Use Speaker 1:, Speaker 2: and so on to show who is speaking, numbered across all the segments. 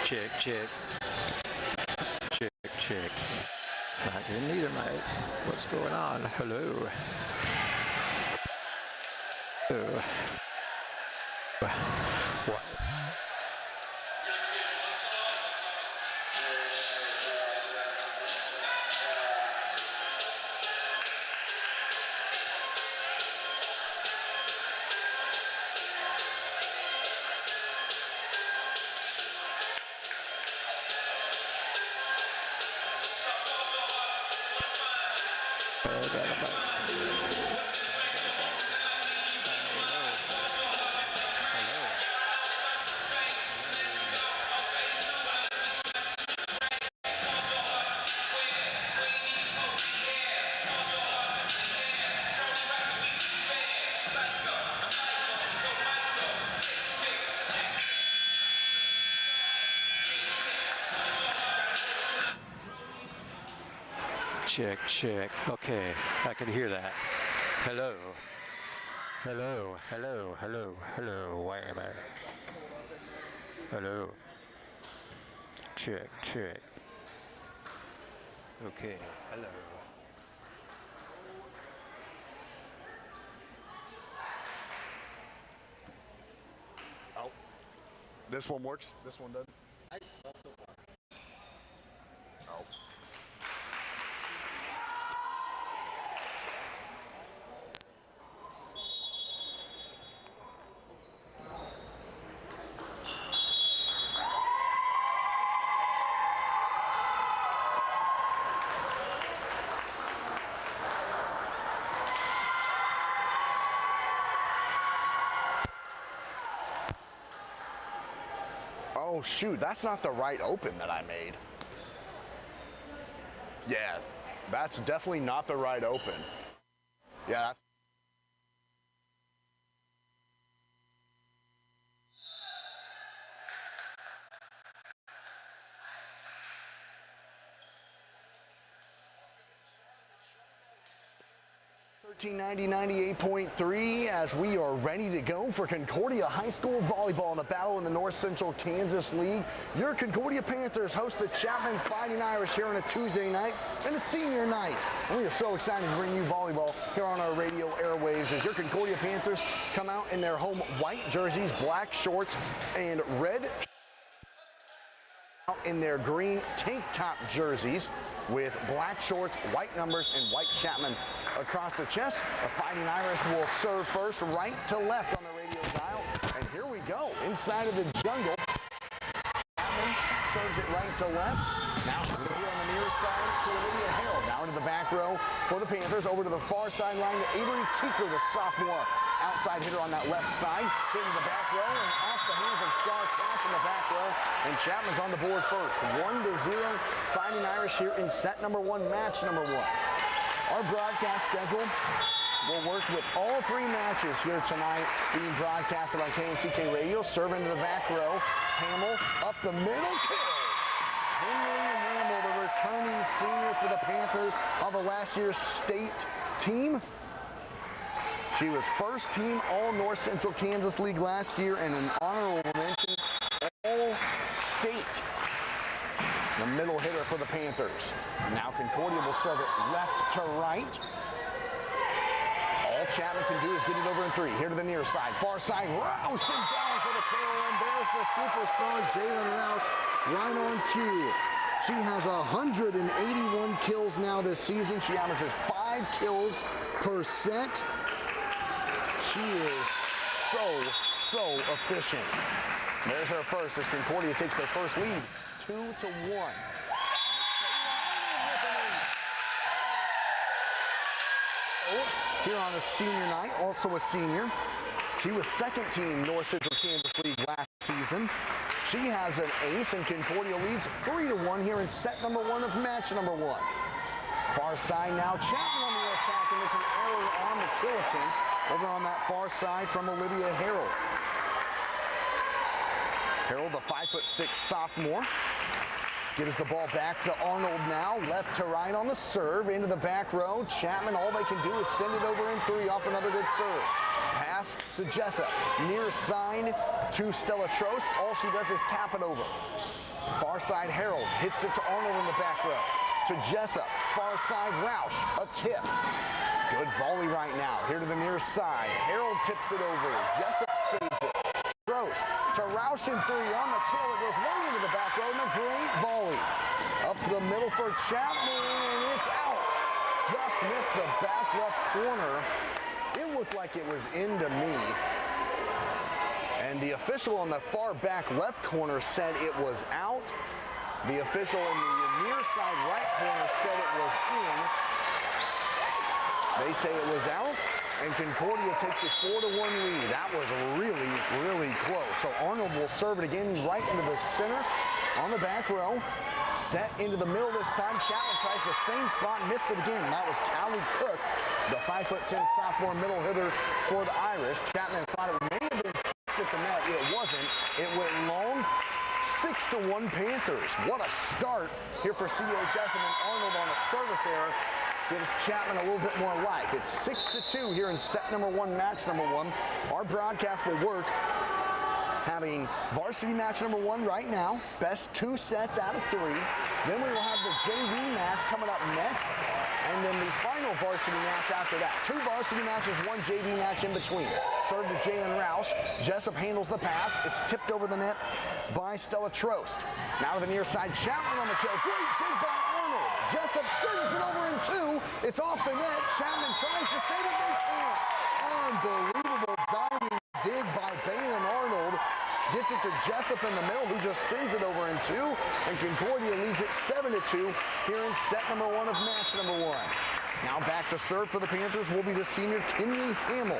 Speaker 1: Check, check. Check, check. Not good neither, mate. What's going on? Hello. What? Check, check. Okay, I can hear that. Hello. Hello, hello, hello, hello. Where am I? Hello. Check, check. Okay, hello.
Speaker 2: Oh, this one works. This one doesn't. Oh. Oh shoot, that's not the right open that I made. Yeah, that's definitely not the right open. Yeah, that's 1390-98.3 as we are ready to go for Concordia High School Volleyball in a battle in the North Central Kansas League. Your Concordia Panthers host the Chapman Fighting Irish here on a Tuesday night and a senior night. And we are so excited to bring you volleyball here on our radio airwaves as your Concordia Panthers come out in their home white jerseys, black shorts, and red out in their green tank top jerseys with black shorts, white numbers, and white Chapman across the chest. The Fighting Irish will serve first right to left on the radio dial. And here we go, inside of the jungle. Chapman serves it right to left. Now here on the near side to Olivia Harold. Now into the back row for the Panthers. Over to the far sideline to Avery Keeker, the sophomore. Outside hitter on that left side. Hitting the back row and off the hands of Shaw Cash in the back row. And Chapman's on the board first. 1-0 Fighting Irish here in set number one, match number one. Our broadcast schedule will work with all three matches here tonight being broadcasted on KNCK Radio. Serving to the back row. Hamill up the middle. Kill. Henry Hamill, the returning senior for the Panthers of the last year's state team. She was first team All North Central Kansas League last year and an honorable mention All State. The middle hitter for the Panthers. Now Concordia will serve it left to right. All Chapman can do is get it over in three. Here to the near side. Far side. Rouse it down for the kill. And there's the superstar Jalen Rouse right on cue. She has 181 kills now this season. She averages 5 kills per set. She is so efficient. There's her first as Concordia takes their first lead, 2-1. Here on a senior night, also a senior. She was second team North Central Kansas League last season. She has an ace and Concordia leads 3-1 here in set number one of match number one. Far side now, Chapman on the attack, and it's an error on the kill attempt. Over on that far side from Olivia Harold. Harold, the 5'6" sophomore. Gives the ball back to Arnold now, left to right on the serve, into the back row. Chapman, all they can do is send it over in 3 off another good serve. Pass to Jessup, near side to Stella Trost. All she does is tap it over. Far side Harold hits it to Arnold in the back row. To Jessup, far side Roush, a tip. Good volley right now, here to the near side. Harold tips it over, Jessup saves it. Trost to Roush in 3 on the kill. It goes way into the back row and a great volley. Up the middle for Chapman, and it's out. Just missed the back left corner. It looked like it was into me. And the official on the far back left corner said it was out. The official in the near side right corner said it was in. They say it was out, and Concordia takes a 4-1 lead. That was really, really close. So Arnold will serve it again right into the center on the back row. Set into the middle this time. Chapman tries the same spot and missed it again. That was Callie Cook, the 5'10" sophomore middle hitter for the Irish. Chapman thought it may have been tipped at the net. It wasn't. It went long. 6-1 Panthers. What a start here for C.A. Jessup, and Arnold on a service error gives Chapman a little bit more life. It's 6-2 here in set number 1, match number 1. Our broadcast will work having varsity match number 1 right now, best 2 sets out of 3. Then we will have the JV match coming up next, and then the final varsity match after that. 2 varsity matches, 1 JV match in between. Serve to Jalen Roush. Jessup handles the pass. It's tipped over the net by Stella Trost. Now to the near side, Chapman on the kill. Great dig by Arnold. Jessup sends it over in 2. It's off the net. Chapman tries to save it. They can't. Unbelievable diving dig by Bain Arnold. Gets it to Jessup in the middle, who just sends it over in 2. And Concordia leads it 7-2 here in set number 1 of match number 1. Now back to serve for the Panthers will be the senior Kinley Hamill.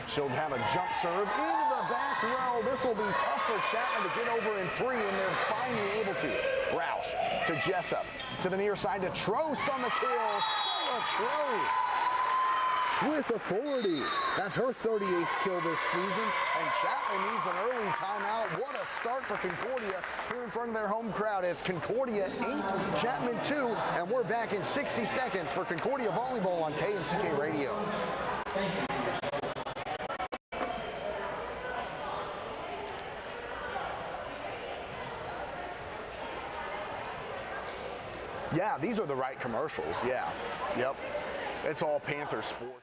Speaker 2: She'll have a jump serve into the back row. This will be tough for Chapman to get over in 3, and they're finally able to. Roush to Jessup. To the near side to Trost on the kill. Stella Trost with authority. That's her 38th kill this season, and Chapman needs an early timeout. What a start for Concordia here in front of their home crowd. It's Concordia 8, Chapman 2, and we're back in 60 seconds for Concordia Volleyball on KNCK Radio. Yeah, these are the right commercials. Yeah, yep. It's all Panther sports.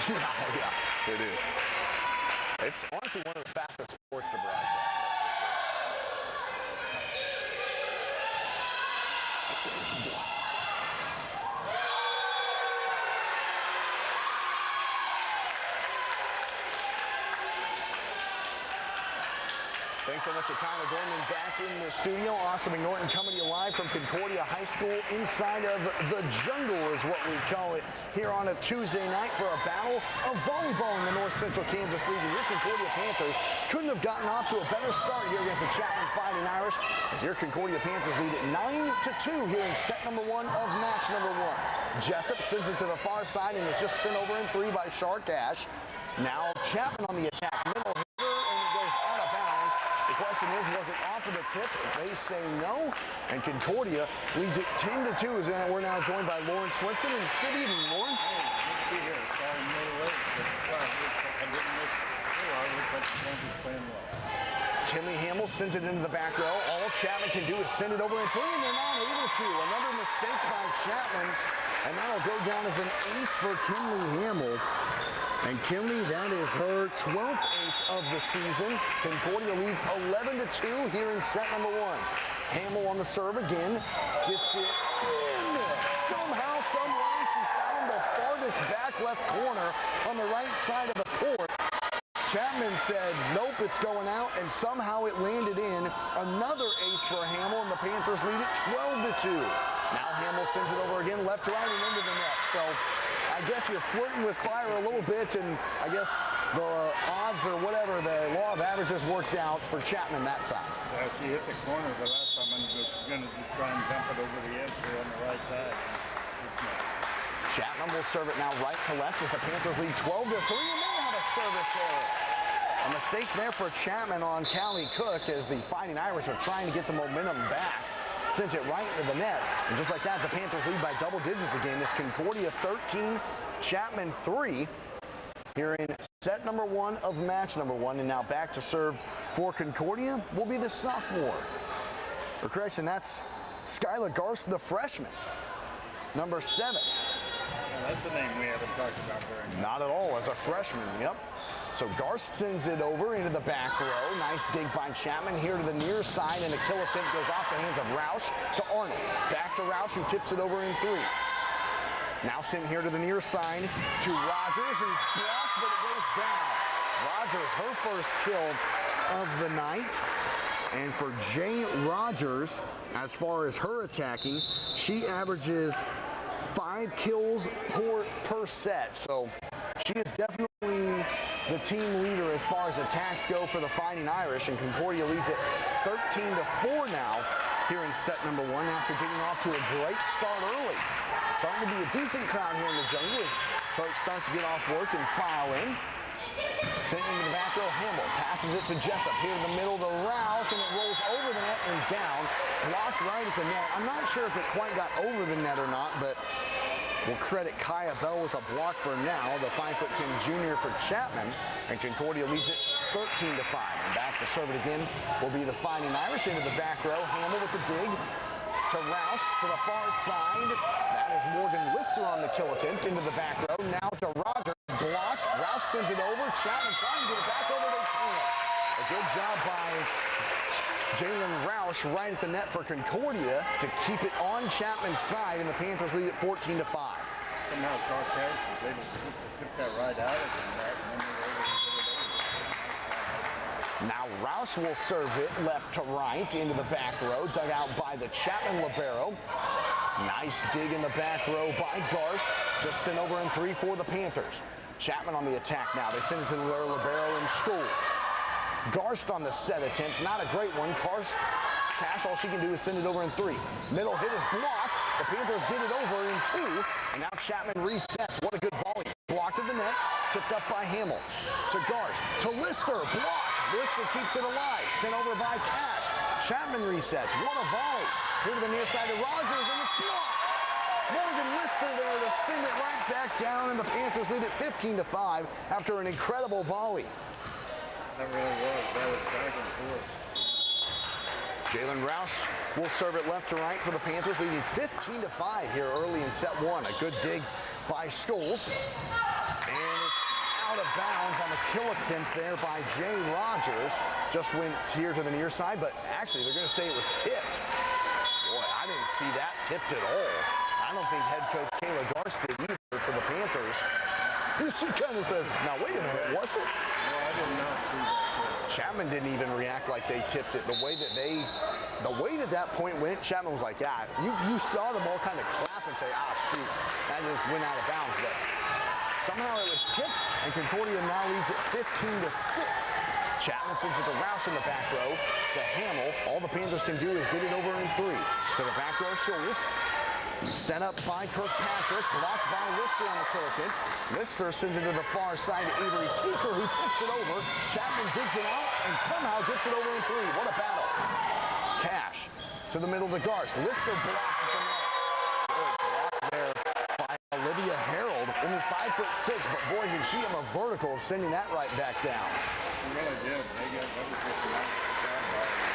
Speaker 2: Yeah, it is. It's honestly one of the fastest sports to broadcast. Thanks so much to Tyler Gorman back in the studio. Awesome and Norton coming to you live from Concordia High School inside of the jungle is what we call it here on a Tuesday night for a battle of volleyball in the North Central Kansas League. And your Concordia Panthers couldn't have gotten off to a better start here against the Chapman Fighting Irish as your Concordia Panthers lead it 9-2 here in set number 1 of match number 1. Jessup sends it to the far side and is just sent over in 3 by Shark Ash. Now Chapman on the attack, middle hitter, and it goes out of bounds. The question is, was it off of the tip? They say no, and Concordia leads it 10-2 as we're now joined by Lauren Swinson. And good evening, Lauren.
Speaker 3: Hey, here. Sorry I'm a little late, but I didn't miss it. Looks like the Panthers playing well.
Speaker 2: Kinley Hamill sends it into the back row. All Chapman can do is send it over in 3, and they're not able to. Another mistake by Chapman, and that'll go down as an ace for Kinley Hamill. And Kinley, that is her 12th ace of the season. Concordia leads 11-2 here in set number 1. Hamill on the serve again. Gets it in. Somehow, some way, she found the farthest back left corner on the right side of the court. Chapman said, nope, it's going out, and somehow it landed in. Another ace for Hamill, and the Panthers lead it 12-2. Now Hamill sends it over again, left to right and into the net. So I guess you're flirting with fire a little bit, and I guess the odds or whatever, the law of averages worked out for Chapman that time.
Speaker 3: Yeah, she hit the corner the last time and was going to just try and dump it over the edge here on the right side.
Speaker 2: Chapman will serve it now right to left as the Panthers lead 12-3, and they have a service error. A mistake there for Chapman on Callie Cook as the Fighting Irish are trying to get the momentum back. Sent it right into the net. And just like that, the Panthers lead by double digits again. It's Concordia 13, Chapman 3. Here in set number 1 of match number 1. And now back to serve for Concordia will be the sophomore. Or correction, that's Skylar Garst, the freshman. Number 7.
Speaker 3: Well, that's a name we haven't talked about very much.
Speaker 2: Not at all, as a freshman, yep. So Garst sends it over into the back row. Nice dig by Chapman here to the near side, and the kill attempt goes off the hands of Roush to Arnold. Back to Roush, who tips it over in 3. Now sent here to the near side to Rogers, who's blocked, but it goes down. Rogers, her first kill of the night. And for Jay Rogers, as far as her attacking, she averages 5 kills per set. So she is definitely the team leader as far as attacks go for the Fighting Irish, and Concordia leads it 13-4 now here in set number 1 after getting off to a great start early. Starting to be a decent crowd here in the jungle as folks start to get off work and file in. Sent into the back row, Hamill passes it to Jessup here in the middle of the Rouse, and it rolls over the net and down, blocked right at the net. I'm not sure if it quite got over the net or not, but we'll credit Kaya Bell with a block for now, the 5'10" junior for Chapman, and Concordia leads it 13-5. And back to serve it again will be the Fighting Irish into the back row. Hamill with the dig to Rouse to the far side. That is Morgan Lister on the kill attempt into the back row. Now to Rogers, blocked. Rouse sends it over. Chapman trying to get it back over. They can't. A good job by Jalen Roush right at the net for Concordia to keep it on Chapman's side, and the Panthers lead at 14-5.
Speaker 3: Somehow Clark Harris was able to just took that right out of the net, and then they were able to get it over.
Speaker 2: Now Roush will serve it left to right into the back row, dug out by the Chapman libero. Nice dig in the back row by Garst. Just sent over in 3 for the Panthers. Chapman on the attack now. They send it to their libero in Schools. Garst on the set attempt, not a great one. Cash, all she can do is send it over in 3. Middle hit is blocked. The Panthers get it over in 2, and now Chapman resets. What a good volley. Blocked at the net, tipped up by Hamill. To Garst, to Lister, blocked. Lister keeps it alive, sent over by Cash. Chapman resets. What a volley. Here to the near side of Rogers, and it's blocked. Morgan Lister there to send it right back down, and the Panthers lead it 15-5 after an incredible volley.
Speaker 3: That really was. That was back and forth.
Speaker 2: Jalen Roush will serve it left to right for the Panthers, leading 15-5 here early in set 1. A good dig by Scholes. And it's out of bounds on the kill attempt there by Jay Rogers. Just went here to the near side, but actually they're going to say it was tipped. Boy, I didn't see that tipped at all. I don't think head coach Kayla Garst did either for the Panthers. She kind of says, now wait a minute, was it?
Speaker 3: No, I did not see that.
Speaker 2: Chapman didn't even react like they tipped it. The way that point went, Chapman was like, yeah, you saw them all kind of clap and say, ah, shoot, that just went out of bounds. But somehow it was tipped, and Concordia now leads it 15-6. Chapman sends it to Roush in the back row, to Hamill. All the Panthers can do is get it over in 3. To the back row, Scholes. Sent up by Kirkpatrick, blocked by Lister on the kill attempt. Lister sends it to the far side to Avery Keeker, who flips it over. Chapman digs it out and somehow gets it over in 3. What a battle. Cash to the middle of the Garst. Lister blocked at the net. Blocked there by Olivia Harold, only 5'6", but boy, did she have a vertical of sending that right back down.
Speaker 3: She really did. That was just a nice job by her.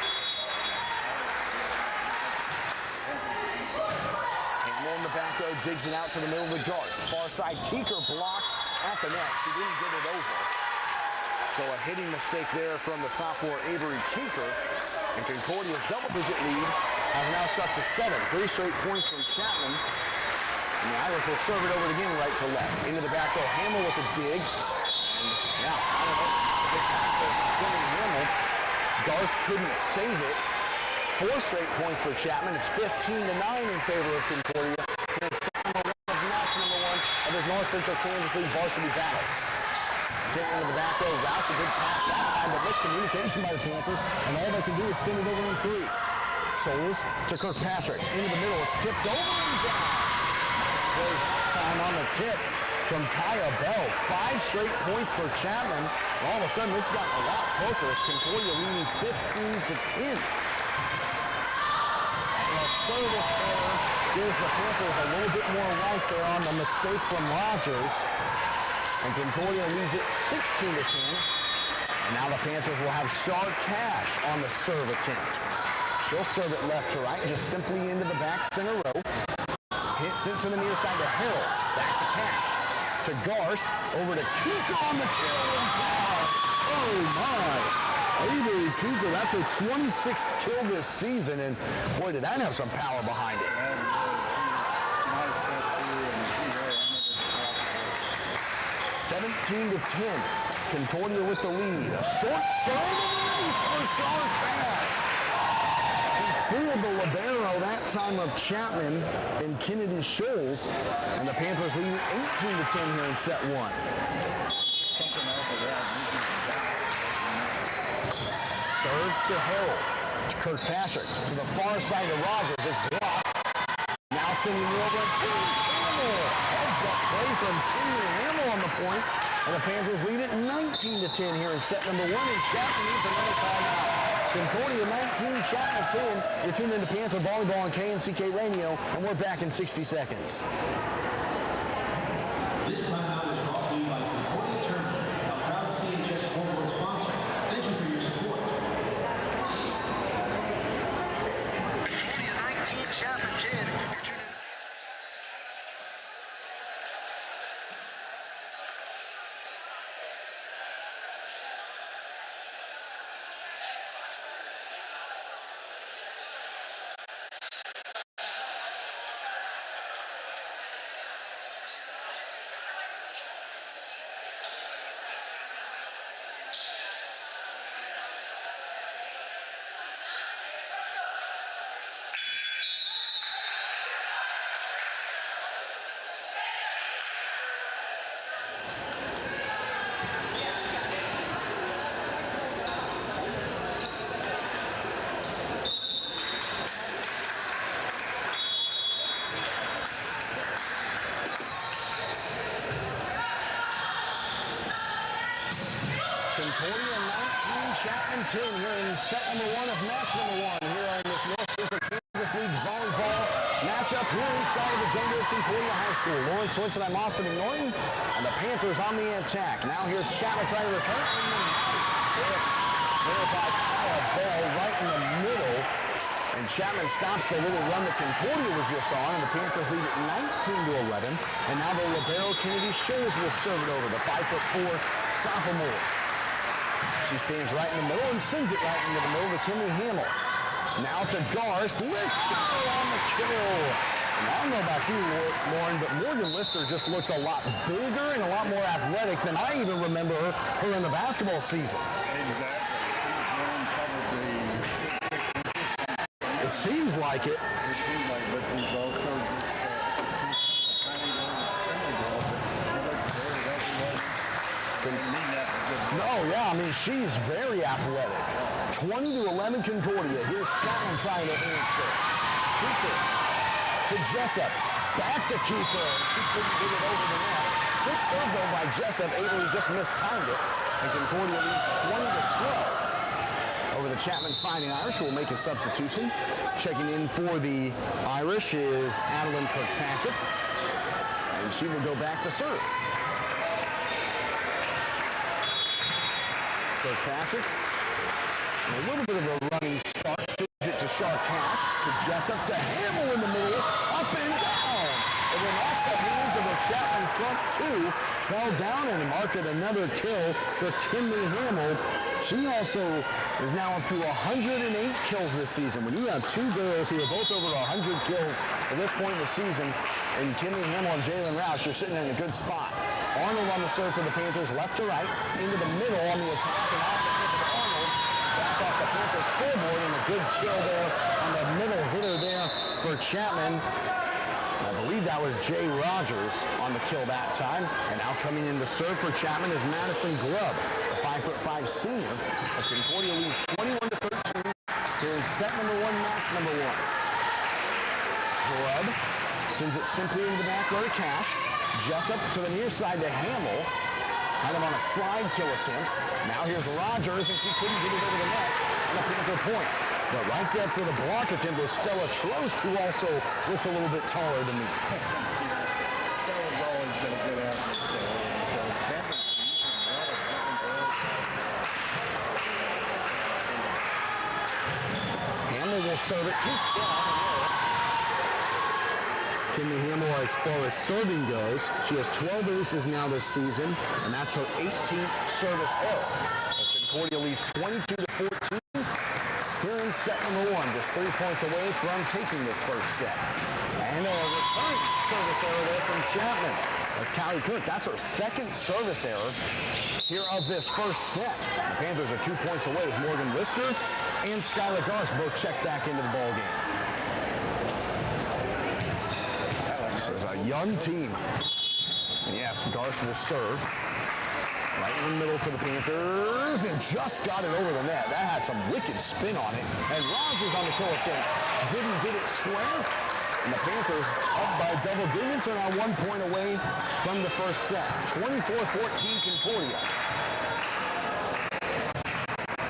Speaker 2: In the back row, digs it out to the middle of the Garst. Far side, Keeker blocked at the net. She didn't get it over. So a hitting mistake there from the sophomore Avery Keeker. And Concordia's double-digit lead has now stuck to 7. 3 straight points from Chapman. And the Irish will serve it over again right to left. Into the back row, Hamill with a dig. And yeah, I don't know. Big pass there from Hamill. Garst couldn't save it. 4 straight points for Chapman. It's 15-9 in favor of Concordia. And it's set number 1 of match number 1 of the North Central Kansas League varsity battle. Sent into the back row. Rouse a good pass that time, but miscommunication by the Panthers, and all they can do is send it over in 3. Scholes to Kirkpatrick. Into the middle. It's tipped over and down. Nice play time on the tip from Kaya Bell. 5 straight points for Chapman. All of a sudden, this has gotten a lot closer. It's Concordia leading 15-10. A service error gives the Panthers a little bit more right there on the mistake from Rogers. And Concordia leads it 16-10. And now the Panthers will have Shar Cash on the serve attempt. She'll serve it left to right, just simply into the back center row. Hit sent to the near side to Harrell. Back to Cash. To Garst. Over to Kika on the kill and foul. Oh my. Avery Kika, that's her 26th kill this season. And boy, did that have some power behind it. 17-10. Concordia with the lead. A short serve and for Shar Cash. She fooled the libero that time of Chapman and Kennedy Scholes. And the Panthers leading 18-10 here in set 1. Serve to Harrell. To Kirkpatrick. To the far side of Rogers. It's blocked. Now sending it over to Hamill. Heads up play from Kenny Hamill on the point. And the Panthers lead it 19-10 here in set number 1. And Chapman needs another timeout. Concordia 19, Chapman 10. You're tuned into Panther Volleyball on KNCK Radio. And we're back in 60 seconds.
Speaker 4: This timeout is brought to you by Concordia Tournament, a proud CHS Volleyball sponsor. Thank you for your support.
Speaker 2: Concordia 19, Chapman 10. Concordia 19, Chapman 10 here in set number 1 of match number 1 here on this North Central Kansas League volleyball matchup here inside of the jungle of Concordia High School. Lawrence Swinson, I'm Austin McNorton, and the Panthers on the attack. Now here's Chapman trying to return. There by Kyle Bell right in the middle. And Chapman stops the little run that Concordia was just on, and the Panthers lead it 19-11. And now the libero Kennedy Scholes will serve it over, the 5'4" sophomore. She stands right in the middle and sends it right into the middle to Kimmy Hamill. Now to Garst. Lister on the kill. And I don't know about you, Lauren, but Morgan Lister just looks a lot bigger and a lot more athletic than I even remember her in the basketball season. It seems like it.
Speaker 3: It seems like it, but she's also
Speaker 2: No, yeah, I mean, she's very athletic. 20-11 Concordia. Here's Chapman trying to answer. Keeper to Jessup. Back to Keeper. She couldn't get it over the net. Good serve, though, by Jessup. Avery just mistimed it. And Concordia leads 20-12. Over the Chapman Fighting Irish, who will make a substitution. Checking in for the Irish is Adeline Kirkpatrick. And she will go back to serve. Kirkpatrick. A little bit of a running start. Sends it to Shar Cash. To Jessup. To Hamill in the middle. Up and down. And then off the hands of the Chapman front two. Fell down and marked another kill for Kimmy Hamill. She also is now up to 108 kills this season. When you have two girls who are both over 100 kills at this point in the season, and Kimmy Hamill and Jalen Roush, you're sitting in a good spot. Arnold on the serve for the Panthers, left to right, into the middle on the attack, and off the tip of Arnold, back off the Panthers scoreboard, and a good kill there for Chapman. I believe that was Jay Rogers on the kill that time. And now coming in to serve for Chapman is Madison Grubb, the 5'5" senior, as Concordia leads 21-13 here in set number 1, match number 1. Grubb sends it simply into the back row to Cash. Jessup to the near side to Hamill, kind of on a slide kill attempt. Now here's Rogers, and she couldn't get it over the net, and a Panther point. But right there for the block attempt is Stella Trost, who also looks a little bit taller than me.
Speaker 3: Stella's always been a good athlete. So Chapman's using a lot of different goals.
Speaker 2: Hamill will serve it to Stella. Kimmy Hamill, as far as serving goes, she has 12 aces now this season, and that's her 18th service error. As Concordia leads 22-14 here in set number 1, just 3 points away from taking this first set. And a return service error there from Chapman. As Callie Cook, that's her second service error here of this first set. The Panthers are 2 points away as Morgan Lister and Skylar Garst both check back into the ballgame. This is a young team. And yes, Garst will serve. Right in the middle for the Panthers, and just got it over the net. That had some wicked spin on it. And Rogers on the kill attempt didn't get it square. And the Panthers up by double digits are now 1 point away from the first set. 24-14 Concordia.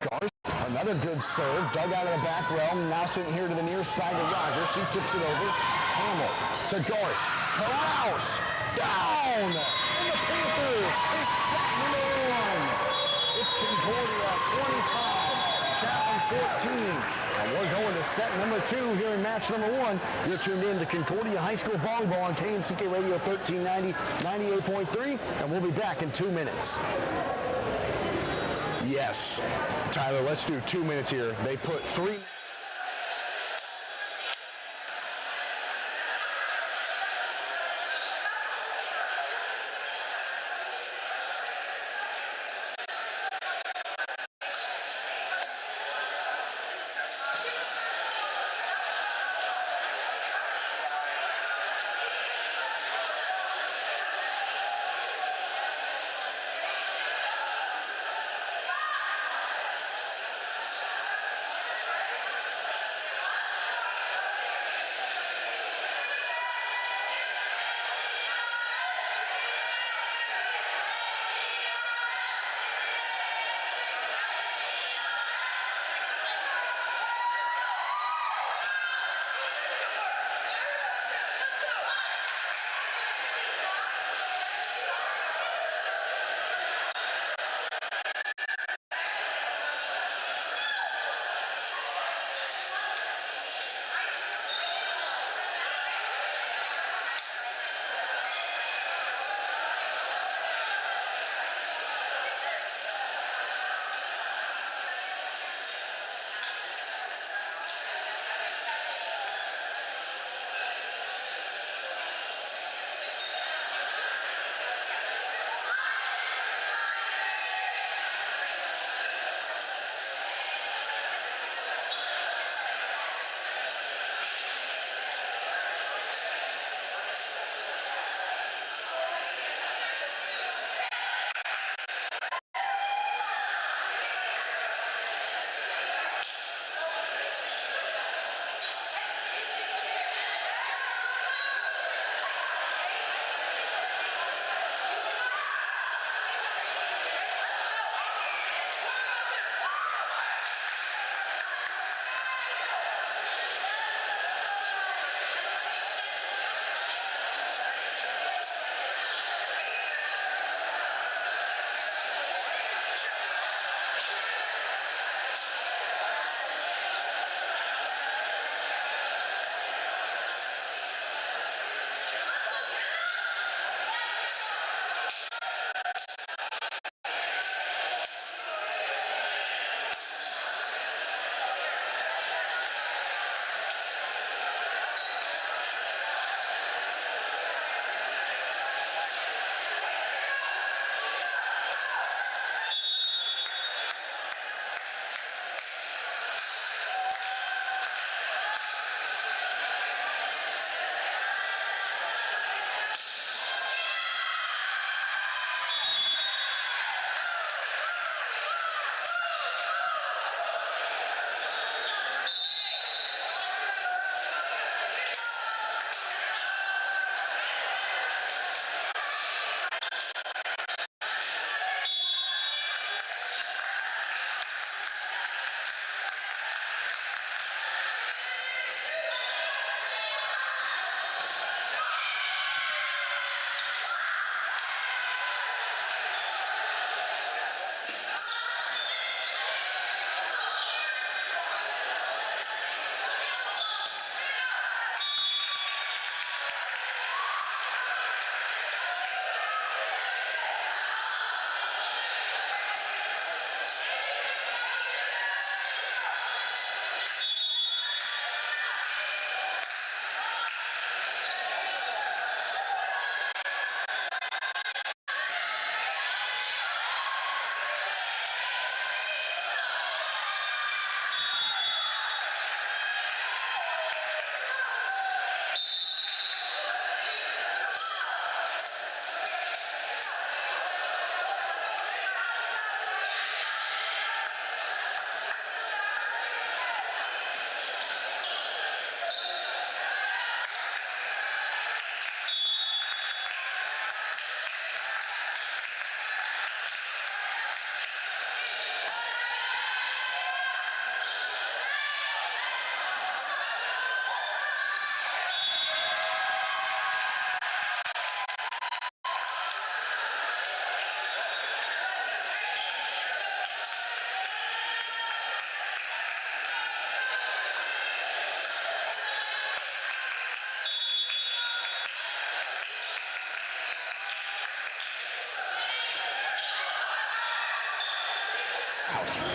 Speaker 2: Garst, another good serve, dug out of the back realm. Now sitting here to the near side of Rogers. She tips it over. Hamill to Garst. To Rouse. Down! And the Panthers take set number 1. It's Concordia 25, Chapman 14. And we're going to set number 2 here in match number 1. You're tuned in to Concordia High School Volleyball on KNCK Radio 1390, 98.3, and we'll be back in 2 minutes. Yes, Tyler, let's do 2 minutes here. They put 3...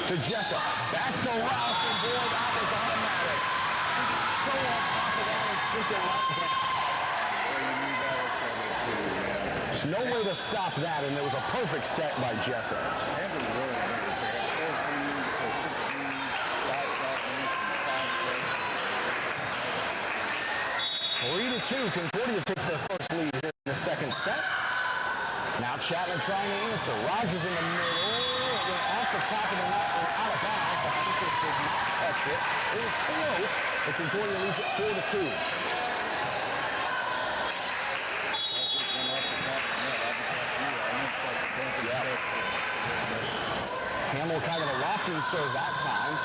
Speaker 2: to Jessup. Back to Rouse, and boy, that was automatic. So on top of that and sink it right down. There's no way to stop that, and there was a perfect set by Jessup. 3-2, Concordia takes their first lead here in the second set. Now Chapman trying to answer. Rogers in the middle. It went off the top of the net and out of bounds. The Hunters did not touch it. It was close, but Concordia leads it 4-2. Hamill kind of a lofting serve that time.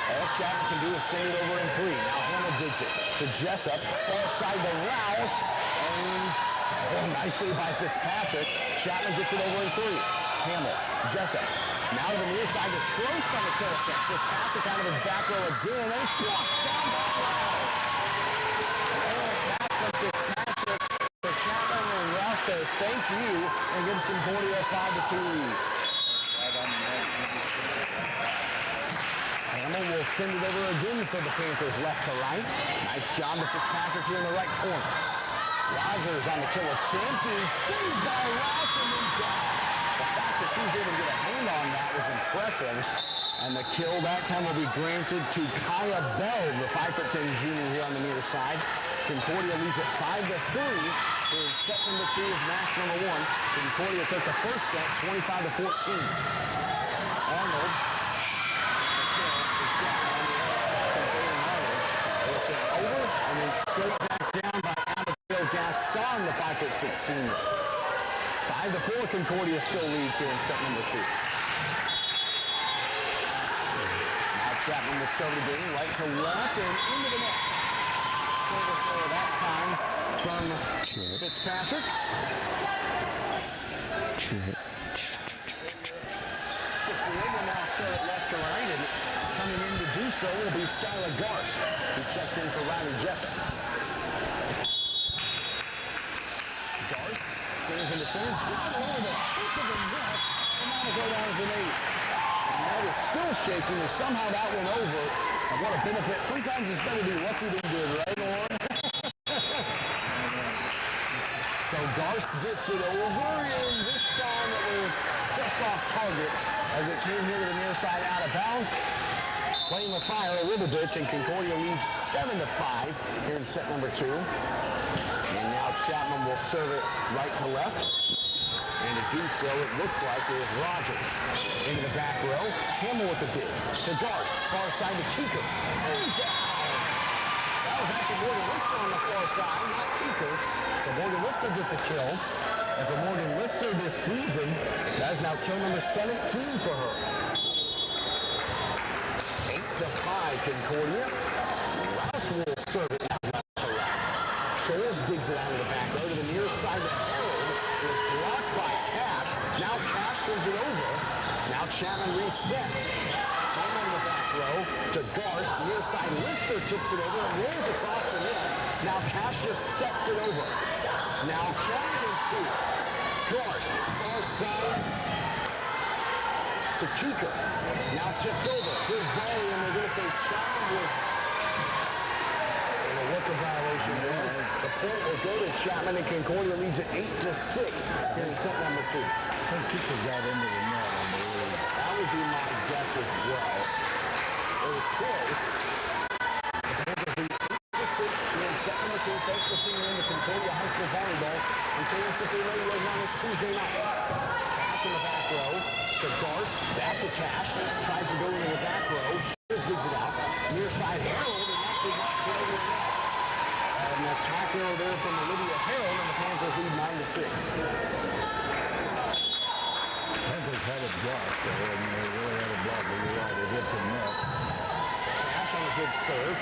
Speaker 2: All Chapman can do is send it over in three. Now Hamill digs it to Jessup. Far side to Rouse. And nice save by Fitzpatrick. Chapman gets it over in three. Hamill, Jessup. Now to the near side to Trost on the kill attempt. Fitzpatrick out of his back row again. And flush down by Rouse. Pass from Fitzpatrick to Chapman, and Rouse says thank you and gives Concordia a 5-2 lead. Hamill will send it over again for the Panthers left to right. Nice job to Fitzpatrick here in the right corner. Rogers on the kill attempt is saved by Rouse and then down. The fact that he's able to get a hand on that was impressive. And the kill that time will be granted to Kaya Bell, the 5'10" junior here on the near side. Concordia leads at 5-3 in set number 2 of match number 1. Concordia took the first set 25-14. Arnold. Over and then straight back down by Abigail Gaston, the 5'6" senior. 5-4, Concordia still leads here in set number 2. Now Chapman will serve the game right to left and into the net. Service error that time from Fitzpatrick. Will now serve it left to right, and coming in to do so will be Skylar Garst, who checks in for Riley Jessup. Garst stands in the center, drives over the tip of the net, and now will go down as an ace. The net is still shaking, and somehow that went over. And what a benefit. Sometimes it's better to be lucky than good, right, Lauren? So Garst gets it over, and this time it was just off target as it came here to the near side out of bounds. Playing the fire a little bit, and Concordia leads 7-5 here in set number 2. And now Chapman will serve it right to left. And to do so, it looks like there's Rogers into the back row. Hamill with the dig to Garst, far side to Keeker. And down. That was actually Morgan Lister on the far side, not Keeker. So Morgan Lister gets a kill. And for Morgan Lister this season, that is now kill number 17 for her. 8-5, Concordia. Rouse will serve it now left to right. Scholes digs it out of the back row to the near side to Harold. It is blocked by Cash. Now Cash sends it over. Now Chapman resets. Home on the back row to Garst. Near side Lister tips it over and rolls across the net. Now Cash just sets it over. Now Chapman in 2. Garst, far side to Keeker. Now tipped over. Good volley, and they're going to say Chapman was... I don't know what the violation was. The point will go to Chapman, and Concordia leads at 8-6 here in set number 2.
Speaker 3: I think Keeper got into the net on the way.
Speaker 2: That would be my guess as well. It was close. The Panthers lead 8-6 here in set number 2. Thanks for tuning in to Concordia High School Volleyball on KNCC Radio on this Tuesday night. Pass in the back row to Garst, back to Cash, tries to go into the back row, digs it out, near side Harold, and that did not get over the net. And an attack error there from Olivia Harold, and the Panthers lead 9-6.
Speaker 3: Panthers had a block, though, and they really had a block, but you're right, they did from net.
Speaker 2: Cash on a good serve.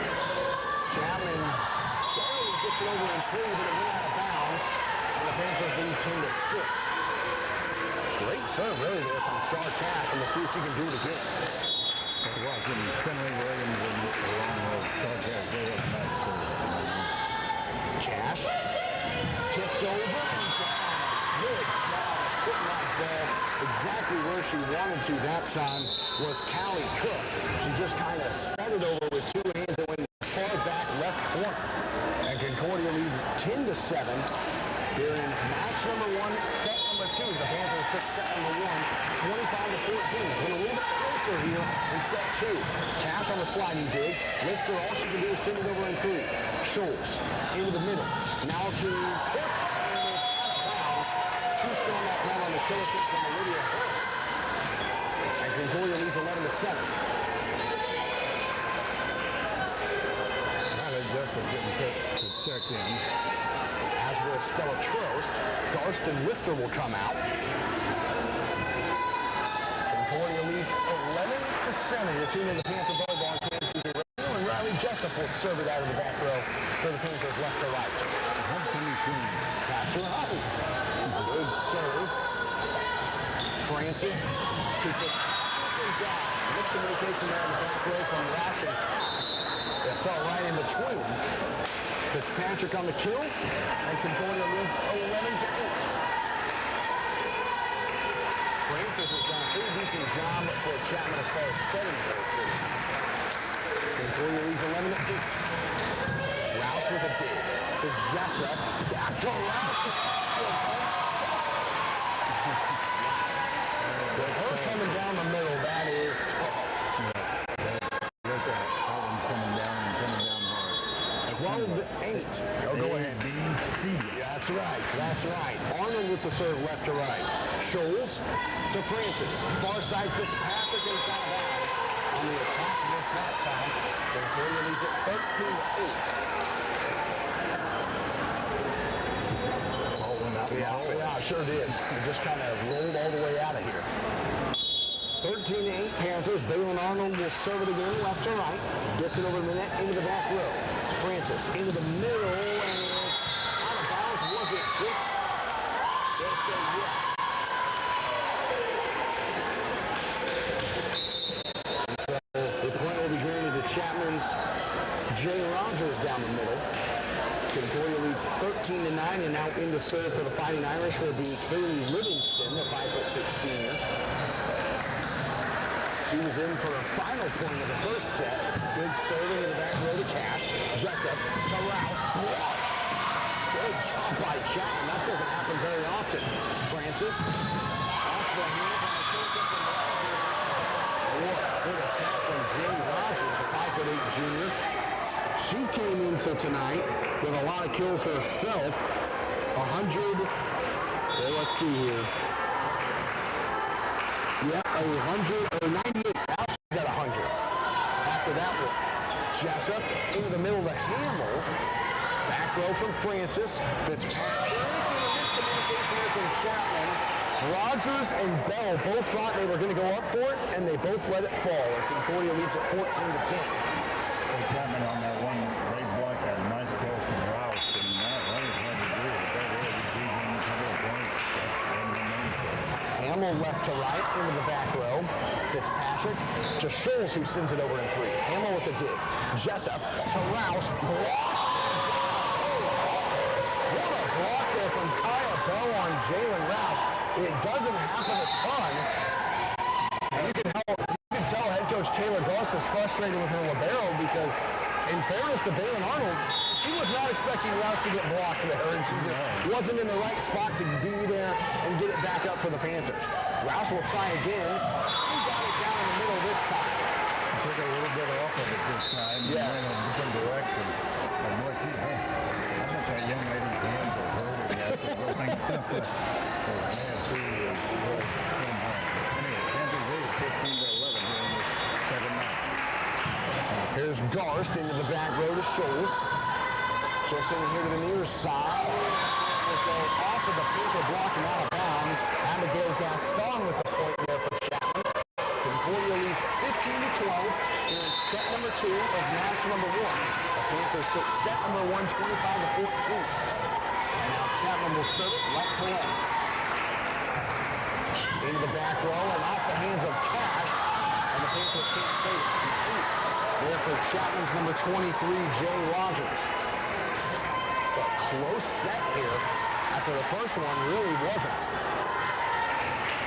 Speaker 2: Chapman barely gets it over in 3, but it went out of bounds, and the Panthers lead 10-6. Great serve, really, there from Char Cash, and we'll see if she can do it again.
Speaker 3: Watching Finley Williams and along with Concordia, they had nice serve.
Speaker 2: Cash tipped over and down. Good job putting that ball exactly where she wanted to that time. was Callie Cook. She just kind of set it over with two hands and went far back left corner. And Concordia leads 10-7 here in match number 1, set number 2. The Panthers took set number 1, 25-14. It's been a little bit closer here in set 2. Cass on the sliding dig. Lister, all she can do is send it over in 3. Scholes into the middle. Now to Cook. And it's out of bounds. Too strong that time on the killer kick from Olivia Hill. And Concordia leads 11-7.
Speaker 3: Jessup getting checked in.
Speaker 2: As will Stella Trost. Garston Lister will come out. Concordia leads 11-7. The team of the Panther Volleyball Kansas City Radio. And Riley Jessup will serve it out of the back row for the Panthers left to right. That's right. Good serve. Francis keeps it down. Miscommunication there in the back row from Rash and Cass. It fell right in between. Fitzpatrick on the kill, and Concordia leads 11-8. Francis has done a pretty decent job for Chapman as far as setting goes here. Concordia leads 11-8. Rouse with a dig to Jessup. Back to Rouse. With her coming down the middle, that is tough. 12-8. Oh, go ahead. That's right. That's right. Arnold with the serve left to right. Scholes to Francis. Far side Fitzpatrick and it's out of bounds. On the attack, missed that time. Concordia leads it 13-8. Yeah, sure did. It just kind of rolled all the way out of here. 13-8 Panthers. Balin Arnold will serve it again left to right. Gets it over the net into the back row. Francis into the middle, and it's out of bounds. Was it tipped? They'll say yes. So the point will be granted to Chapman's Jay Rogers down the middle. Concordia leads 13-9, and now in to serve for the Fighting Irish will be Kaylee Livingston, the 5'6" senior. She was in for a final point of the first set. Good serving in the back row to Cass. Jessup to Rouse. Good job by Chapman. That doesn't happen very often. Francis off the hand on the kick from good attack from Jay Rogers, the 5'8" junior. She came into tonight with a lot of kills herself. 100. Well, let's see here. Yeah, 100 or 98. Now she's at 100. After that one, Jessup into the middle to Hamill. Back row from Francis. Fitzpatrick. Miscommunication there from Chapman. Rogers and Bell both thought they were going to go up for it, and they both let it fall. And Concordia leads at 14-10.
Speaker 3: Chapman on that one great block, had a nice goal from Rouse, and that is what he did. That really gave him a couple of points.
Speaker 2: Hamill left to right into the back row. Fitzpatrick to Scholes, who sends it over in 3. Hamill with the dig. Jessup to Rouse. What a block there from Kaya Bell on Jalen Rouse. It doesn't happen a ton. And you can tell head coach Kayla Goss was frustrated with her libero because, in fairness to Balin Arnold, she was not expecting Rouse to get blocked there, and she just wasn't in the right spot to be there and get it back up for the Panthers. Rouse will try again. He got it down in the middle this time.
Speaker 3: She took a little bit off of it this time.
Speaker 2: Yes.
Speaker 3: And went in a different direction. And boy, I think that young lady's hands are hurting after going up. Man, she is really came home. Anyway, Panthers lead 15-11 here in the second match.
Speaker 2: Here's Garst into the back row to Scholes. Scholes in here to the near side. Let's go off of the Panther block and out of bounds. Abigail Gaston with the point there for Chapman. Concordia leads 15-12 in set number 2 of match number 1. The Panthers took set number 1, 25-14. And now Chapman will serve it right to left. Into the back row and off the hands of Cash. And the Panthers can't save it. East there for Chapman's number 23, Jay Rogers. So a close set here after the first one really wasn't.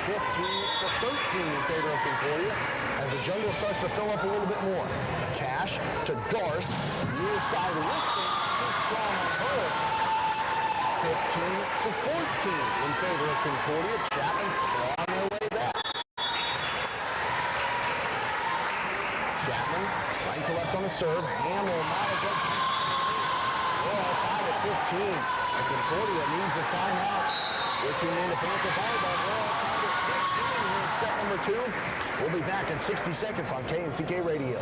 Speaker 2: 15-13 in favor of Concordia as the jungle starts to fill up a little bit more. Cash to Garst, near side Lister, too strong on her. 15-14 in favor of Concordia. Chapman on their way back. Chapman, right to left on the serve. Hamill, not a good pass. We're all tied at 15. And Concordia needs a timeout. Looking in the Panther volleyball. We're all tied at 15 here in set number 2. We'll be back in 60 seconds on KNCK Radio.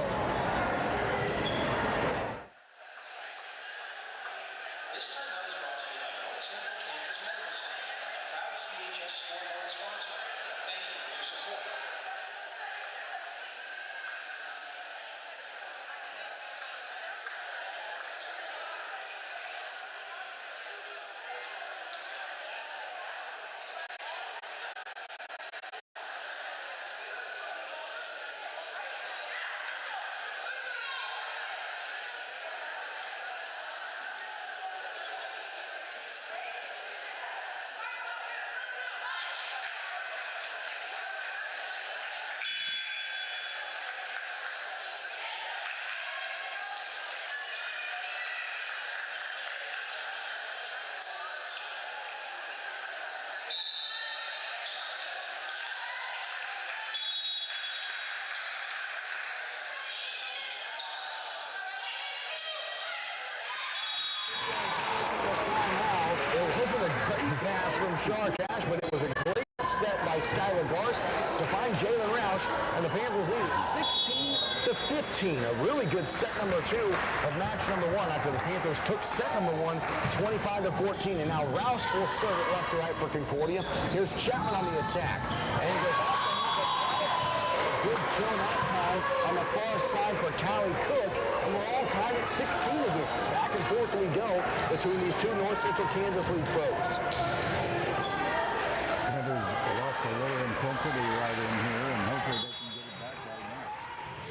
Speaker 2: Pass from Shaw Cash, but it was a great set by Skylar Garst to find Jalen Roush, and the Panthers lead 16-15. A really good set number 2 of match number 1 after the Panthers took set number 1 25-14, and now Roush will serve it left to right for Concordia. Here's Chapman on the attack, and he goes off the hook. Good kill that time on the far side for Callie Cook, and we're all tied at 16 again. Back and forth we go between these two North Central Kansas League foes.
Speaker 3: Panthers lost a little intensity right in here, and hopefully they can get it back right now.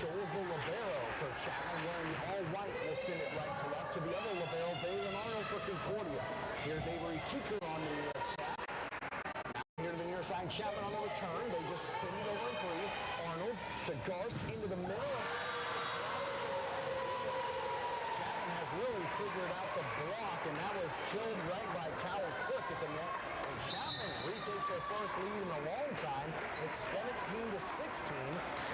Speaker 2: Shows the libero for Chapman, wearing all white, will send it right to left to the other libero, Bailey Arnold for Concordia. Here's Avery Keeker on the attack. Now here to the near side, Chapman on the return. They just send it over in 3. Arnold to Garst into the middle. Chapman has really figured out the block, and that was killed right by Callie Cook at the net. And Chapman retakes their first lead in a long time. It's 17-16,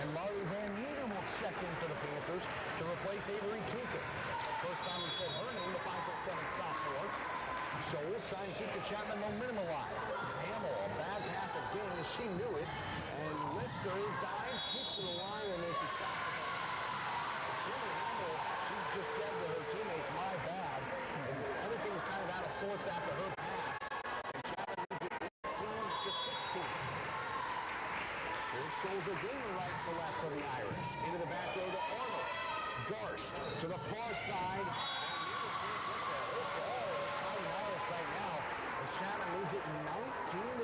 Speaker 2: and Marley Van Meter will check in for the Panthers to replace Avery Keeker. First time we said her name, the 5'7" sophomore. Scholes trying to keep the Chapman momentum alive. Hamill, a bad pass again, and she knew it. And Lister dives, keeps to the line, and then she stops it. Jimmy Hamill, she just said to her teammates, my bad. Everything was kind of out of sorts after her pass. And Chapman leads it 18-16. Here's Scholes again, right to left for the Irish. Into the back row to Arnold. Garst to the far side. Right now, as Chapman leads it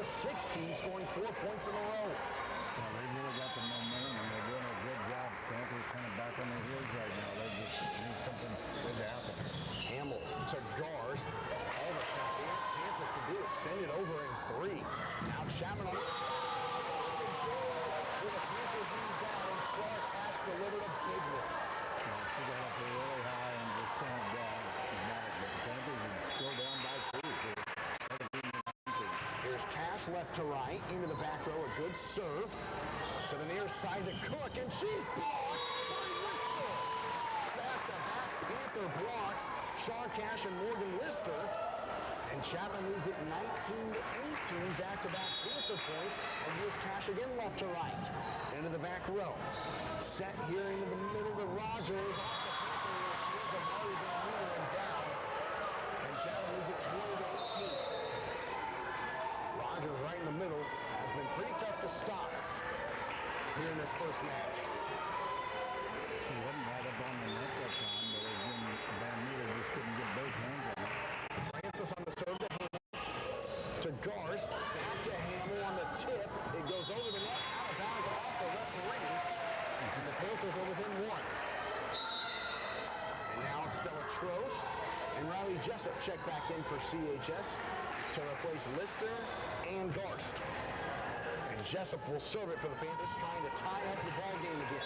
Speaker 2: 19-16, scoring 4 points in a row.
Speaker 3: Well, they really got the momentum, and they're doing a good job. Panthers kind of back on their heels right now. They just need something good to happen.
Speaker 2: Hamill to Garst. All the Panthers can do is send it over in 3. Now Chapman on the with the Panthers lead down, and Shaw Cash delivered a big one.
Speaker 3: Well, she got up there really high and just sent it down. But the Panthers are still down by 2.
Speaker 2: Here's Cash left to right, into the back row, a good serve. To the near side to Cook, and she's blocked by Lister. Back-to-back Panther blocks, Shaw Cash and Morgan Lister. And Chapman leads it 19-18, back-to-back Panther points. And here's Cash again left to right, into the back row. Set here into the middle to Rogers. Off the Panther, and down. And Chapman leads it 20-18. Rogers right in the middle has been pretty tough to stop here in this first match.
Speaker 3: She wasn't right up on the net that time, but again, Van Meter just couldn't get both hands on it.
Speaker 2: Francis on the serve to Hamill. To Garst. Back to Hamill on the tip. It goes over the net, out of bounds off the referee. And the Panthers are within 1. And now Stella Trost and Riley Jessup check back in for CHS to replace Lister and Garst. And Jessup will serve it for the Panthers, trying to tie up the ball game again.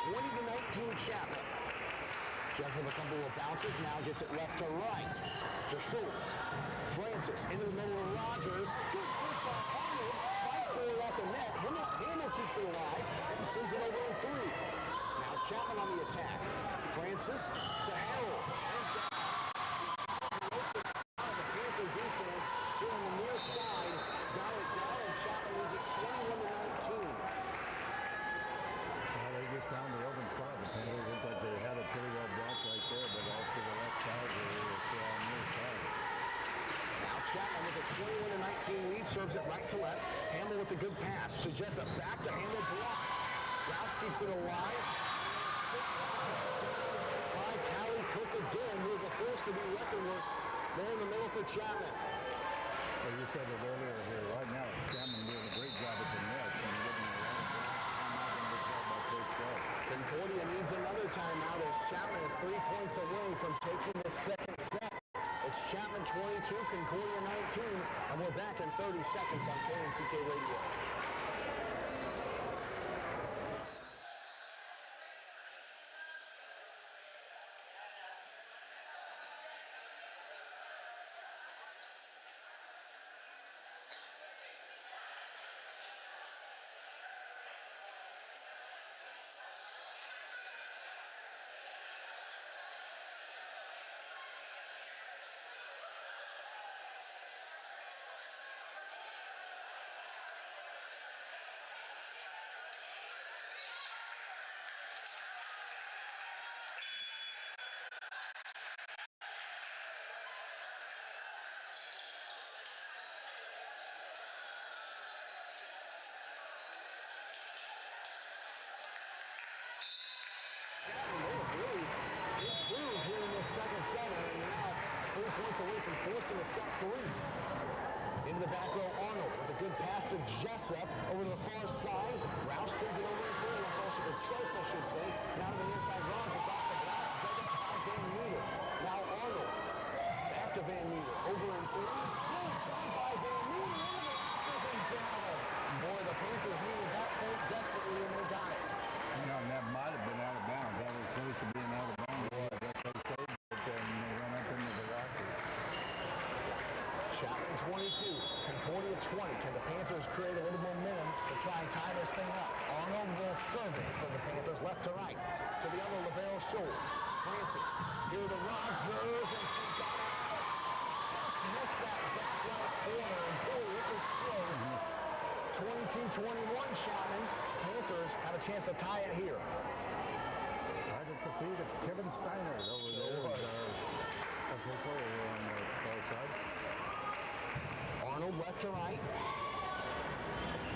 Speaker 2: 20-19 Chapman. Jessup a couple of bounces, now gets it left to right. To Schultz. Francis into the middle of Rogers. Good push by Arnold. Fight for it at the net. Hamel keeps it alive, and he sends it over in 3. Now Chapman on the attack. Francis to Harold. The Panther defense here on the near side got it down, and Chapman leads it 21-19.
Speaker 3: Well, they just found the open spot. The Panthers looked like they had it pretty well blocked right there, but off to the left side, they were still on the near side.
Speaker 2: Now Chapman with a 21-19 lead, serves it right to left. Hamill with the good pass to Jessup, back to Hamill, block. Rouse keeps it alive. By Callie Cook again, who is a force to be reckoned with there in the middle for Chapman.
Speaker 3: Well, you said it earlier here. Right now, Chapman doing a great job at the net and getting a lot of by first goal.
Speaker 2: Concordia needs another timeout as Chapman is 3 points away from taking the second set. It's Chapman 22, Concordia 19, and we're back in 30 seconds on KNCK Radio. Second set, and now 3 points away from forcing a set 3. Into the back row, Arnold with a good pass to Jessup over to the far side. Roush sends it over in 3. That's also the Trost, I should say. Now to the near side, Rogers off the block. Dug up by Van Meter. Now Arnold back to Van Meter over in 3. Good try by Van Meter into the Raptors and down. Boy, the Panthers needed that point desperately, and they got it.
Speaker 3: You know, and that might have been out of bounds. That was close to being out of bounds.
Speaker 2: Chapman 22, Concordia 20. Can the Panthers create a little momentum to try and tie this thing up? Arnold will serve it for the Panthers left to right. To the other libero, Schultz. Francis, here to Rogers, and she got it out. Just missed that back right corner, and boy, it was close. 22-21, Chapman. Panthers have a chance to tie it here.
Speaker 3: Right at the feet of Kevin Steiner over there. Official on the far side.
Speaker 2: Arnold left to right.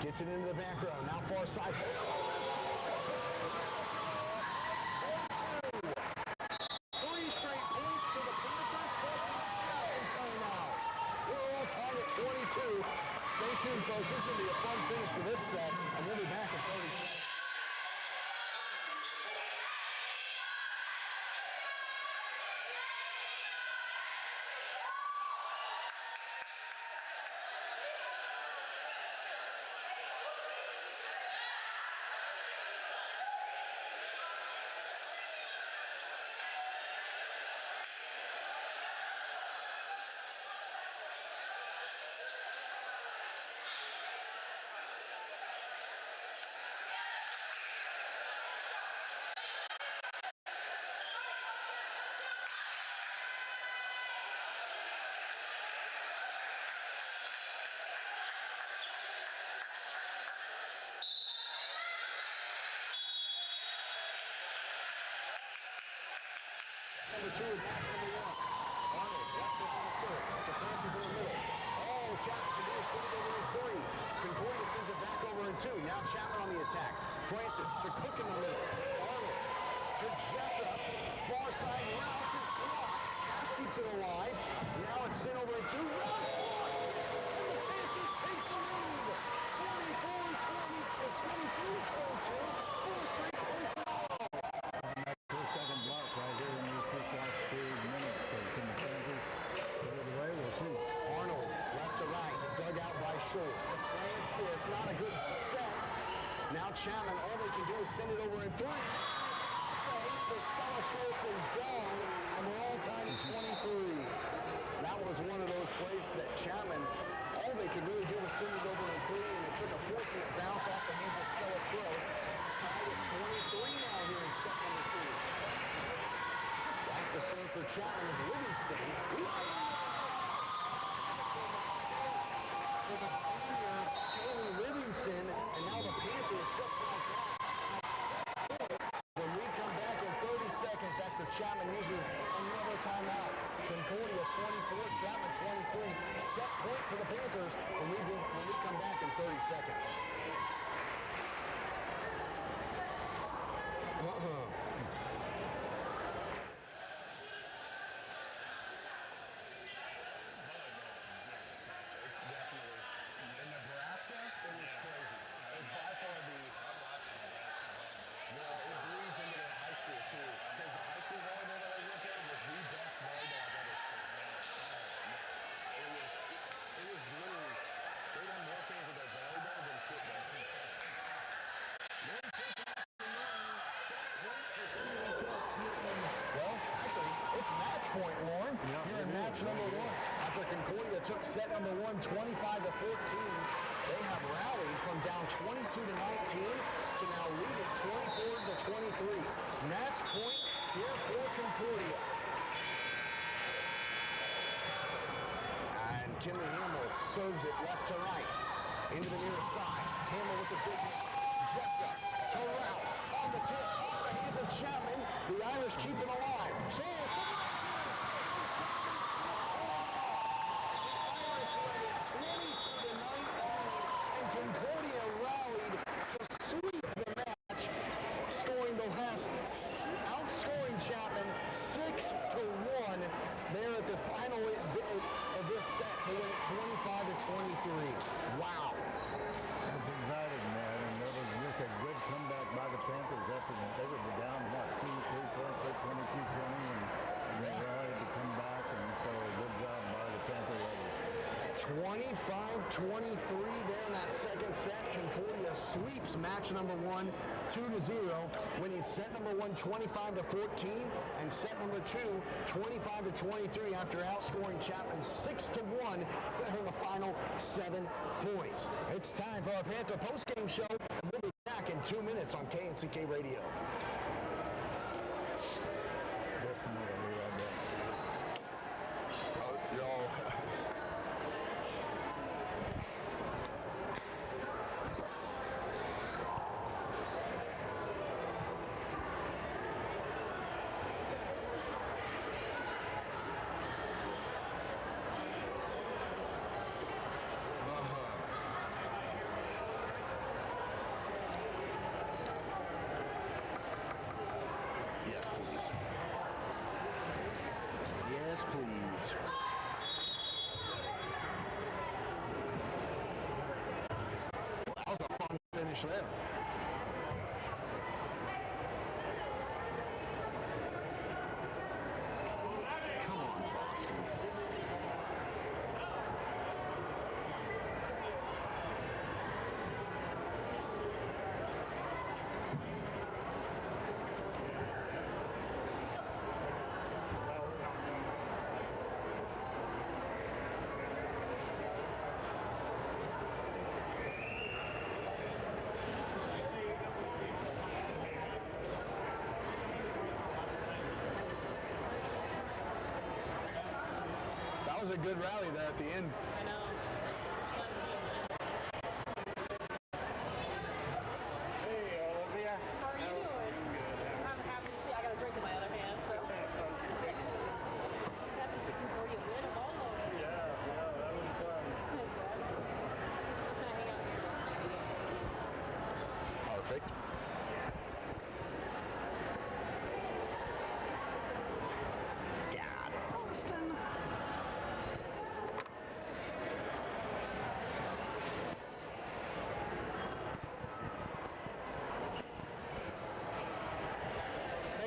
Speaker 2: Gets it into the back row. Now far side. 42. 3 straight points for the Panthers. First Chapman timeout. We're all tied at 22. Stay tuned, folks. This is going to be a fun finish to this set, and we'll be back in 30 seconds. Number 2 is match number 1. Arnold left it on the serve. The Francis in the middle. Oh, Chapman can do a send it over in 3. Concordia sends it back over in 2. Now Chapman on the attack. Francis to Cook in the middle. Arnold to Jessup. Far side, Rouse is blocked. Pass keeps it alive. Now it's sent over in 2. Rouse blocks it. And the Panthers take the lead. 23-22. 4 straight points in a row.
Speaker 3: On that 2-second block right here in these 6 last 2 minutes. So can the Panthers put it away? We'll see.
Speaker 2: Arnold left to right. Dug out by Schultz. To Francis. assist. Not a good set. Now Chapman, all they can do is send it over in 3. The Stella Twist and down, and we're all tied at 23. That was one of those plays that Chapman, all they could really do was send it over in 3, and it took a fortunate bounce off the hands of Stella Twist. Tied at 23 now here in set number 2. Back to serve for Chapman is Livingston. For the senior, Haley Livingston, and now the Panthers just like that. When we come back in 30 seconds after Chapman uses another timeout. Concordia 24, Chapman 23. Set point for the Panthers when we come back in 30 seconds. Point, Lauren. Here in match number 1. After Concordia took set number 1, 25-14, they have rallied from down 22 to 19 to now lead it 24 to 23. Match point here for Concordia. And Kinley Hamill serves it left to right. Into the near side. Hamill with the big hit. Jessup to Rouse on the tip. Off the hands of Chapman. The Irish keep it alive. Concordia rallied to sweep the match, outscoring Chapman 6-1 there at the final bit of this set to win it 25-23. Wow.
Speaker 3: That's exciting, man. And that was just a good comeback by the Panthers after they were down, 2-3 points at 22-20, and they rallied to come back, and so good job by the Panther ladies.
Speaker 2: 25-23 there in that second set. Concordia sweeps match number 1 2-0, winning set number 1 25-14 and set number 2 25-23 after outscoring Chapman 6-1 there in the final 7 points. It's time for our Panther postgame show, and we'll be back in 2 minutes on KNCK Radio.
Speaker 3: Just a minute, we'll be right back.
Speaker 2: Yes, please. Well, that was a fun finish there. Come on, Boston. That was a good rally there at the end.
Speaker 5: I know.
Speaker 3: Hey, Olivia.
Speaker 5: How are you doing? I'm happy to see. I got a drink in my other hand, so. I'm just happy to see Concordia win a volleyball game.
Speaker 3: Yeah, that was fun.
Speaker 5: Exactly. Just gonna hang out here.
Speaker 2: Perfect. God, Austin.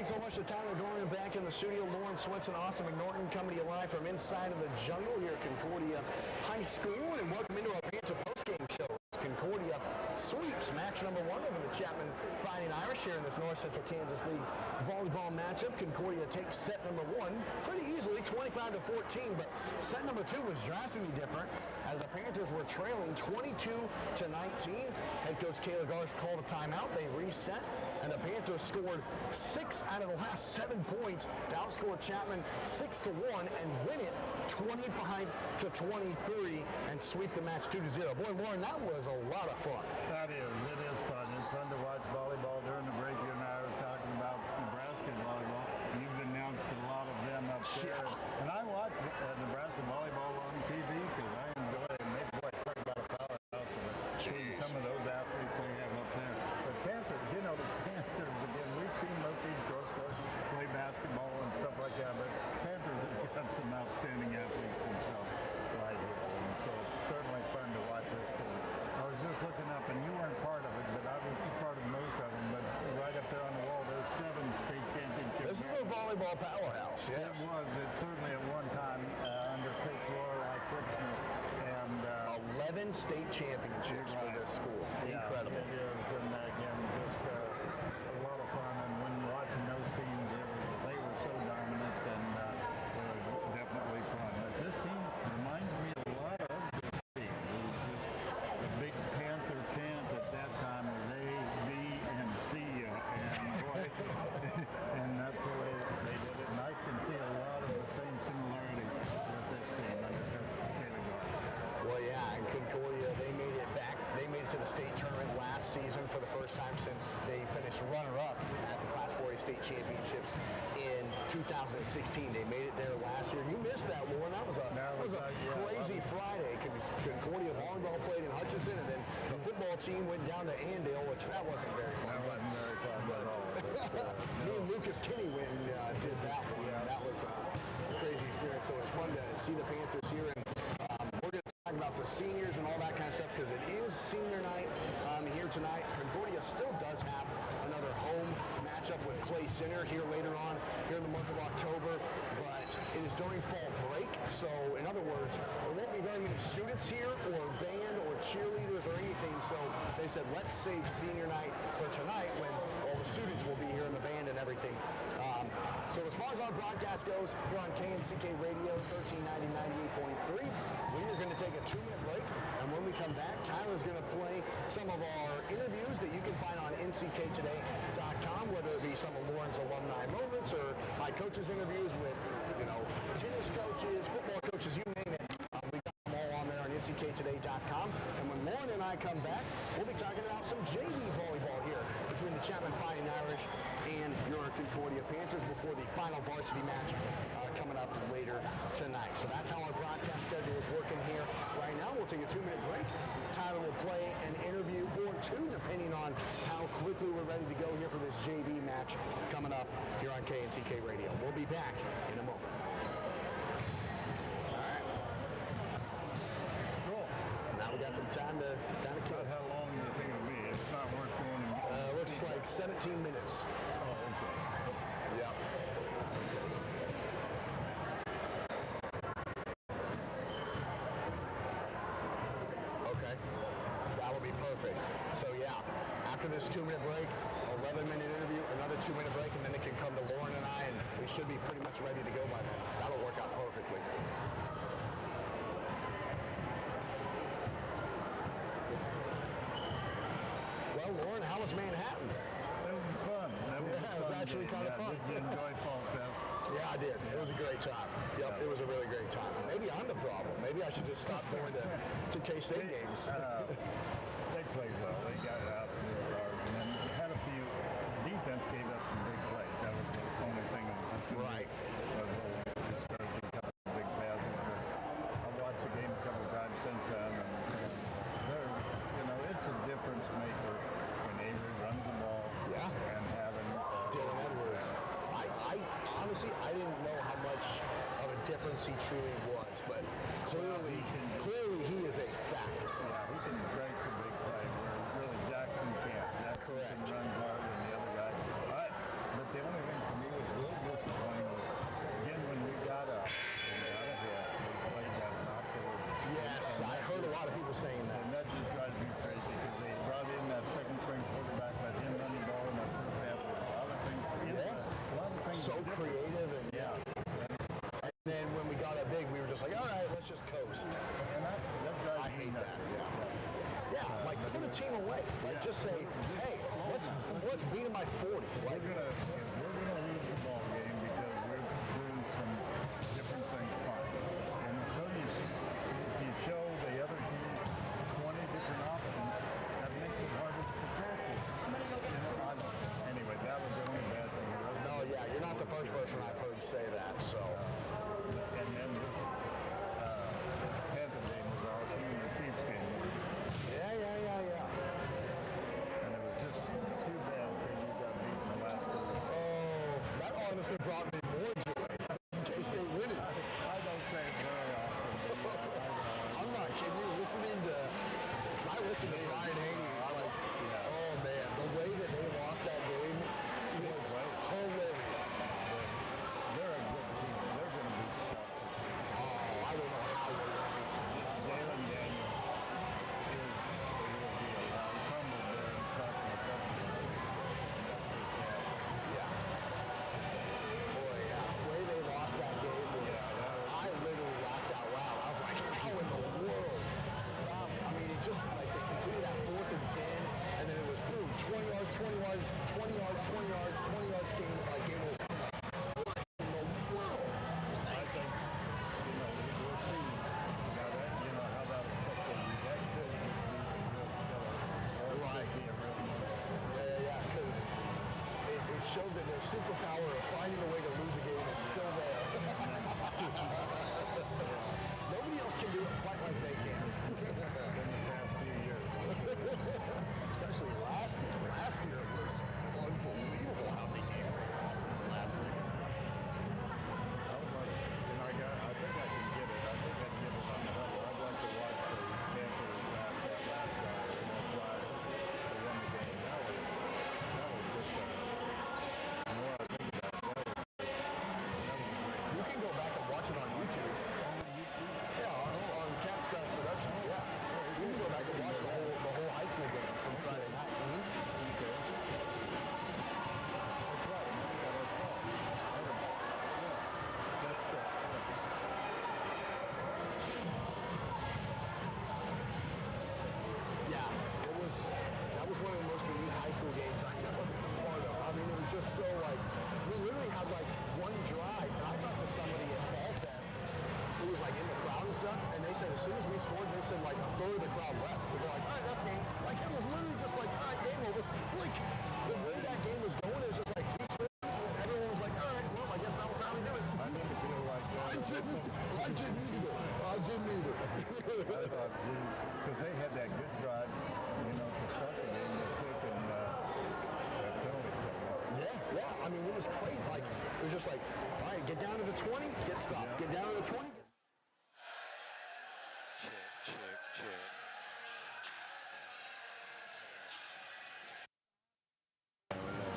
Speaker 2: thanks so much to Tyler Gorman back in the studio. Lauren Swenson, Austin McNorton coming to you live from inside of the jungle here at Concordia High School. And welcome into our Panther postgame show. Concordia sweeps match number 1 over the Chapman Fighting Irish here in this North Central Kansas League volleyball matchup. Concordia takes set number 1 pretty easily, 25-14, but set number 2 was drastically different as the Panthers were trailing 22-19. Head coach Kayla Garst called a timeout. They reset, and the Panthers scored 6 out of the last 7 points to outscore Chapman 6-1 and win it 25-23 and sweep the match 2-0. Boy, Lauren, that was a lot of fun.
Speaker 3: It is fun. It's fun to watch volleyball. During the break, you and I were talking about Nebraska volleyball. You've announced a lot of them up there.
Speaker 2: Yeah.
Speaker 3: And I watch Nebraska volleyball on TV because I enjoy it. And maybe talk about a powerhouse of it. Some of those athletes they have up there. But Panthers, the Panthers, again, we've seen most of these girls play basketball and stuff like that, but Panthers have got some outstanding athletes themselves right here. And so it's certainly fun to watch this team. I was just looking up, and you weren't part of it, but I was part of most of them. But right up there on the wall, there's 7 state championships.
Speaker 2: This is a volleyball powerhouse, yes.
Speaker 3: It was. It certainly at one time under Coach Lorelei Fritzner. And
Speaker 2: 11 state championships for this school.
Speaker 3: yeah,
Speaker 2: Incredible.
Speaker 3: It is, and again, just a lot of fun. And when watching those teams, they were so dominant, and it was definitely fun. But this team reminds me a lot of this team. It was just the big Panther chant at that time was A, B, and C, and boy, and that's the way they did it. And I can see a lot of the same similarities with this team under Coach Kayla Garst.
Speaker 2: Well, yeah, and Concordia, they made it back. They made it to the state tournament last season for the first time since they finished runner-up at the Class 4A state championships in 2016. They made it there last year. You missed that, Lauren. That was a crazy Friday. Concordia volleyball played in Hutchinson, and then the football team went down to Andale, which that wasn't very fun.
Speaker 3: That wasn't very fun at all.
Speaker 2: Me and Lucas Kinney did that one.
Speaker 3: Yeah.
Speaker 2: That was a crazy experience. So it's fun to see the Panthers here, and we're going to talk about the seniors and all that kind of stuff because it is senior night here tonight. Concordia still does have another home matchup with Clay Center here later on here in the month of October, but it is during fall break. So in other words, there won't be very many students here or band or cheerleaders or anything. So they said, let's save senior night for tonight when all the students will be here in the band and everything. So as far as our broadcast goes, here on KNCK Radio 1390 98.3, we are going to take a 2-minute break, and when we come back, Tyler's going to play some of our interviews that you can find on ncktoday.com, whether it be some of Lauren's alumni moments or my coaches' interviews with, tennis coaches, football coaches, you name it. We got them all on there on ncktoday.com. And when Lauren and I come back, we'll be talking about some JV volleyball here between the Chapman Fighting Irish and your Concordia Panthers before the final varsity match coming up later tonight. So that's how our broadcast schedule is working here right now. We'll take a 2-minute break. Tyler will play an interview or 2, depending on how quickly we're ready to go here for this JV match coming up here on KNCK Radio. We'll be back in a moment. All right.
Speaker 3: Cool.
Speaker 2: Now we got some time to kind of kill.
Speaker 3: How long do you think it'll be? It's not worth going and
Speaker 2: Looks like 17 minutes.
Speaker 3: Oh, okay.
Speaker 2: Yep. Okay. That'll be perfect. So yeah, after this 2-minute break, 11-minute interview, another 2-minute break, and then it can come to Lauren and I, and we should be pretty much ready to go by then. That'll work out perfectly. Well, Lauren, how was Manhattan?
Speaker 3: It was fun. That was
Speaker 2: Yeah, it was actually kind of fun.
Speaker 3: Did you enjoy Fall Fest?
Speaker 2: Yeah, I did. It was a great time. Yep, it was a really great time. Maybe I'm the problem. Maybe I should just stop going to K-State games.
Speaker 3: They played well. They got out to the start, and then had a few. Defense gave up some big plays. That was the only thing.
Speaker 2: Right.
Speaker 3: Was a little discouraging. A couple of big passes. But I've watched the game a couple of times since then, and they're, it's a difference maker when Avery runs the ball.
Speaker 2: Yeah.
Speaker 3: And having
Speaker 2: Dylan Edwards. I honestly, I didn't know how much of a difference he truly was, but clearly he is a factor.
Speaker 3: Yeah, he can break the big play where really Jackson can't. Jackson
Speaker 2: Correct.
Speaker 3: can run hard and the other guy. But the only thing for
Speaker 2: people saying that.
Speaker 3: And that just drives me crazy because they brought in that second string quarterback, let him run the ball in that first half. A lot of things. A lot of things.
Speaker 2: So creative and And then when we got up big, we were just like, all right, let's just coast.
Speaker 3: And that drives
Speaker 2: I
Speaker 3: me
Speaker 2: hate
Speaker 3: nuts.
Speaker 2: that. Yeah, like put a team away. Like just say, hey, let's beat them by 40. Like,
Speaker 3: We're gonna lose the ball game because we're doing some different things fine. And so if you show the other team 20 different options, that makes it harder to prepare for. Anyway, that was the only bad thing.
Speaker 2: no, yeah, you're not the first person I've heard say that. So.
Speaker 3: And then this Panther game was awesome, and the Chiefs game was.
Speaker 2: Yeah.
Speaker 3: And it was just too bad that you got beat in the last third.
Speaker 2: Oh, that honestly brought me more joy. KC winning.
Speaker 3: I don't say it very often. But
Speaker 2: I'm not kidding you. Listening to, because I listened to Brian Haney. Like, oh man, the way that they lost that game was hilarious.
Speaker 3: they're a good team. They're going to be tough.
Speaker 2: Oh, I don't know how they're going to beat.
Speaker 3: Jalen Daniels will be a lot of crumble there and talking about
Speaker 2: Yeah. Boy, yeah. The way they lost that game was, I literally laughed out loud. I was like, how in the world? I mean, it just, like, they completed that 4th and 10, and then it was, boom, 20 yards, 20 yards, 20 yards, 20 yards, 20 yards, game over. What in the world?
Speaker 3: I think, we'll see how that affects them. That could be a real killer. Or it could be a real
Speaker 2: Yeah, because it showed that their superpower of finding a way to lose a game is still there. Nobody else can do it quite like they can.
Speaker 3: in the past few years.
Speaker 2: Especially last year. Last year it was unbelievable how many games they lost in the last season.
Speaker 3: I think I can get it. I think I can get it on the level. I'd like to watch the Panthers that last drive and that drive to win the game. That was just the more I think about it, that was great.
Speaker 2: You can go back and watch it on YouTube. Yeah, on Cat Stuff Production. Yeah. You can go back and watch the whole high school game from Friday night.
Speaker 3: Okay. That's right. That was Paul. Yeah. That's correct.
Speaker 2: Yeah, that was one of the most unique high school games I've ever been a part of. I mean, it was just so like, we literally had like one drive, and I talked to somebody at Fall Fest who was like in the crowd and stuff, and they said as soon as we scored, they said like a third of the crowd left. We were like, all right, that's game. Like, it was literally just like, all right, game over. Like, the way that game was going, it was just like, we scored, and everyone was like, all right, well, I guess that will probably do it.
Speaker 3: I didn't feel like that.
Speaker 2: I didn't either.
Speaker 3: I thought, geez, because they had that good drive, to start the game, they're taking penalty kill.
Speaker 2: Yeah. I mean, it was crazy. Like, it was just like, all right, get down to the 20, get stopped. Get down to the 20.
Speaker 1: Check. Check. Hello.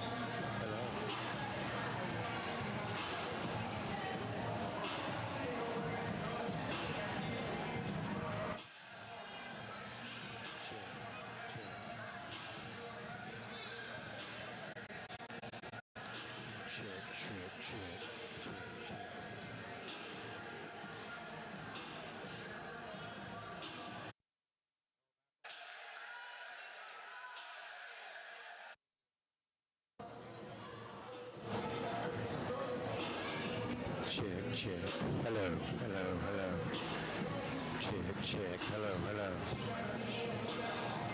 Speaker 1: Check. Hello.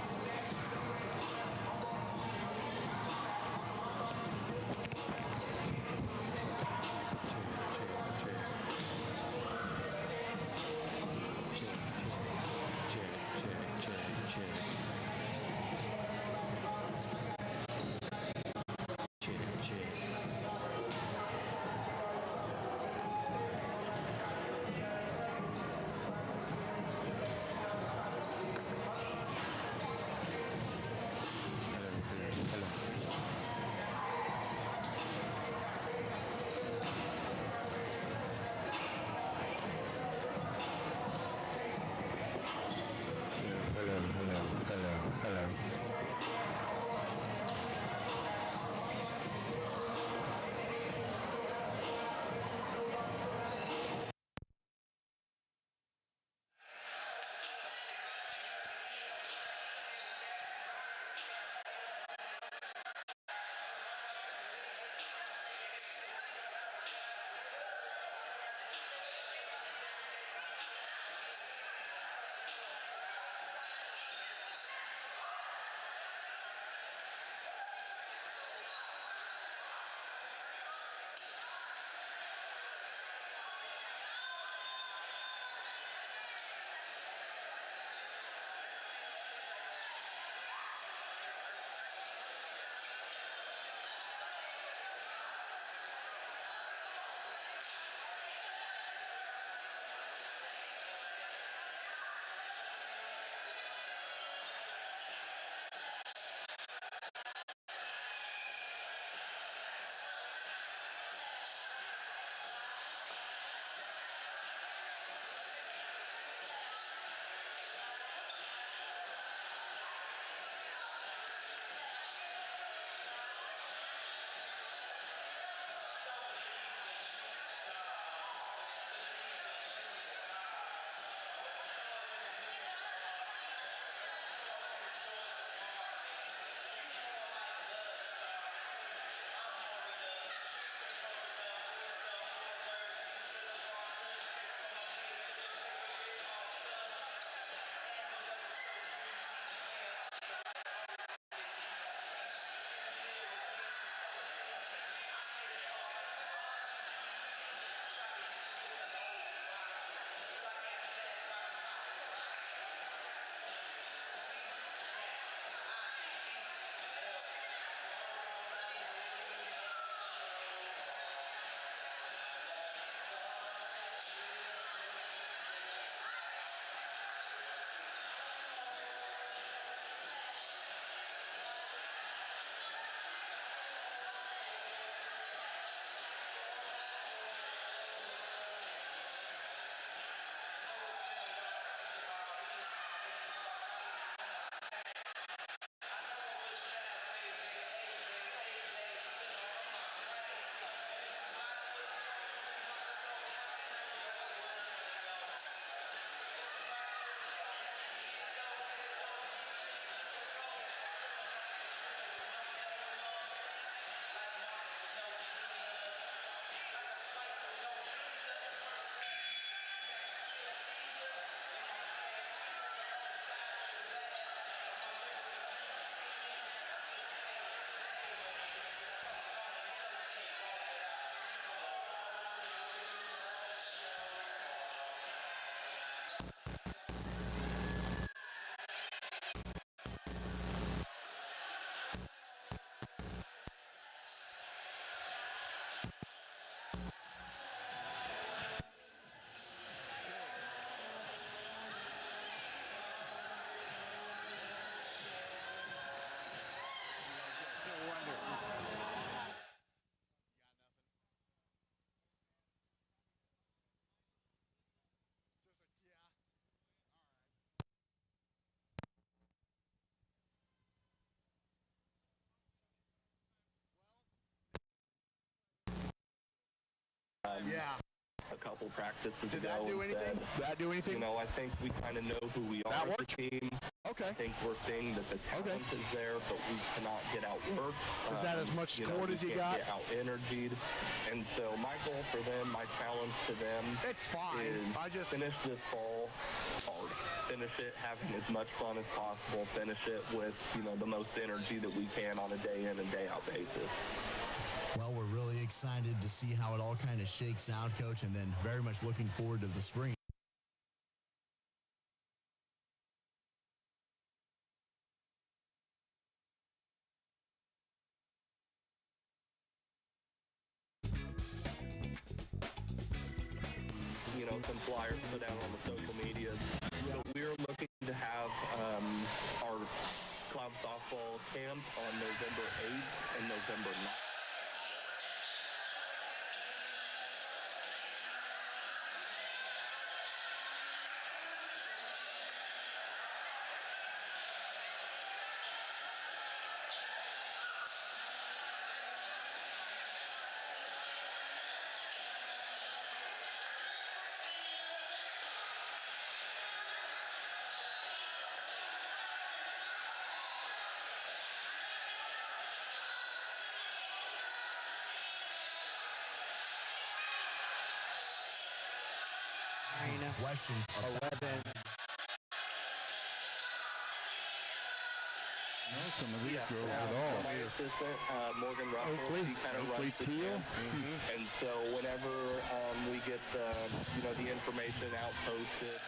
Speaker 2: Yeah.
Speaker 6: a couple practices
Speaker 2: Did
Speaker 6: ago.
Speaker 2: that do
Speaker 6: and
Speaker 2: anything?
Speaker 6: said,
Speaker 2: Did that do anything?
Speaker 6: You know, I think we kind of know who we are
Speaker 2: That
Speaker 6: as
Speaker 2: worked?
Speaker 6: a team.
Speaker 2: Okay.
Speaker 6: I think we're seeing that the talent is there, but we cannot get outworked.
Speaker 2: Is that as much scored as you got?
Speaker 6: Get out-energied. And so my goal for them, my challenge to them
Speaker 2: It's fine.
Speaker 6: is finish this fall hard. Finish it having as much fun as possible. Finish it with, you know, the most energy that we can on a day in and day out basis.
Speaker 7: Well, we're really excited to see how it all kind of shakes out, Coach, and then very much looking forward to the spring.
Speaker 6: You know, some flyers put out on the social media. But we're looking to have our club softball camp on November 8th and November 9th.
Speaker 7: Questions about
Speaker 2: 11.
Speaker 3: Some of these
Speaker 6: Yeah,
Speaker 3: girls
Speaker 6: yeah.
Speaker 3: at all.
Speaker 6: My assistant, Morgan Russell,
Speaker 3: Oakley-
Speaker 6: she kind of
Speaker 3: Oakley
Speaker 6: runs the
Speaker 3: Teal.
Speaker 6: camp. And so whenever we get the, you know, the information out posted,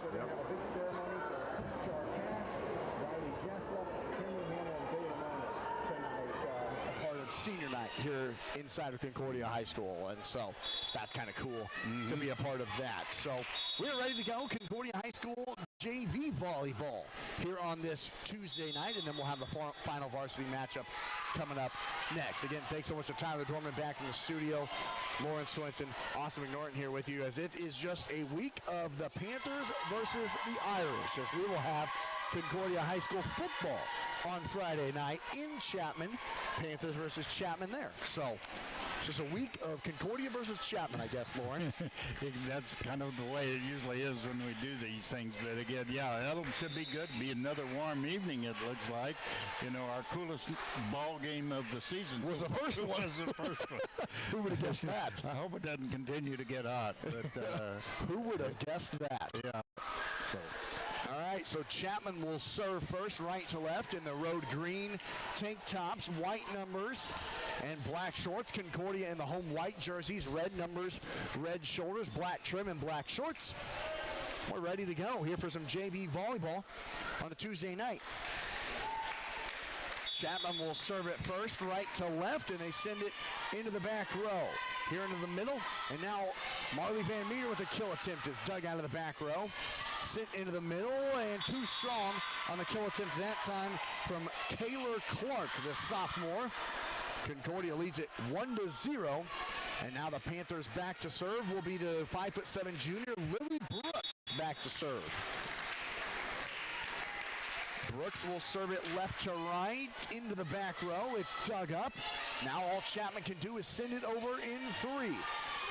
Speaker 8: We're going to have a big ceremony for Shar Cash, Riley Jessup, Henry Hannah, and Bailey Manor tonight.
Speaker 2: A part of senior night here inside of Concordia High School, and so that's kind of cool to be a part of that. So we're ready to go. Concordia High School JV volleyball here on this Tuesday night, and then we'll have the final varsity matchup coming up next. Again, thanks so much to Tyler Dorman back in the studio. Lauren Swenson, Austin McNorton here with you, as it is just a week of the Panthers versus the Irish, as we will have Concordia High School football on Friday night in Chapman. Panthers versus Chapman there. So just a week of Concordia versus Chapman, I guess, Lauren.
Speaker 3: That's kind of the way it usually is when we do these things. But again, yeah, that should be good. Be another warm evening, it looks like. You know, our coolest ball game of the season
Speaker 2: was the first one. Who would have guessed that?
Speaker 3: I hope it doesn't continue to get hot. But
Speaker 2: who would have guessed that?
Speaker 3: Yeah. So.
Speaker 2: All right, so Chapman will serve first, right to left in the road green tank tops, white numbers, and black shorts. Concordia in the home white jerseys, red numbers, red shoulders, black trim, and black shorts. We're ready to go here for some JV volleyball on a Tuesday night. Chapman will serve it first, right to left, and they send it into the back row. Here into the middle, and now Marley Van Meter with a kill attempt is dug out of the back row. Sent into the middle, and too strong on the kill attempt that time from Kaylor Clark, the sophomore. Concordia leads it 1-0, and now the Panthers back to serve will be the 5'7" junior Lily Brooks back to serve. Brooks will serve it left to right into the back row. It's dug up. Now all Chapman can do is send it over in 3.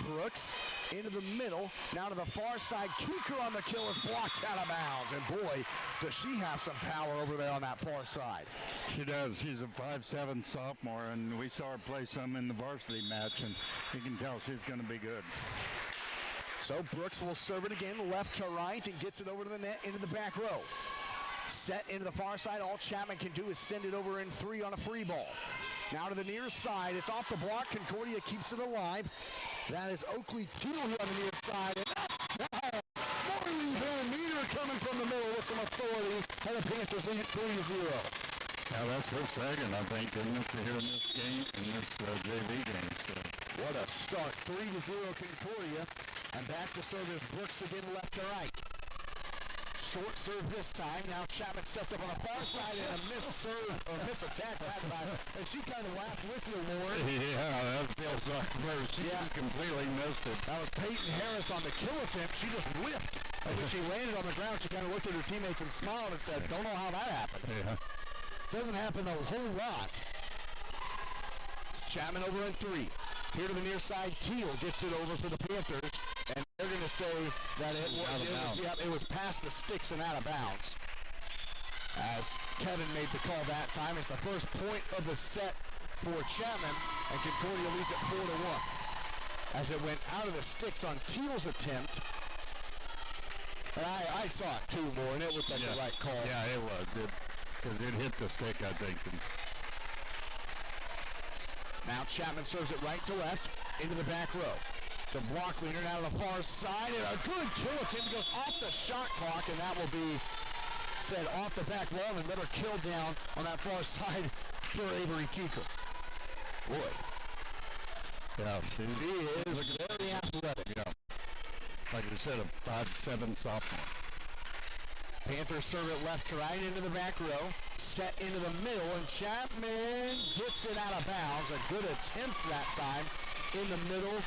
Speaker 2: Brooks into the middle, now to the far side. Keeker on the kill is blocked out of bounds. And boy, does she have some power over there on that far side.
Speaker 3: She does. She's a 5'7" sophomore, and we saw her play some in the varsity match, and you can tell she's going to be good.
Speaker 2: So Brooks will serve it again, left to right, and gets it over to the net into the back row. Set into the far side. All Chapman can do is send it over in 3 on a free ball. Now to the near side. It's off the block. Concordia keeps it alive. That is Oakley Teal here on the near side. And that's down. Marley Van Meter coming from the middle with some authority. And the Panthers lead it 3-0.
Speaker 3: Now that's her second, I think, isn't it, here in this game, in this JV game. So.
Speaker 2: What a start. 3-0 Concordia. And back to serve is Brooks again, left to right. Short serve this time. Now Chapman sets up on the far side, and a miss serve or miss attack back by, and she kind of laughed with you, Lauren.
Speaker 3: Yeah, that feels like her. She just completely missed it.
Speaker 2: That was Peyton Harris on the kill attempt. She just whiffed. And when she landed on the ground, she kind of looked at her teammates and smiled and said, "Don't know how that happened."
Speaker 3: Yeah.
Speaker 2: Doesn't happen a whole lot. It's Chapman over in 3. Here to the near side, Teal gets it over for the Panthers. And they're going to say that it was past the sticks and out of bounds. As Kevin made the call that time. It's the first point of the set for Chapman, and Concordia leads it 4-1. As it went out of the sticks on Teal's attempt. And I saw it too, Lauren. It looked like the right call.
Speaker 3: Yeah, it was. Because it hit the stick, I think.
Speaker 2: Now Chapman serves it right to left into the back row. To block leader now to the far side, and a good kill attempt goes off the shot clock, and that will be said off the back wall, and another kill down on that far side for Avery Keeker. Boy.
Speaker 3: Yeah, she
Speaker 2: is very athletic.
Speaker 3: Yeah. Like I said, a 5'7" sophomore.
Speaker 2: Panthers serve it left to right into the back row. Set into the middle, and Chapman gets it out of bounds. A good attempt that time in the middle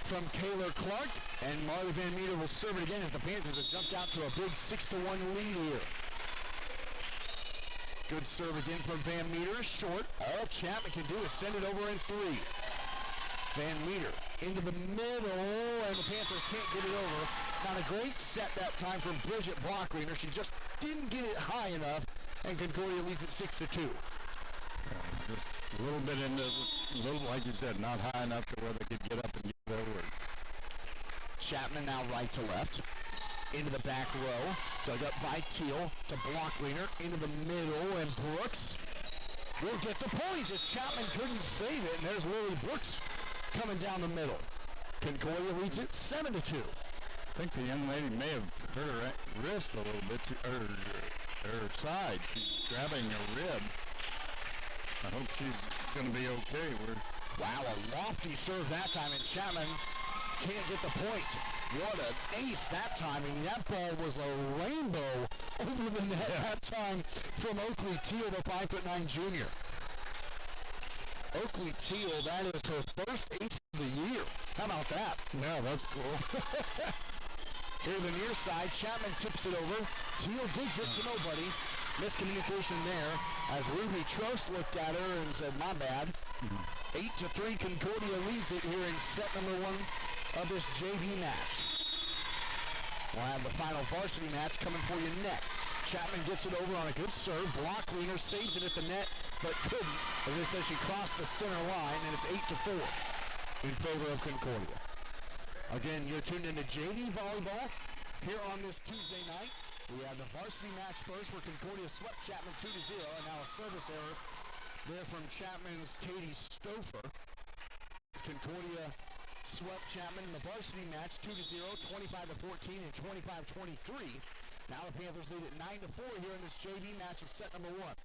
Speaker 2: from Kaylor Clark, and Marley Van Meter will serve it again as the Panthers have jumped out to a big 6-1 lead here. Good serve again from Van Meter, short. All Chapman can do is send it over in 3. Van Meter into the middle, and the Panthers can't get it over. Not a great set that time from Bridget Blockleaner. She just didn't get it high enough, and Concordia leads it 6-2.
Speaker 3: Just a little bit into, like you said, not high enough to where they could get up and get it over.
Speaker 2: Chapman now right to left. Into the back row. Dug up by Teal to Blockleaner. Into the middle, and Brooks will get the point as Chapman couldn't save it. And there's Lily Brooks coming down the middle. Concordia leads it 7-2.
Speaker 3: I think the young lady may have hurt her wrist a little bit, or her side. She's grabbing her rib. I hope she's going to be okay.
Speaker 2: Wow, a lofty serve that time, and Chapman can't get the point. What an ace that time. I mean, that ball was a rainbow over the net that time from Oakley Teal, the 5'9" junior. Oakley Teal, that is her first ace of the year. How about that?
Speaker 3: Yeah, that's cool.
Speaker 2: Here the near side, Chapman tips it over. Teal digs it to nobody. Miscommunication there as Ruby Trost looked at her and said, my bad. 8-3, Concordia leads it here in set number 1 of this JV match. We'll have the final varsity match coming for you next. Chapman gets it over on a good serve. Block leaner saves it at the net, but couldn't. As I said, she crossed the center line, and it's 8-4 in favor of Concordia. Again, you're tuned into JV Volleyball here on this Tuesday night. We have the varsity match first where Concordia swept Chapman 2-0, and now a service error there from Chapman's Katie Stouffer. Concordia swept Chapman in the varsity match 2-0, 25-14, and 25-23. Now the Panthers lead at 9-4 here in this JV match of set number 1.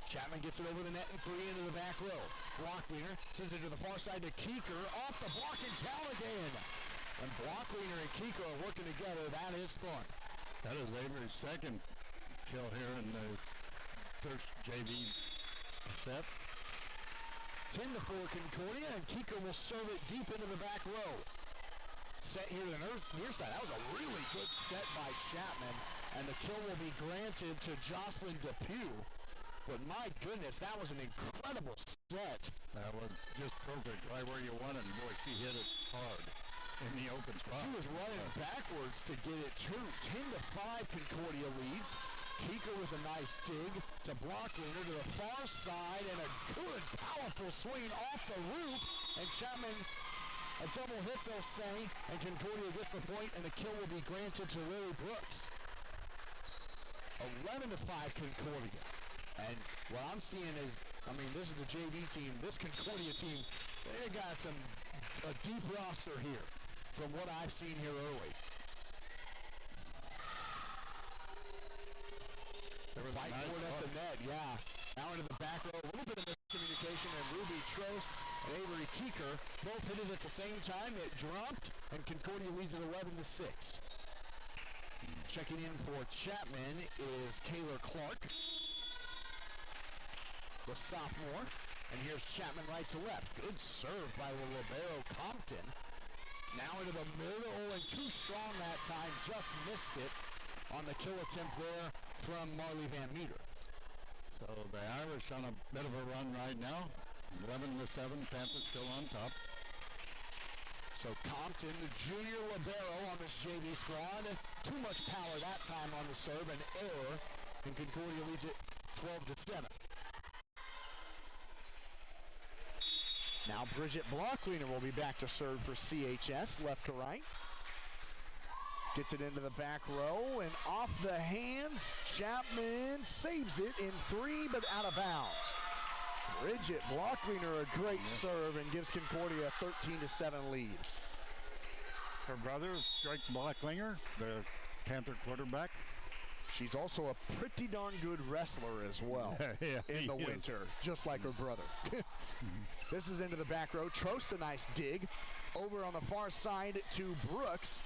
Speaker 2: Chapman gets it over the net and 3 into the back row. Blockleaner sends it to the far side to Keeker. Off the block and down again. And Blockleaner and Keeker are working together. That is fun.
Speaker 3: That is Avery's second kill here in the first JV set.
Speaker 2: 10-4 Concordia, and Keeker will serve it deep into the back row. Set here to the near side. That was a really good set by Chapman, and the kill will be granted to Jocelyn Depew. But my goodness, that was an incredible set.
Speaker 3: That was just perfect, right where you wanted. Boy, she hit it hard in the open spot.
Speaker 2: She was running backwards to get it too. 10-5 Concordia leads. Keeker with a nice dig to Blockleaner to the far side, and a good, powerful swing off the roof. And Chapman, a double hit they'll say, and Concordia gets the point, and the kill will be granted to Lily Brooks. 11-5 Concordia. And what I'm seeing is, I mean, this is the JV team. This Concordia team, they got a deep roster here from what I've seen here early. Fight for it at the net, yeah. Now into the back row, a little bit of miscommunication, and Ruby Trost and Avery Keeker both hit it at the same time. It dropped, and Concordia leads at 11-6. Checking in for Chapman is Kayla Clark, the sophomore. And here's Chapman right to left. Good serve by the libero Compton. Now into the middle, and too strong that time. Just missed it on the kill attempt there from Marley Van Meter.
Speaker 3: So the Irish on a bit of a run right now. 11-7, Panthers still on top.
Speaker 2: So Compton, the junior libero on this JV squad. Too much power that time on the serve, an error, and Concordia leads it 12-7. Now Bridget Blockleaner will be back to serve for CHS, left to right. Gets it into the back row, and off the hands, Chapman saves it in 3, but out of bounds. Bridget Blockleaner, a great serve, and gives Concordia a 13-7 lead.
Speaker 3: Her brother, Drake Blocklinger, the Panther quarterback.
Speaker 2: She's also a pretty darn good wrestler as well in the winter, just like her brother. This is into the back row. Trost, a nice dig. Over on the far side to Brooks.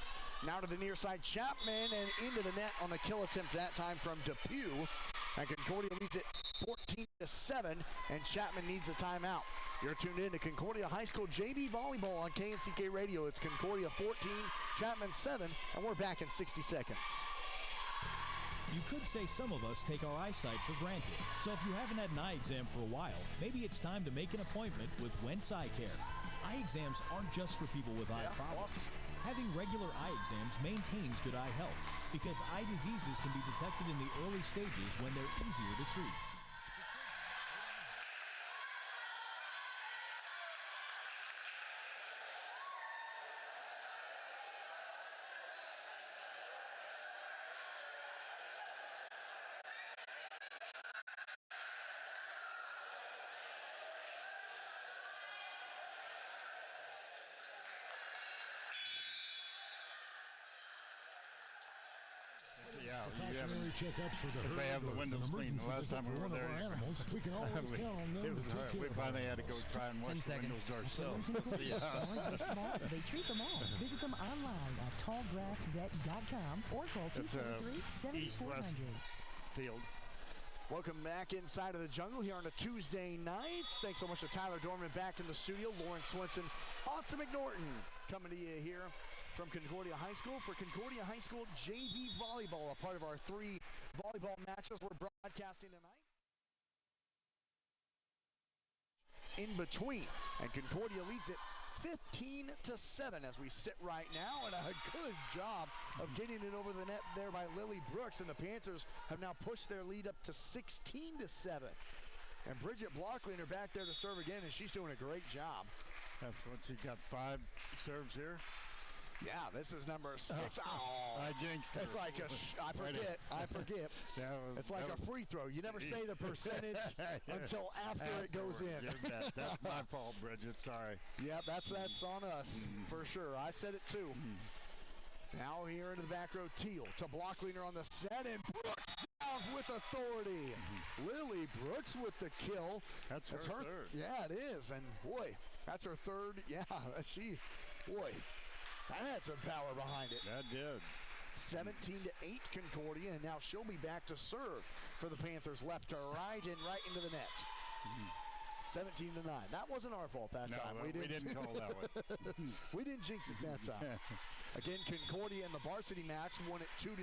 Speaker 2: Now to the near side, Chapman, and into the net on the kill attempt that time from Depew. And Concordia leads it 14-7, and Chapman needs a timeout. You're tuned in to Concordia High School JV Volleyball on KNCK Radio. It's Concordia 14, Chapman 7, and we're back in 60 seconds.
Speaker 9: You could say some of us take our eyesight for granted. So if you haven't had an eye exam for a while, maybe it's time to make an appointment with Wentz Eye Care. Eye exams aren't just for people with eye problems.
Speaker 2: Awesome.
Speaker 9: Having regular eye exams maintains good eye health because eye diseases can be detected in the early stages when they're easier to treat.
Speaker 3: yeah.
Speaker 8: Precautionary checkups for the herd.
Speaker 3: They have the windows clean. The last time we were there,
Speaker 8: animals, we can always count on them to take care
Speaker 3: we
Speaker 8: of
Speaker 3: finally
Speaker 8: our
Speaker 3: had to go try and wash the windows ourselves.
Speaker 10: They're smart. They treat them all. Visit them online at tallgrassvet.com or call 243-7400.
Speaker 3: Field.
Speaker 2: Welcome back inside of the jungle here on a Tuesday night. Thanks so much to Tyler Dorman back in the studio. Lauren Swenson, Austin McNorton coming to you here from Concordia High School for Concordia High School JV Volleyball, a part of our 3 volleyball matches we're broadcasting tonight. In between, and Concordia leads it 15-7 as we sit right now, and a good job of getting it over the net there by Lily Brooks, and the Panthers have now pushed their lead up to 16-7. And Bridget Blocklein are back there to serve again, and she's doing a great job.
Speaker 3: That's what she got 5 serves here.
Speaker 2: Yeah, this is number 6. Oh,
Speaker 3: I jinxed her.
Speaker 2: It's like I forget. It's like a free throw. You never say the percentage until after it goes in.
Speaker 3: That's my fault, Bridget. Sorry.
Speaker 2: Yeah, that's on us for sure. I said it too. Now here into the back row, Teal to Blockleiner on the set, and Brooks down with authority. Lily Brooks with the kill.
Speaker 3: That's her third.
Speaker 2: Yeah, it is. And boy, that's her third. Yeah, boy. That had some power behind it.
Speaker 3: That did.
Speaker 2: 17-8 Concordia, and now she'll be back to serve for the Panthers, left to right and right into the net. 17-9. That wasn't our fault that time.
Speaker 3: We didn't call that one.
Speaker 2: We didn't jinx it that time. Again, Concordia in the varsity match won it 2-0,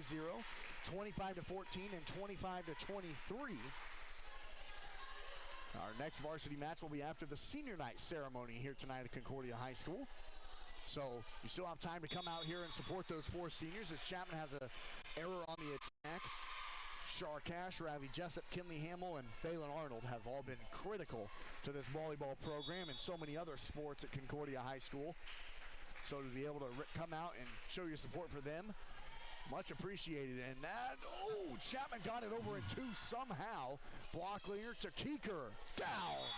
Speaker 2: 25-14, and 25-23. Our next varsity match will be after the senior night ceremony here tonight at Concordia High School. So you still have time to come out here and support those 4 seniors as Chapman has an error on the attack. Shar Cash, Riley Jessup, Kinley Hamill, and Balin Arnold have all been critical to this volleyball program and so many other sports at Concordia High School. So to be able to come out and show your support for them, much appreciated. And that, Chapman got it over in 2 somehow. Blockleiner to Keeker, down.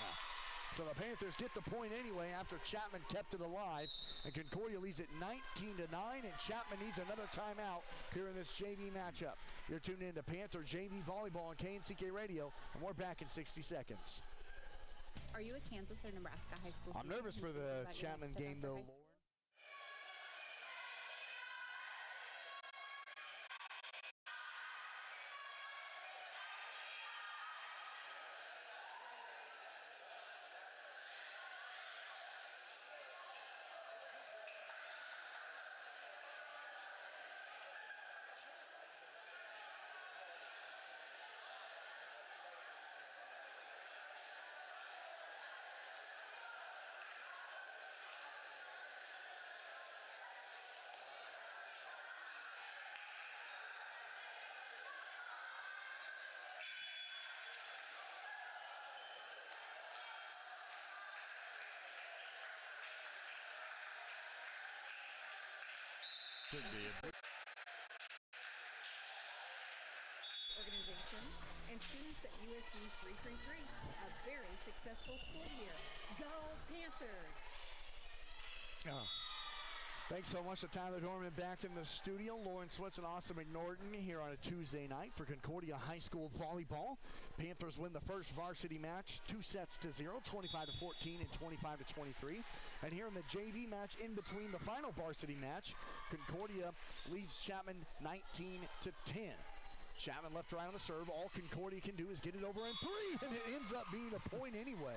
Speaker 2: So the Panthers get the point anyway after Chapman kept it alive. And Concordia leads it 19-9, and Chapman needs another timeout here in this JV matchup. You're tuned in to Panther JV Volleyball on KNCK Radio, and we're back in 60 seconds.
Speaker 11: Are you a Kansas or Nebraska high school
Speaker 2: I'm nervous for the Chapman game, though, Lauren.
Speaker 3: Should be a
Speaker 5: organizations and students at USD 333. A very successful school year. Go Panthers!
Speaker 2: Thanks so much to Tyler Dorman back in the studio. Lauren Switz and Austin McNorton here on a Tuesday night for Concordia High School Volleyball. Panthers win the first varsity match 2-0, 25-14 and 25-23. And here in the JV match in between the final varsity match, Concordia leads Chapman 19-10. Chapman left right on the serve. All Concordia can do is get it over in 3, and it ends up being a point anyway.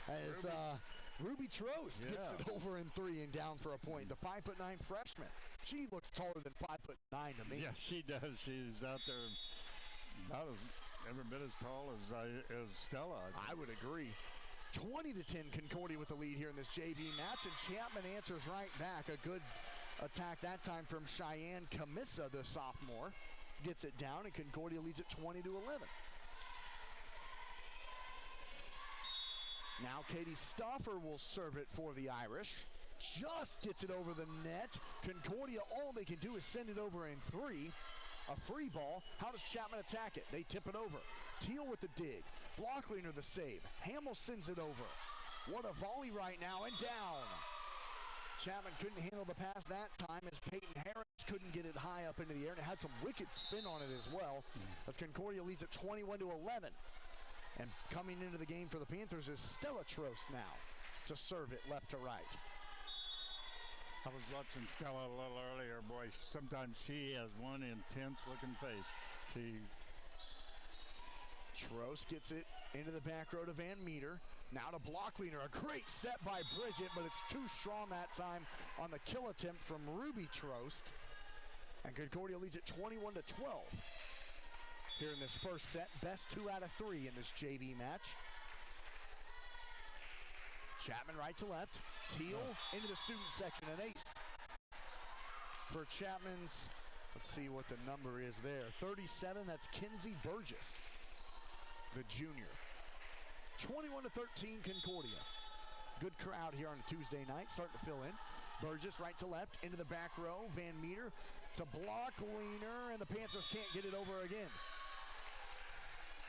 Speaker 2: As Ruby Trost gets it over in 3 and down for a point. The 5'9" freshman. She looks taller than 5'9" to me.
Speaker 3: Yeah, she does. She's out there about every bit as tall as Stella.
Speaker 2: I would agree. 20-10 Concordia with the lead here in this JV match, and Chapman answers right back. A good attack that time from Cheyenne Camissa, the sophomore. Gets it down, and Concordia leads it 20-11. Now Katie Stauffer will serve it for the Irish. Just gets it over the net. Concordia, all they can do is send it over in 3. A free ball. How does Chapman attack it? They tip it over. Teal with the dig. Blockleiner the save. Hamill sends it over. What a volley right now, and down. Chapman couldn't handle the pass that time as Peyton Harris couldn't get it high up into the air, and it had some wicked spin on it as well, as Concordia leads at 21-11. And coming into the game for the Panthers is Stella Trost now to serve it left to right.
Speaker 3: I was watching Stella a little earlier. Boy, sometimes she has one intense looking face.
Speaker 2: Trost gets it into the back row to Van Meter. Now to Blockleaner. A great set by Bridget, but it's too strong that time on the kill attempt from Ruby Trost. And Concordia leads at 21-12. Here in this first set, best 2 out of 3 in this JV match. Chapman right to left. Teal into the student section, an ace. For Chapman's, let's see what the number is there. 37, that's Kinsey Burgess, the junior. 21-13 Concordia. Good crowd here on a Tuesday night, starting to fill in. Burgess right to left, into the back row. Van Meter to Blockleaner, and the Panthers can't get it over again.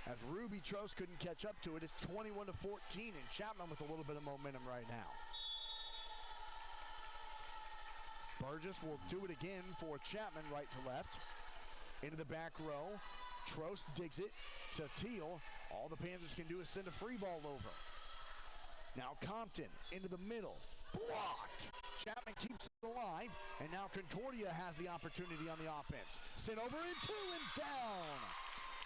Speaker 2: As Ruby Trost couldn't catch up to it, it's 21-14, and Chapman with a little bit of momentum right now. Burgess will do it again for Chapman, right to left. Into the back row. Trost digs it to Teal. All the Panthers can do is send a free ball over. Now Compton into the middle. Blocked! Chapman keeps it alive, and now Concordia has the opportunity on the offense. Sent over and 2 and down.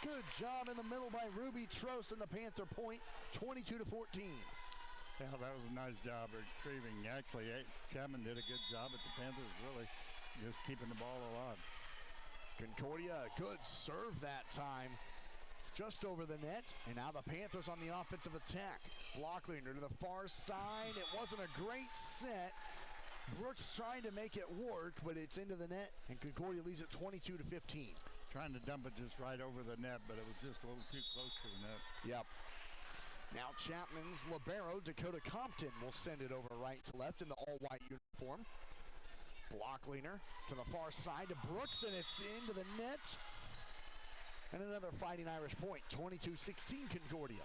Speaker 2: Good job in the middle by Ruby Trost, and the Panther point, 22-14.
Speaker 3: Yeah, that was a nice job retrieving. Actually, Chapman did a good job, but the Panthers really just keeping the ball alive.
Speaker 2: Concordia, a good serve that time, just over the net, and now the Panthers on the offensive attack. Blockleaner to the far side. It wasn't a great set. Brooks trying to make it work, but it's into the net, and Concordia leads at 22-15.
Speaker 3: Trying to dump it just right over the net, but it was just a little too close to the net.
Speaker 2: Yep. Now Chapman's libero, Dakota Compton, will send it over right to left in the all-white uniform. Blockleaner to the far side to Brooks, and it's into the net. And another Fighting Irish point, 22-16 Concordia.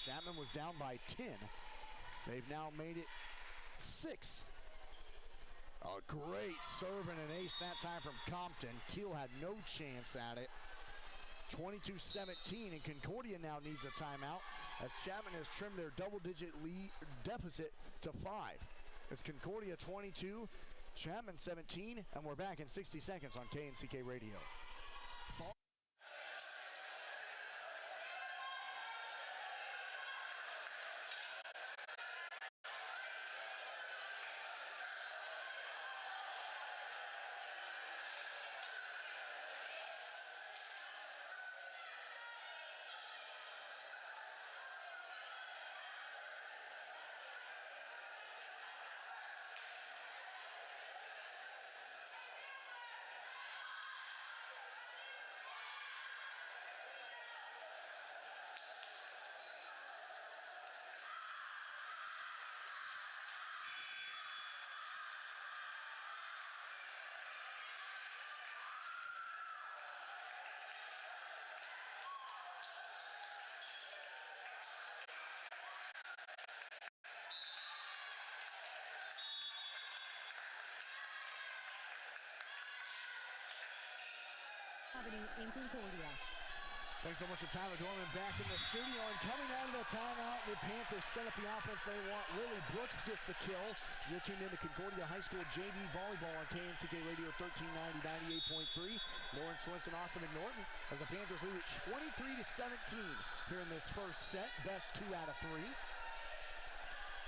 Speaker 2: Chapman was down by 10. They've now made it 6. A great serve and an ace that time from Compton. Teal had no chance at it. 22-17, and Concordia now needs a timeout as Chapman has trimmed their double-digit lead deficit to 5. It's Concordia 22, Chapman 17, and we're back in 60 seconds on KNCK Radio.
Speaker 10: In Concordia.
Speaker 2: Thanks so much to Tyler Dorman back in the studio. And coming out of the timeout, the Panthers set up the offense they want. Lily Brooks gets the kill. You're tuned into Concordia High School JV Volleyball on KNCK Radio 1390, 98.3. Lauren Swenson, Austin McNorton, as the Panthers lead at 23-17 here in this first set. Best 2 out of 3.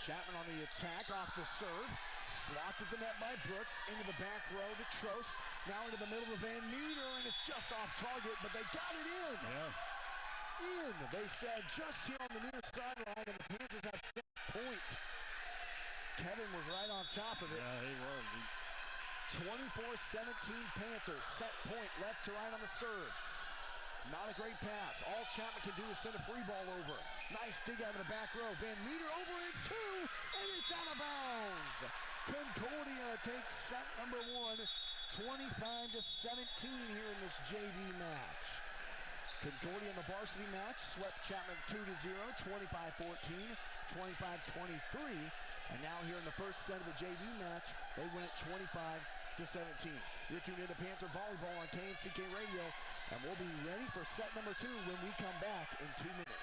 Speaker 2: Chapman on the attack off the serve. Blocked at the net by Brooks. Into the back row to Trost. Now into the middle of Van Meter, and it's just off target, but they got it in.
Speaker 3: Yeah.
Speaker 2: In, they said, just here on the near sideline, and the Panthers have set point. Kevin was right on top of it.
Speaker 3: Yeah, he was.
Speaker 2: 24-17 Panthers. Set point, left to right on the serve. Not a great pass. All Chapman can do is send a free ball over. Nice dig out of the back row. Van Meter over it, 2, and it's out of bounds. Concordia takes set number 1, 25-17 here in this JV match. Concordia in the varsity match swept Chapman 2-0, 25-14, 25-23. And now here in the first set of the JV match, they win it 25-17. You're tuned into Panther Volleyball on KNCK Radio, and we'll be ready for set number 2 when we come back in 2 minutes.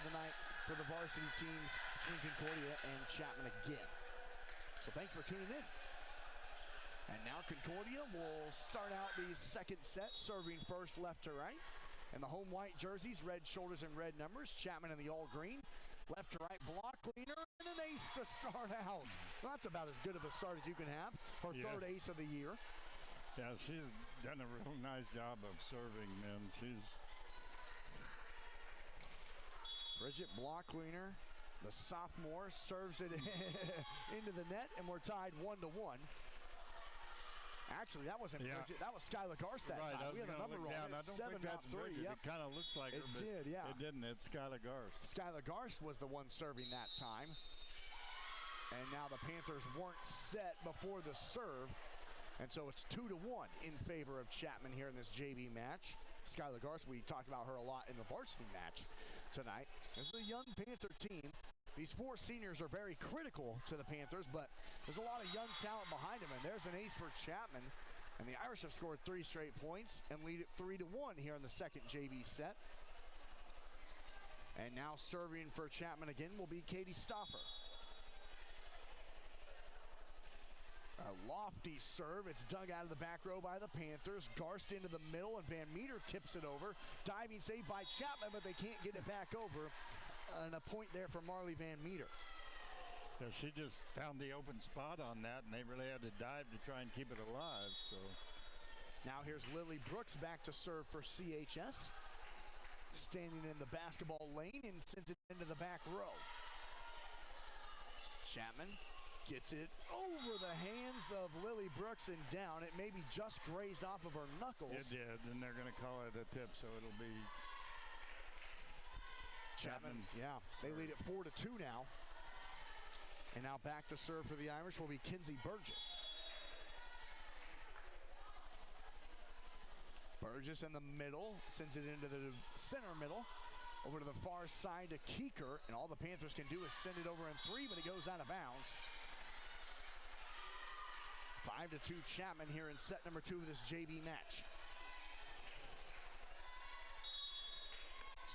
Speaker 2: Tonight for the varsity teams between Concordia and Chapman again. So thanks for tuning in. And now Concordia will start out the second set, serving first left to right. And the home white jerseys, red shoulders and red numbers. Chapman in the all green. Left to right block cleaner and an ace to start out. Well, that's about as good of a start as you can have. Her third ace of the year.
Speaker 3: Yeah, she's done a real nice job of serving, man. She's
Speaker 2: Bridget Blockleiner, the sophomore, serves it into the net, and we're tied 1-1. Actually, that wasn't Bridget. That was Skylar Garst that time. We had a number wrong.
Speaker 3: I don't think that's Bridget. It kind of looks like her, but
Speaker 2: did, yeah.
Speaker 3: It didn't. It's Skylar Garst.
Speaker 2: Skylar Garst was the one serving that time. And now the Panthers weren't set before the serve. And so it's 2-1 in favor of Chapman here in this JV match. Skylar Garst, we talked about her a lot in the varsity match tonight. This is a young Panther team. These 4 seniors are very critical to the Panthers, but there's a lot of young talent behind them. And there's an ace for Chapman. And the Irish have scored 3 straight points and lead it 3-1 here in the second JV set. And now serving for Chapman again will be Katie Stoffer. A lofty serve. It's dug out of the back row by the Panthers. Garst into the middle, and Van Meter tips it over. Diving save by Chapman, but they can't get it back over. And a point there for Marley Van Meter.
Speaker 3: Yeah, she just found the open spot on that, and they really had to dive to try and keep it alive. So
Speaker 2: now here's Lily Brooks back to serve for CHS. Standing in the basketball lane and sends it into the back row. Chapman gets it over the hands of Lily Brooks and down. It maybe just grazed off of her knuckles.
Speaker 3: It did, and they're going to call it a tip, so it'll be Chapman.
Speaker 2: Yeah, they lead it 4-2 now. And now back to serve for the Irish will be Kinsey Burgess. Burgess in the middle, sends it into the center middle. Over to the far side to Keeker, and all the Panthers can do is send it over in 3, but it goes out of bounds. 5-2 Chapman here in set number 2 of this JV match.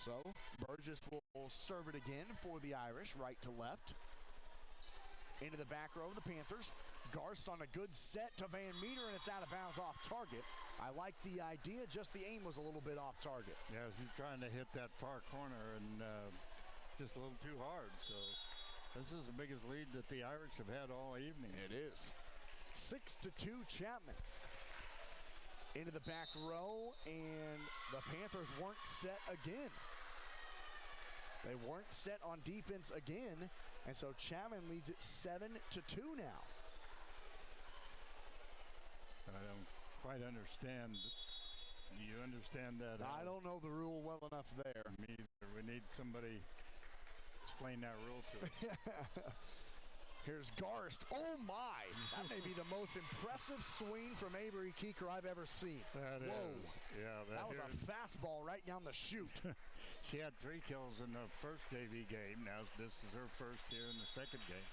Speaker 2: So Burgess will serve it again for the Irish, right to left. Into the back row of the Panthers. Garst on a good set to Van Meter, and it's out of bounds off target. I like the idea, just the aim was a little bit off target.
Speaker 3: Yeah, he's trying to hit that far corner and just a little too hard. So this is the biggest lead that the Irish have had all evening.
Speaker 2: It is. 6-2 Chapman. Into the back row, and the Panthers weren't set again. They weren't set on defense again, and so Chapman leads it 7-2 now.
Speaker 3: I don't quite understand. Do you understand that?
Speaker 2: I don't know the rule well enough there.
Speaker 3: Me either. We need somebody to explain that rule to us.
Speaker 2: Here's Garst. Oh my! That may be the most impressive swing from Avery Keeker I've ever seen.
Speaker 3: That
Speaker 2: Whoa.
Speaker 3: is. Yeah,
Speaker 2: that was a fastball right down the chute.
Speaker 3: She had 3 kills in the first JV game. Now this is her first here in the second game,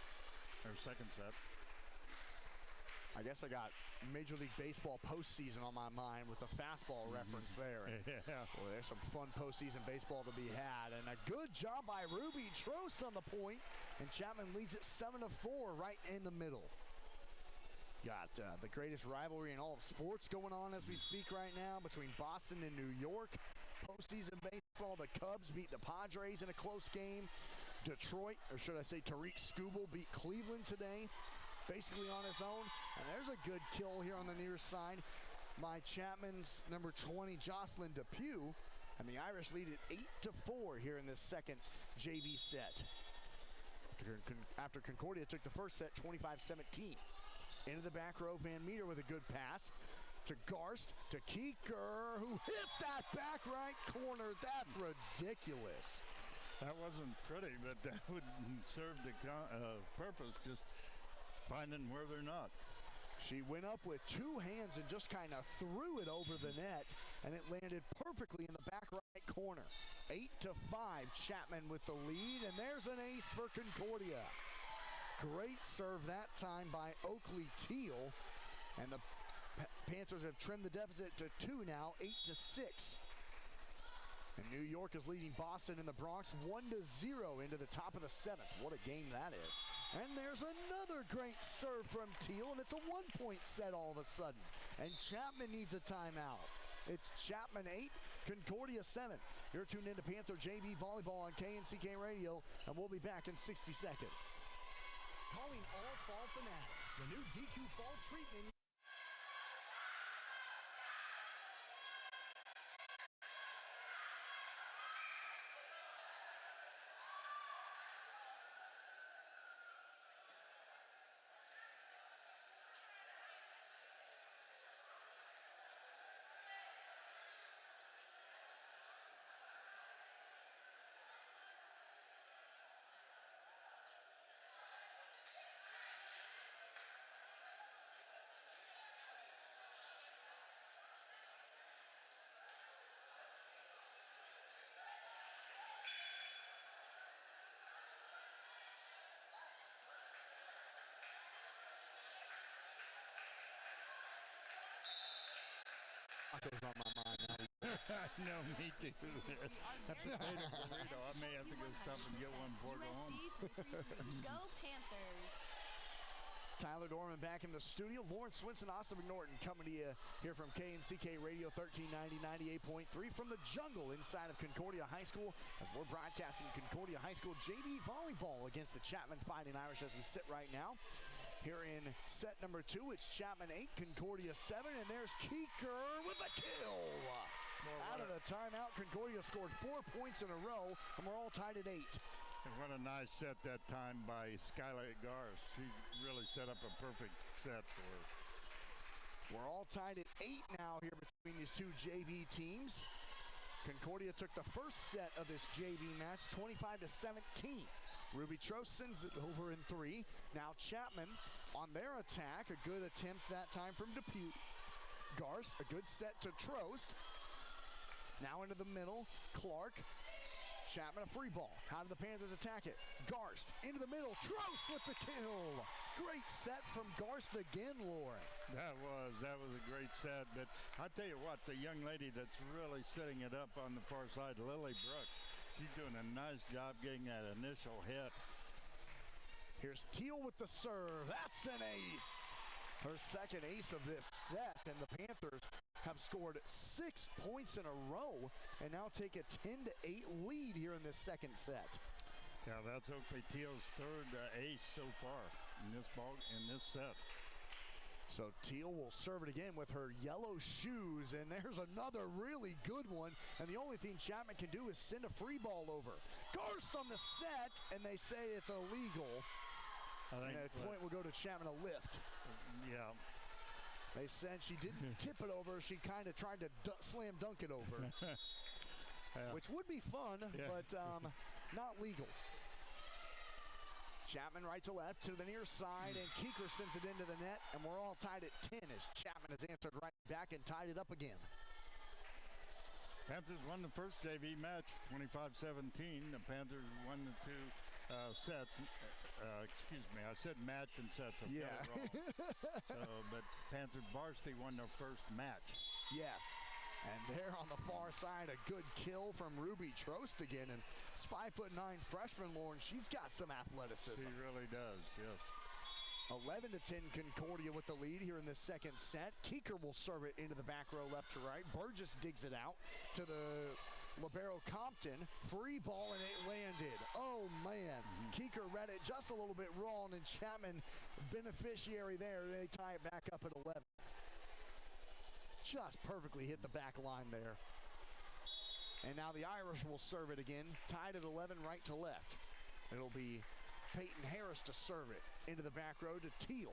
Speaker 3: her second set.
Speaker 2: I guess I got Major League Baseball postseason on my mind with the fastball reference there.
Speaker 3: Yeah.
Speaker 2: Well, there's some fun postseason baseball to be had. And a good job by Ruby Trost on the point. And Chapman leads it 7-4 right in the middle. Got the greatest rivalry in all of sports going on as we speak right now between Boston and New York. Postseason baseball, the Cubs beat the Padres in a close game. Detroit, or should I say Tariq Skubal, beat Cleveland today, basically on his own. And there's a good kill here on the near side by Chapman's number 20, Jocelyn Depew. And the Irish lead it 8-4 here in this second JV set. After Concordia took the first set 25-17. Into the back row, Van Meter with a good pass to Garst, to Keeker, who hit that back right corner. That's ridiculous.
Speaker 3: That wasn't pretty, but that would serve the purpose, just finding where they're not.
Speaker 2: She went up with 2 hands and just kind of threw it over the net, and it landed perfectly in the back right corner. 8-5, Chapman with the lead, and there's an ace for Concordia. Great serve that time by Oakley Teal, and the Panthers have trimmed the deficit to 2 now, 8-6. And New York is leading Boston in the Bronx 1-0 into the top of the 7th. What a game that is. And there's another great serve from Teal, and it's a 1-point set all of a sudden. And Chapman needs a timeout. It's Chapman 8, Concordia 7. You're tuned into Panther JV Volleyball on KNCK Radio, and we'll be back in 60 seconds.
Speaker 7: Calling all fall fanatics, the new DQ Fall Treatment.
Speaker 2: On my mind now.
Speaker 3: No, me too. That potato burrito, I may have to go stop and get one before I go home.
Speaker 11: Go Panthers.
Speaker 2: Tyler Dorman back in the studio. Lawrence Swinson, Austin McNorton coming to you here from KNCK Radio 1390, 98.3 from the jungle inside of Concordia High School. As we're broadcasting Concordia High School JV Volleyball against the Chapman Fighting Irish as we sit right now. Here in set number 2, it's Chapman 8, Concordia 7, and there's Keeker with a kill. Out of the timeout, Concordia scored 4 points in a row, and we're all tied at 8.
Speaker 3: And what a nice set that time by Skylight Garst. She really set up a perfect set for her.
Speaker 2: We're all tied at 8 now here between these two JV teams. Concordia took the first set of this JV match, 25-17. Ruby Trost sends it over in 3. Now Chapman on their attack. A good attempt that time from Depew. Garst, a good set to Trost. Now into the middle, Clark. Chapman, a free ball. How do the Panthers attack it? Garst into the middle. Trost with the kill. Great set from Garst again, Lauren.
Speaker 3: That was a great set. But I tell you what, the young lady that's really setting it up on the far side, Lily Brooks, she's doing a nice job getting that initial hit.
Speaker 2: Here's Teal with the serve. That's an ace. Her second ace of this set, and the Panthers have scored 6 points in a row and now take a 10-8 lead here in this second set.
Speaker 3: Yeah, that's Oakley Teal's third ace so far in this set.
Speaker 2: So Teal will serve it again with her yellow shoes, and there's another really good one. And the only thing Chapman can do is send a free ball over. Garst on the set, and they say it's illegal. And at point will go to Chapman, a lift.
Speaker 3: Yeah.
Speaker 2: They said she didn't tip it over. She kind of tried to slam dunk it over,
Speaker 3: yeah.
Speaker 2: Which would be fun,
Speaker 3: yeah.
Speaker 2: but not legal. Chapman right to left to the near side, and Keeker sends it into the net, and we're all tied at 10 as Chapman has answered right back and tied it up again.
Speaker 3: Panthers won the first JV match, 25-17. The Panthers won the two sets. Excuse me, I said match and sets.
Speaker 2: Yeah.
Speaker 3: But Panthers Varsity won their first match.
Speaker 2: Yes. And there on the far side, a good kill from Ruby Trost again. And it's 5'9" freshman, Lauren. She's got some athleticism.
Speaker 3: She really does, yes.
Speaker 2: 11-10 Concordia with the lead here in the second set. Keeker will serve it into the back row left to right. Burgess digs it out to the libero Compton. Free ball, and it landed. Oh, man. Keeker read it just a little bit wrong, and Chapman, beneficiary there. They tie it back up at 11. Just perfectly hit the back line there. And now the Irish will serve it again. Tied at 11 right to left. It'll be Peyton Harris to serve it into the back row to Teal.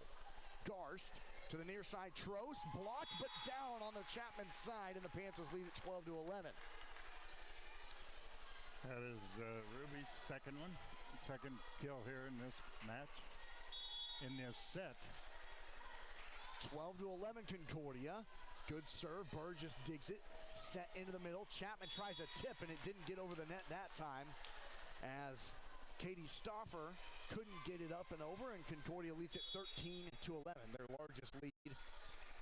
Speaker 2: Garst to the near side. Trost blocked but down on the Chapman side, and the Panthers lead at 12-11.
Speaker 3: That is Ruby's second kill here in this match, in this set.
Speaker 2: 12-11 Concordia. Good serve. Burgess digs it. Set into the middle. Chapman tries a tip, and it didn't get over the net that time, as Katie Stauffer couldn't get it up and over, and Concordia leads at 13-11, their largest lead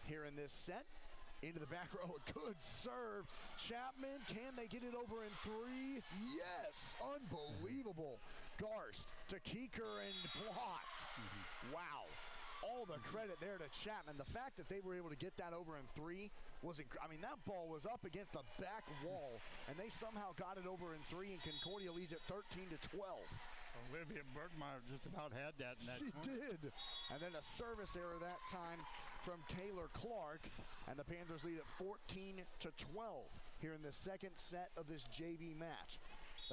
Speaker 2: here in this set. Into the back row, a good serve. Chapman, can they get it over in three? Yes, unbelievable. Garst to Keeker and blocked. Wow. All the credit there to Chapman. The fact that they were able to get that over in three was incredible. I mean, that ball was up against the back wall, and they somehow got it over in three, and Concordia leads at 13-12.
Speaker 3: Olivia Bergmeyer just about had that in that
Speaker 2: She
Speaker 3: corner.
Speaker 2: did. And then a service error that time from Kaylor Clark, and the Panthers lead at 14-12 here in the second set of this JV match.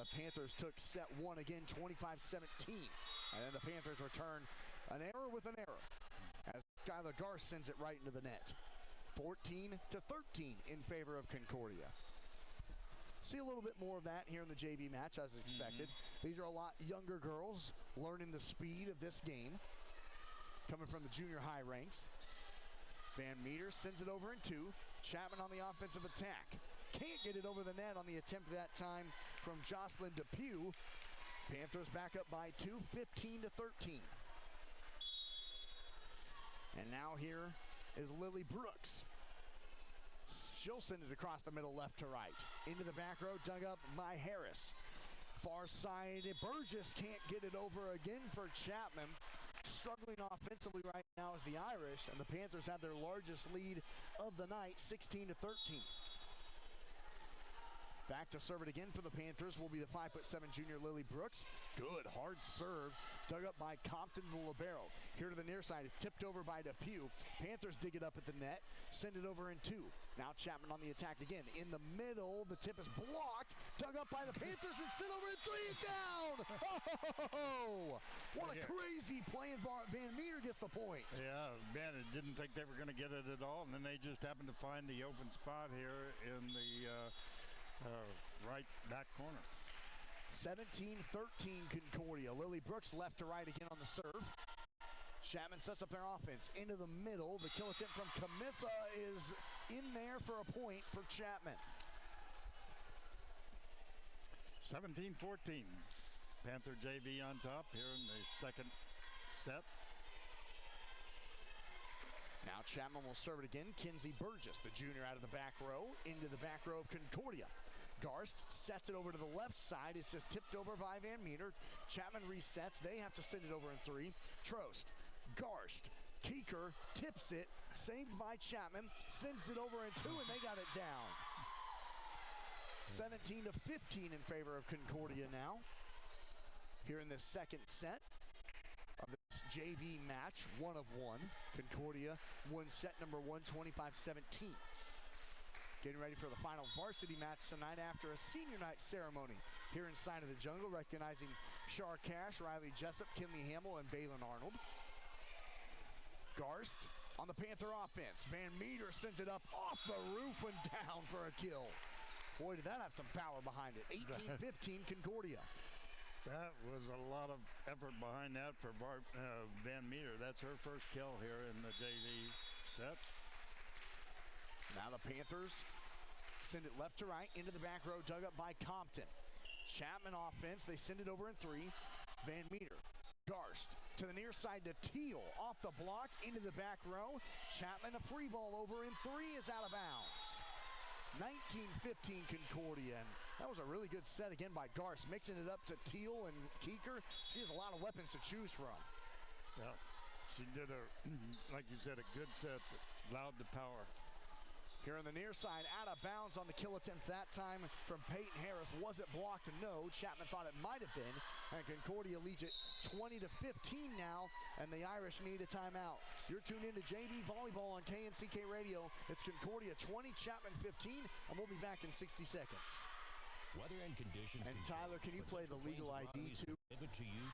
Speaker 2: The Panthers took set one again, 25-17, and then the Panthers return an error with an error as Skylar Garst sends it right into the net. 14-13 in favor of Concordia. See a little bit more of that here in the JV match as expected. These are a lot younger girls learning the speed of this game, coming from the junior high ranks. Van Meter sends it over in two. Chapman on the offensive attack. Can't get it over the net on the attempt that time from Jocelyn Depew. Panthers back up by two, 15-13. And now here is Lily Brooks. She'll send it across the middle left to right. Into the back row, dug up by Harris. Far side, Burgess can't get it over again for Chapman. Struggling offensively right now is the Irish, and the Panthers have their largest lead of the night, 16-13. Back to serve it again for the Panthers will be the 5'7" junior Lily Brooks. Good hard serve, dug up by Compton, the libero. Here to the near side, it's tipped over by Depew. Panthers dig it up at the net, send it over in two. Now Chapman on the attack again. In the middle, the tip is blocked, dug up by the Panthers and sent over in three and down. Oh, what a crazy play, and Van Meter gets the point.
Speaker 3: Yeah, man, I didn't think they were going to get it at all, and then they just happened to find the open spot here in the right back corner. 17-13 Concordia. Lily Brooks left to right again on the serve.
Speaker 2: Chapman sets up their offense into the middle. The kill attempt from Camissa is in there for a point for Chapman.
Speaker 3: 17-14. Panther JV on top here in the second set.
Speaker 2: Now Chapman will serve it again. Kinsey Burgess, the junior, out of the back row, into the back row of Concordia. Garst sets it over to the left side. It's just tipped over by Van Meter. Chapman resets. They have to send it over in 3. Trost, Garst, Keeker tips it. Saved by Chapman. Sends it over in 2, and they got it down. 17-15 in favor of Concordia now. Here in the second set of this JV match, 1 of 1. Concordia won set number 1, 25-17. Getting ready for the final varsity match tonight after a senior night ceremony here inside of the jungle, recognizing Shar Cash, Riley Jessup, Kinley Hamill, and Balin Arnold. Garst on the Panther offense. Van Meter sends it up off the roof and down for a kill. Boy, did that have some power behind it. 18-15 Concordia.
Speaker 3: That was a lot of effort behind that for Van Meter. That's her first kill here in the JV set.
Speaker 2: Now the Panthers send it left to right into the back row, dug up by Compton. Chapman offense, they send it over in 3. Van Meter, Garst to the near side to Teal, off the block into the back row. Chapman, a free ball over in 3 is out of bounds. 19-15 Concordia, and that was a really good set again by Garst, mixing it up to Teal and Keeker. She has a lot of weapons to choose from.
Speaker 3: Yeah, she did like you said, a good set that allowed the power.
Speaker 2: Here on the near side, out of bounds on the kill attempt that time from Peyton Harris. Was it blocked? No. Chapman thought it might have been. And Concordia leads it 20-15 now, and the Irish need a timeout. You're tuned into JV Volleyball on KNCK Radio. It's Concordia 20, Chapman 15, and we'll be back in 60 seconds.
Speaker 12: Weather and conditions.
Speaker 2: And Tyler, can you play the legal ID too?
Speaker 12: To you.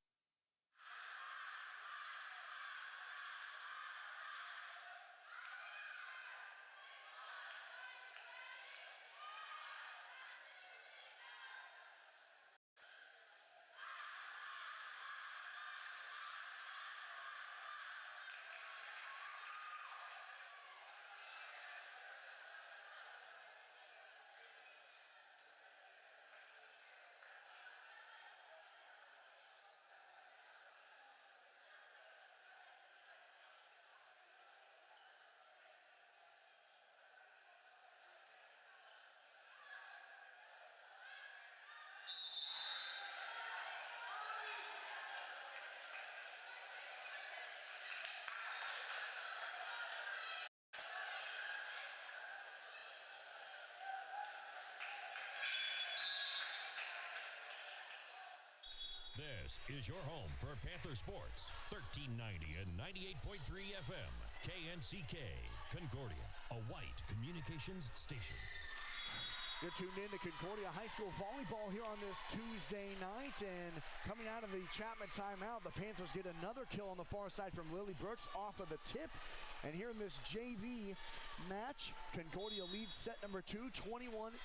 Speaker 12: This is your home for Panther Sports, 1390 and 98.3 FM, KNCK, Concordia, a white communications station.
Speaker 2: You're tuned in to Concordia High School Volleyball here on this Tuesday night, and coming out of the Chapman timeout, the Panthers get another kill on the far side from Lily Brooks off of the tip. And here in this JV match, Concordia leads set number 2, 21-15,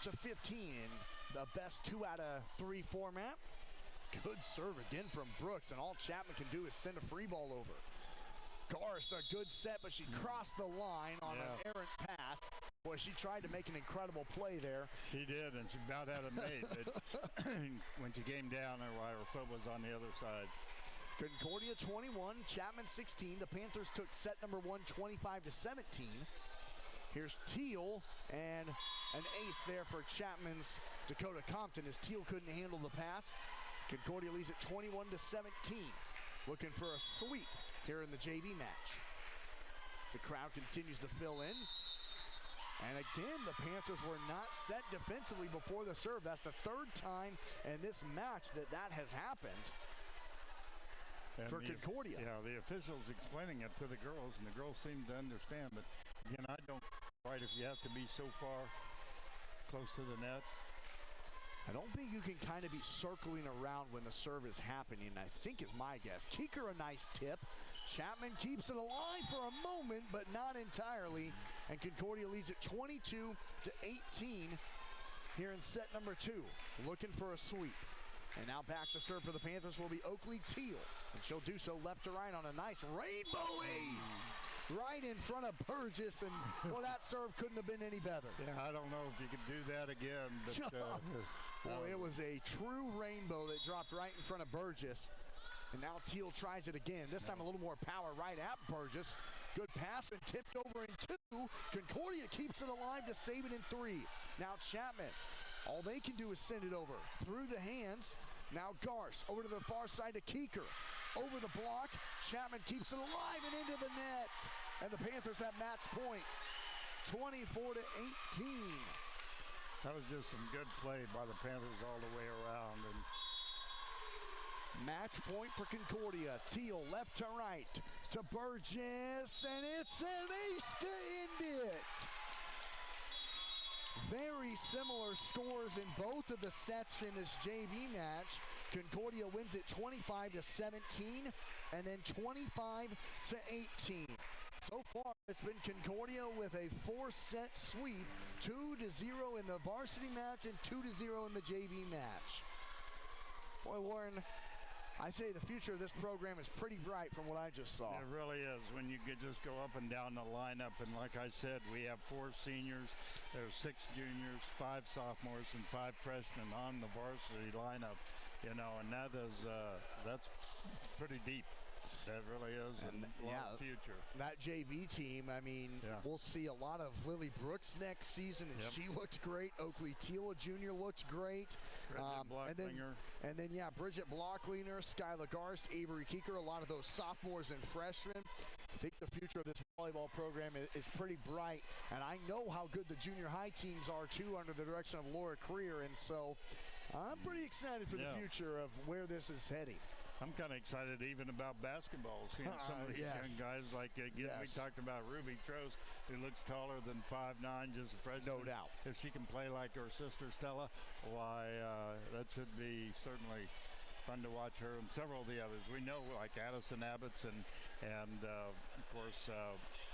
Speaker 2: in the best 2 out of 3 format. Good serve again from Brooks, and all Chapman can do is send a free ball over. Garst, a good set, but she crossed the line on an errant pass. Boy, she tried to make an incredible play there.
Speaker 3: She did, and she about had it made, but when she came down, her foot was on the other side.
Speaker 2: Concordia 21, Chapman 16. The Panthers took set number 1, 25-17. Here's Teal, and an ace there for Chapman's Dakota Compton as Teal couldn't handle the pass. Concordia leads at 21-17. Looking for a sweep here in the JV match. The crowd continues to fill in. And again, the Panthers were not set defensively before the serve. That's the 3rd time in this match that has happened for Concordia.
Speaker 3: Yeah, the officials explaining it to the girls, and the girls seem to understand. But again, I don't quite if you have to be so far close to the net.
Speaker 2: I don't think you can kind of be circling around when the serve is happening, I think is my guess. Keeker, a nice tip. Chapman keeps it alive for a moment, but not entirely. And Concordia leads at 22-18 here in set number 2. Looking for a sweep. And now back to serve for the Panthers will be Oakley Teal. And she'll do so left to right on a nice rainbow ace. Right in front of Burgess, and well, that serve couldn't have been any better.
Speaker 3: Yeah, I don't know if you could do that again, but
Speaker 2: boy, it was a true rainbow that dropped right in front of Burgess. And now Teal tries it again. This time a little more power right at Burgess. Good pass and tipped over in 2. Concordia keeps it alive to save it in 3. Now Chapman, all they can do is send it over through the hands. Now Garce over to the far side to Keeker. Over the block, Chapman keeps it alive and into the net. And the Panthers have match point, 24-18.
Speaker 3: That was just some good play by the Panthers all the way around. And
Speaker 2: match point for Concordia. Teal left to right to Burgess, and it's an ace to end it. Very similar scores in both of the sets in this JV match. Concordia wins it 25-17 and then 25-18. So far, it's been Concordia with a 4-set sweep, 2-0 in the varsity match and 2-0 in the JV match. Boy, Warren, I say the future of this program is pretty bright from what I just saw.
Speaker 3: It really is when you could just go up and down the lineup. And like I said, we have 4 seniors, there's 6 juniors, 5 sophomores, and 5 freshmen on the varsity lineup. You know, and that is that's pretty deep. That really is, and a lot of future.
Speaker 2: That JV team, I mean, we'll see a lot of Lily Brooks next season, and she looked great. Oakley Teal, Jr. looked great. And then, Bridget Blockleiner, Skylar Garst, Avery Keeker, a lot of those sophomores and freshmen. I think the future of this volleyball program is pretty bright, and I know how good the junior high teams are, too, under the direction of Laura Creer, and so I'm pretty excited for the future of where this is heading.
Speaker 3: I'm kind of excited even about basketball, seeing some of these young guys like, again, we talked about Ruby Trost, who looks taller than 5'9", just a freshman.
Speaker 2: No doubt.
Speaker 3: If she can play like her sister Stella, why, that should be certainly fun to watch her and several of the others. We know like Addison Abbott's and of course,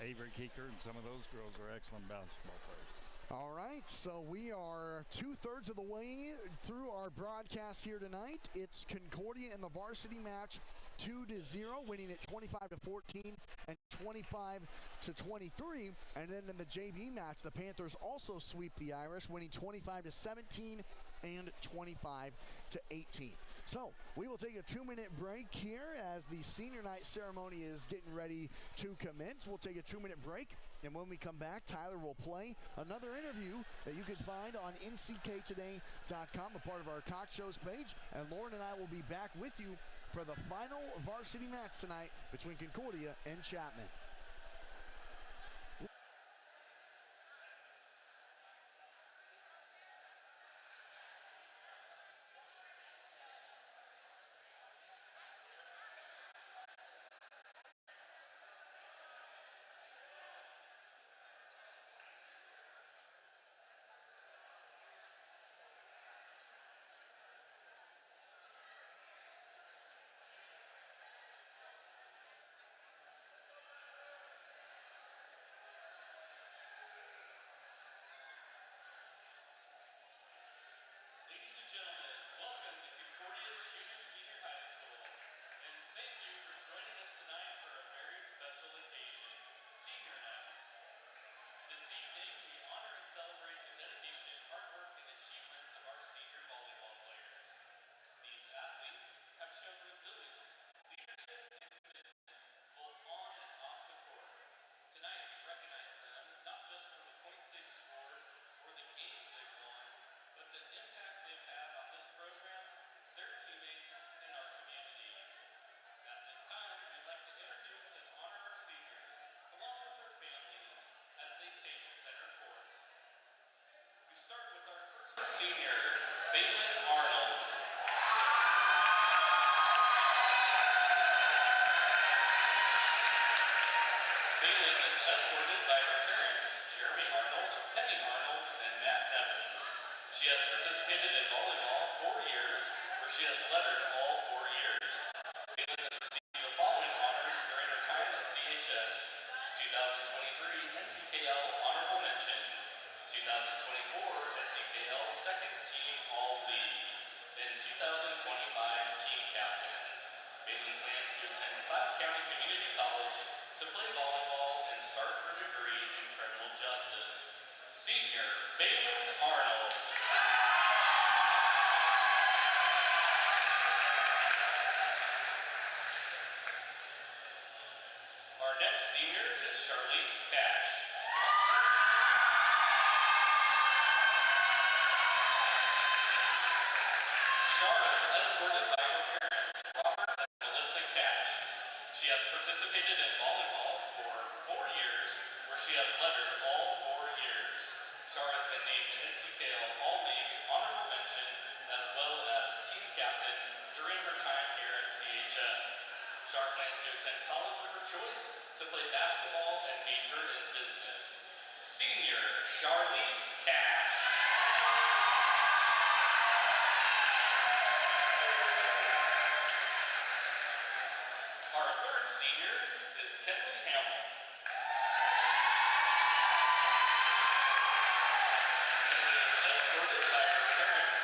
Speaker 3: Avery Keeker and some of those girls are excellent basketball players.
Speaker 2: All right, so we are 2/3 of the way through our broadcast here tonight. It's Concordia in the varsity match, 2-0, winning it 25-14 and 25-23. And then in the JV match, the Panthers also sweep the Irish, winning 25-17 and 25-18. So we will take a 2-minute break here as the senior night ceremony is getting ready to commence. We'll take a 2-minute break, and when we come back, Tyler will play another interview that you can find on ncktoday.com, a part of our talk shows page. And Lauren and I will be back with you for the final varsity match tonight between Concordia and Chapman.
Speaker 13: She has participated in volleyball 4 years, where she has lettered all 4 years. Caitlin has received the following honors during her time at CHS: 2023 NCKL Honorable Mention, 2024 NCKL Second Team All-League, and 2020 County Community College to play volleyball and start her degree in criminal justice. Senior Bailyn Arnold. Our next senior is Charlize Cash. Char is escorted by her parents, Robert and Melissa Cash. She has participated in volleyball for 4 years, where she has lettered all 4 years. Char has been named NCKL All-League Honorable Mention, as well as team captain during her time here at CHS. Char plans to attend college of her choice to play basketball and major in business. Senior Charlize Cash. Our third senior is Kenley Hamill. Kenley is escorted by her parents,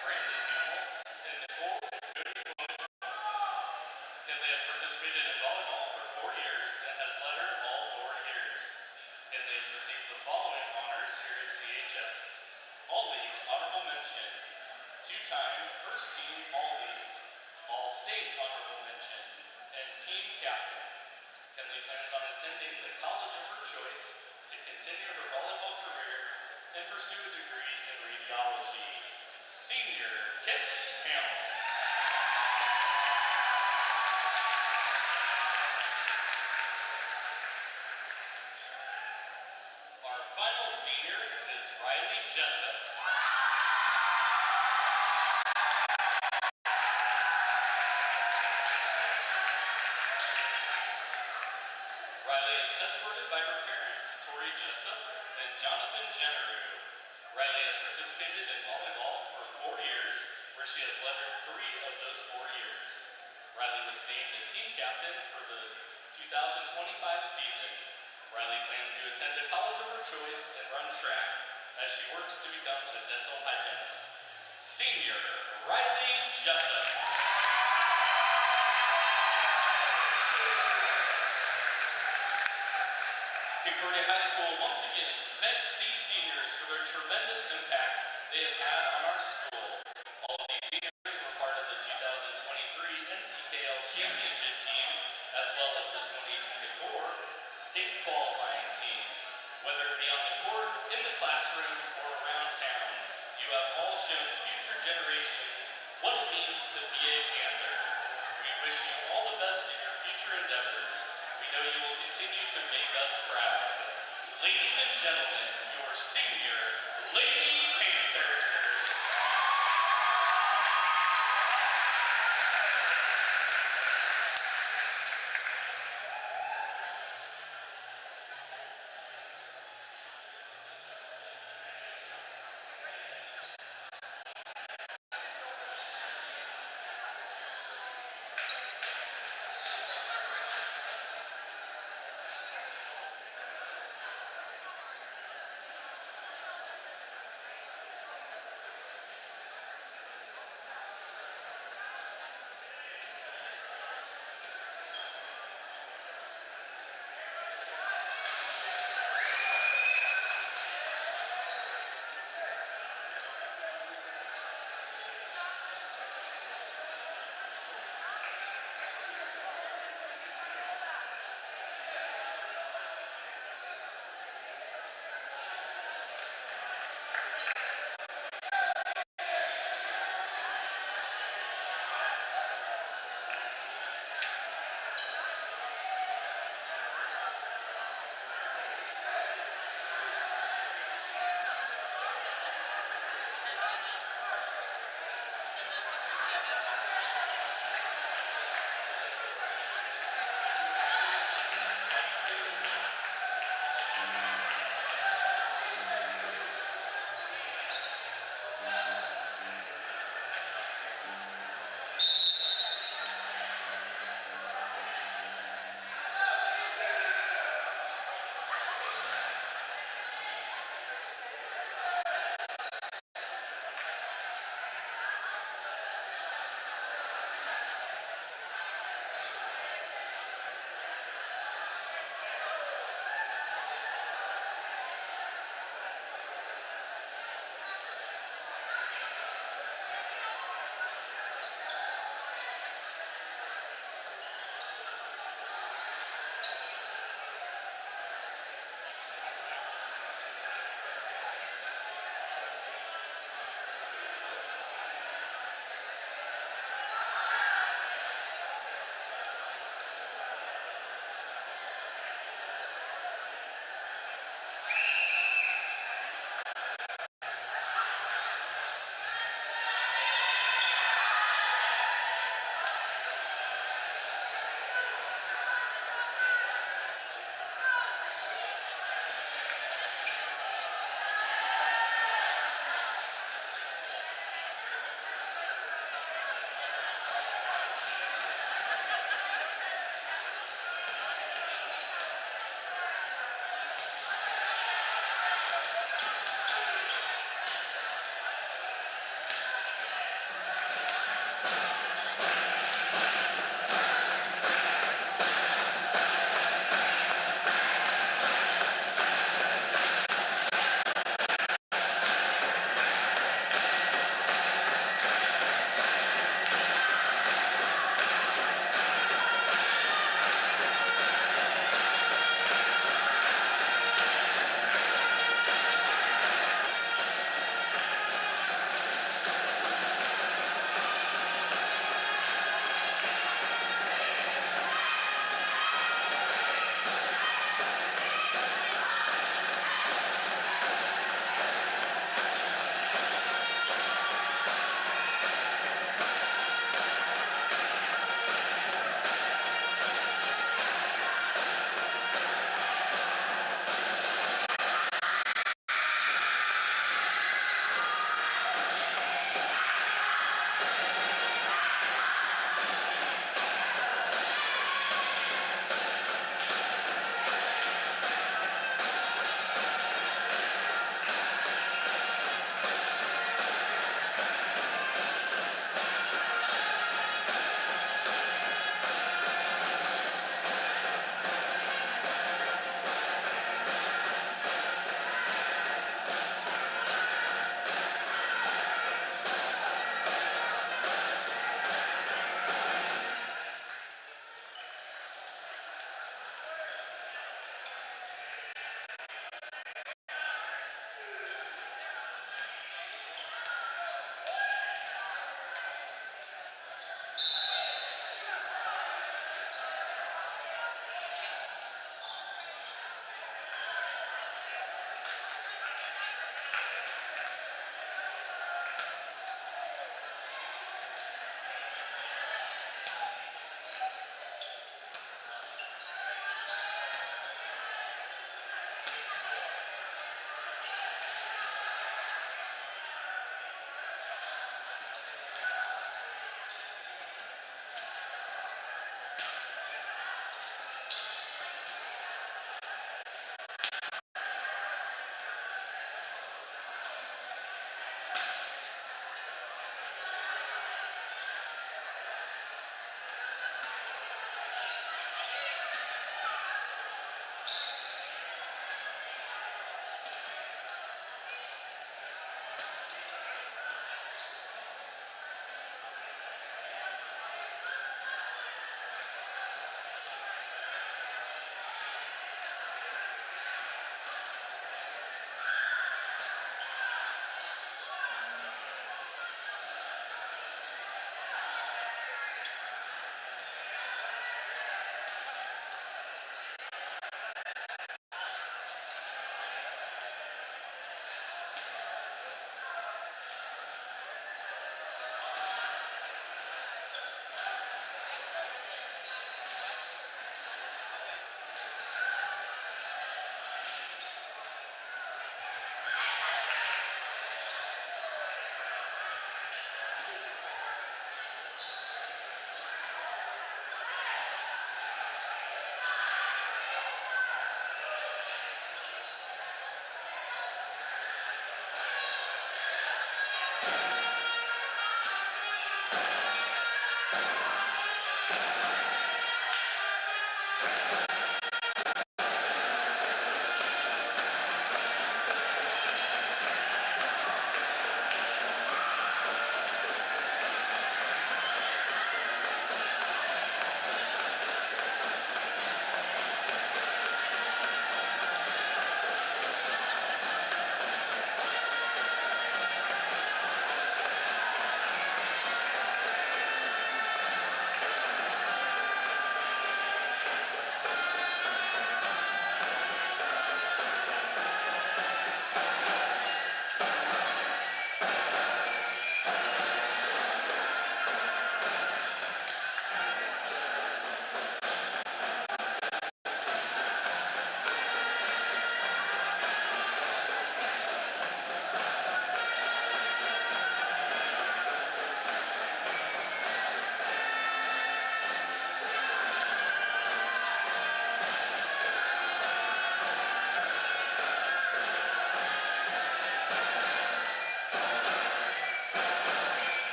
Speaker 13: Brandon Hamill and Nicole and Jody Williams. Kenley has participated in volleyball for 4 years and has lettered all 4 years. Kenley has received the following honors here at CHS. All-League Honorable Mention, 2-time First Team All-League, All-State Honorable Mention, and Team Captain. Kenley plans on attending the college of her choice to continue her volleyball career and pursue a degree in radiology. Senior Kenley Hamill. Our final senior is Riley Jessup. Riley is escorted by her parents, Tori Jessup and Jonathan Jenneru. Riley has participated in volleyball for 4 years, where she has lettered 3 of those 4 years. Riley was named the team captain for the 2025 season. Riley plans to attend a college of her choice and run track as she works to become a dental hygienist. Senior Riley Jessup. Concordia High School once again thanks these seniors for their tremendous impact they have had on our school. All of these seniors were part of the 2023 NCKL Championship team, as well as the 2024 state qualifying team. Whether it be on the court, in the classroom, or around town, you have all shown future generations what it means to be a Panther. We wish you all the best in your future endeavors. We know you will continue to make us proud. Ladies and gentlemen, your senior Lady Panthers.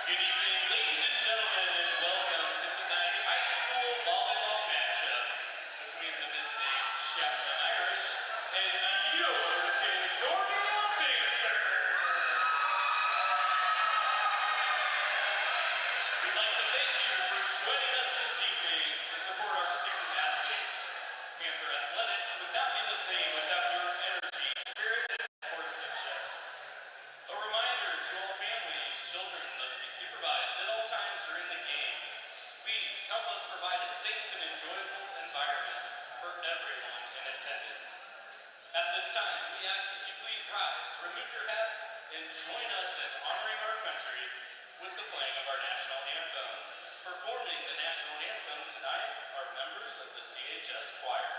Speaker 13: Good evening, ladies and gentlemen, and welcome to tonight's high school volleyball matchup between the visiting Chapman Irish and your Concordia Panthers. We'd like to thank you for joining us this evening to support our student athletes. Panther athletics would not be the same without your energy, spirit, and sportsmanship. A reminder to all families, children must be supervised at all times during the game. Please help us provide a safe and enjoyable environment for everyone in attendance. At this time, we ask that you please rise, remove your hats, and join us in honoring our country with the playing of our national anthem. Performing the national anthem tonight are members of the CHS Choir.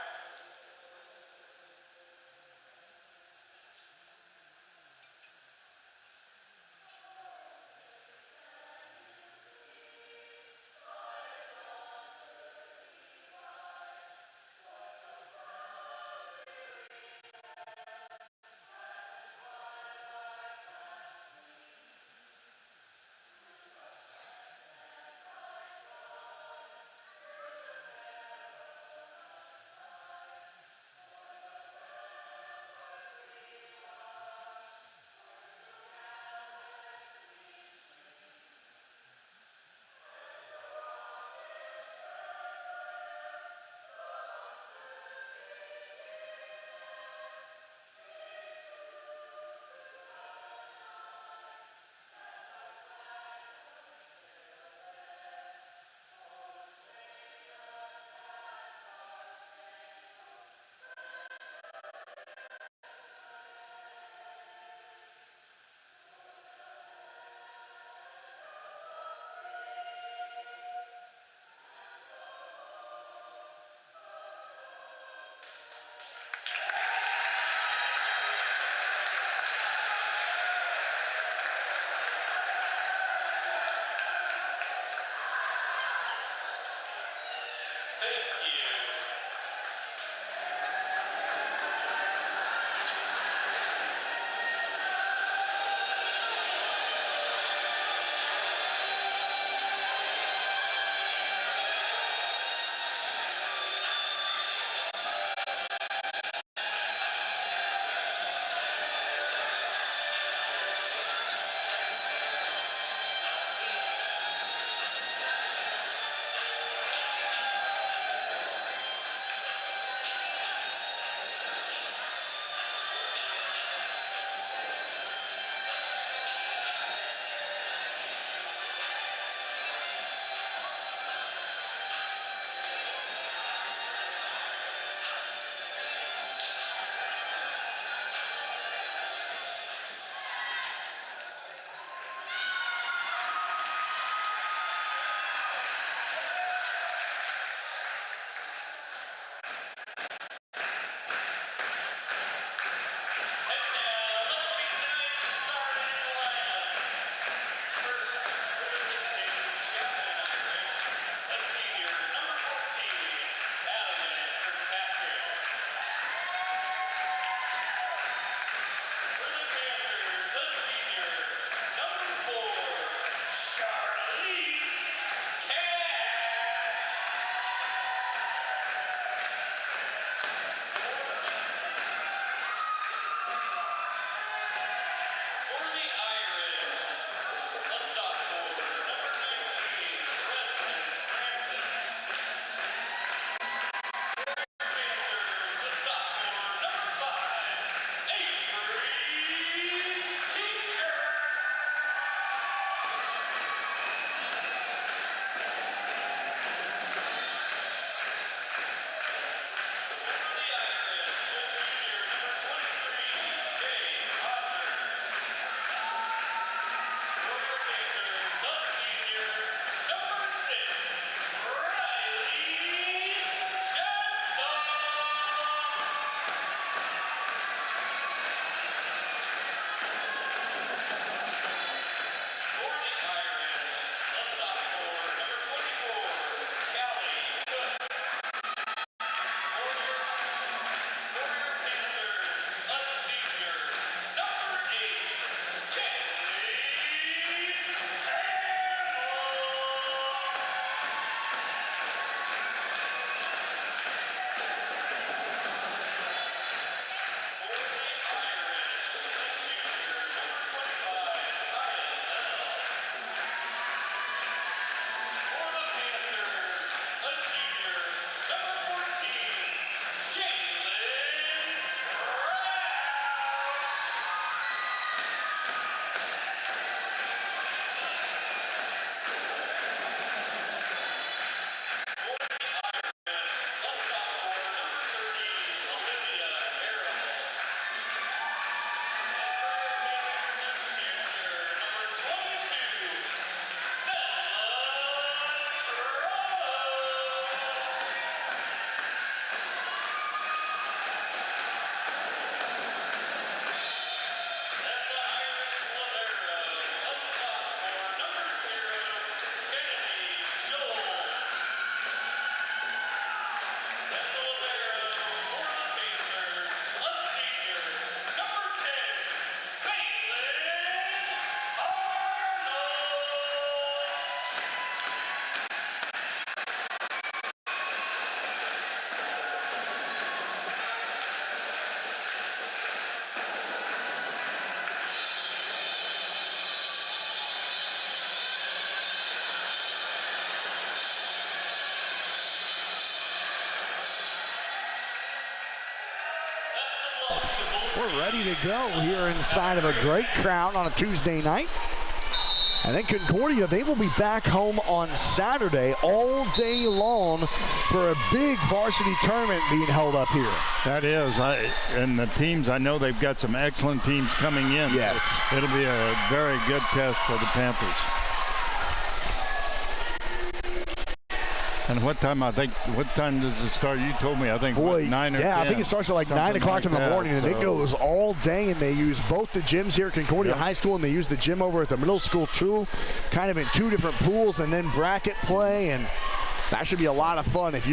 Speaker 2: We're ready to go here inside of a great crowd on a Tuesday night. And then Concordia, they will be back home on Saturday all day long for a big varsity tournament being held up here.
Speaker 3: That is. And the teams, I know they've got some excellent teams coming in.
Speaker 2: Yes.
Speaker 3: It'll be a very good test for the Panthers. And what time does it start? You told me, I think,
Speaker 2: Boy,
Speaker 3: 9 or 10.
Speaker 2: yeah, I think it starts at like 9 o'clock in the morning, and it goes all day, and they use both the gyms here at Concordia High School, and they use the gym over at the middle school too, kind of in 2 different pools, and then bracket play, and that should be a lot of fun. If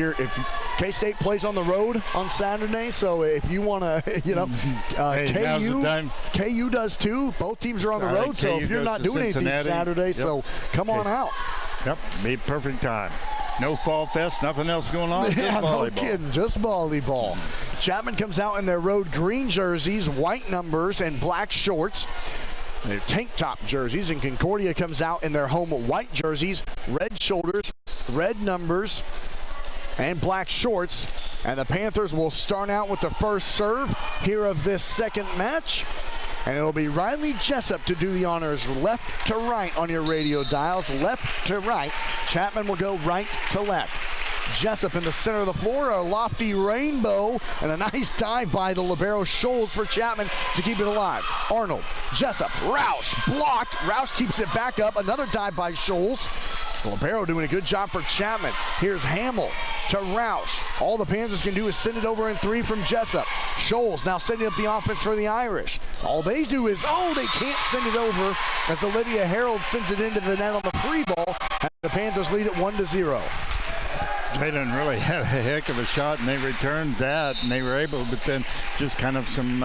Speaker 2: K-State plays on the road on Saturday, so if you want to, KU does too. Both teams are on the road, so if you're not doing anything Saturday, so come on out.
Speaker 3: Yep, be a perfect time. No fall fest, nothing else going on.
Speaker 2: Yeah,
Speaker 3: just volleyball.
Speaker 2: No kidding, just volleyball. Chapman comes out in their road green jerseys, white numbers, and black shorts. Their tank top jerseys, and Concordia comes out in their home white jerseys, red shoulders, red numbers, and black shorts. And the Panthers will start out with the first serve here of this second match. And it'll be Riley Jessup to do the honors, left to right on your radio dials, left to right. Chapman will go right to left. Jessup in the center of the floor, a lofty rainbow, and a nice dive by the libero Scholes for Chapman to keep it alive. Arnold, Jessup, Roush, blocked. Roush keeps it back up. Another dive by Scholes. Libero doing a good job for Chapman. Here's Hamill to Roush. All the Panthers can do is send it over in 3 from Jessup. Scholes now sending up the offense for the Irish. All they do is, they can't send it over as Olivia Harold sends it into the net on the free ball. And the Panthers lead it 1-0.
Speaker 3: Jalen really had a heck of a shot, and they returned that, and they were able, but then just kind of some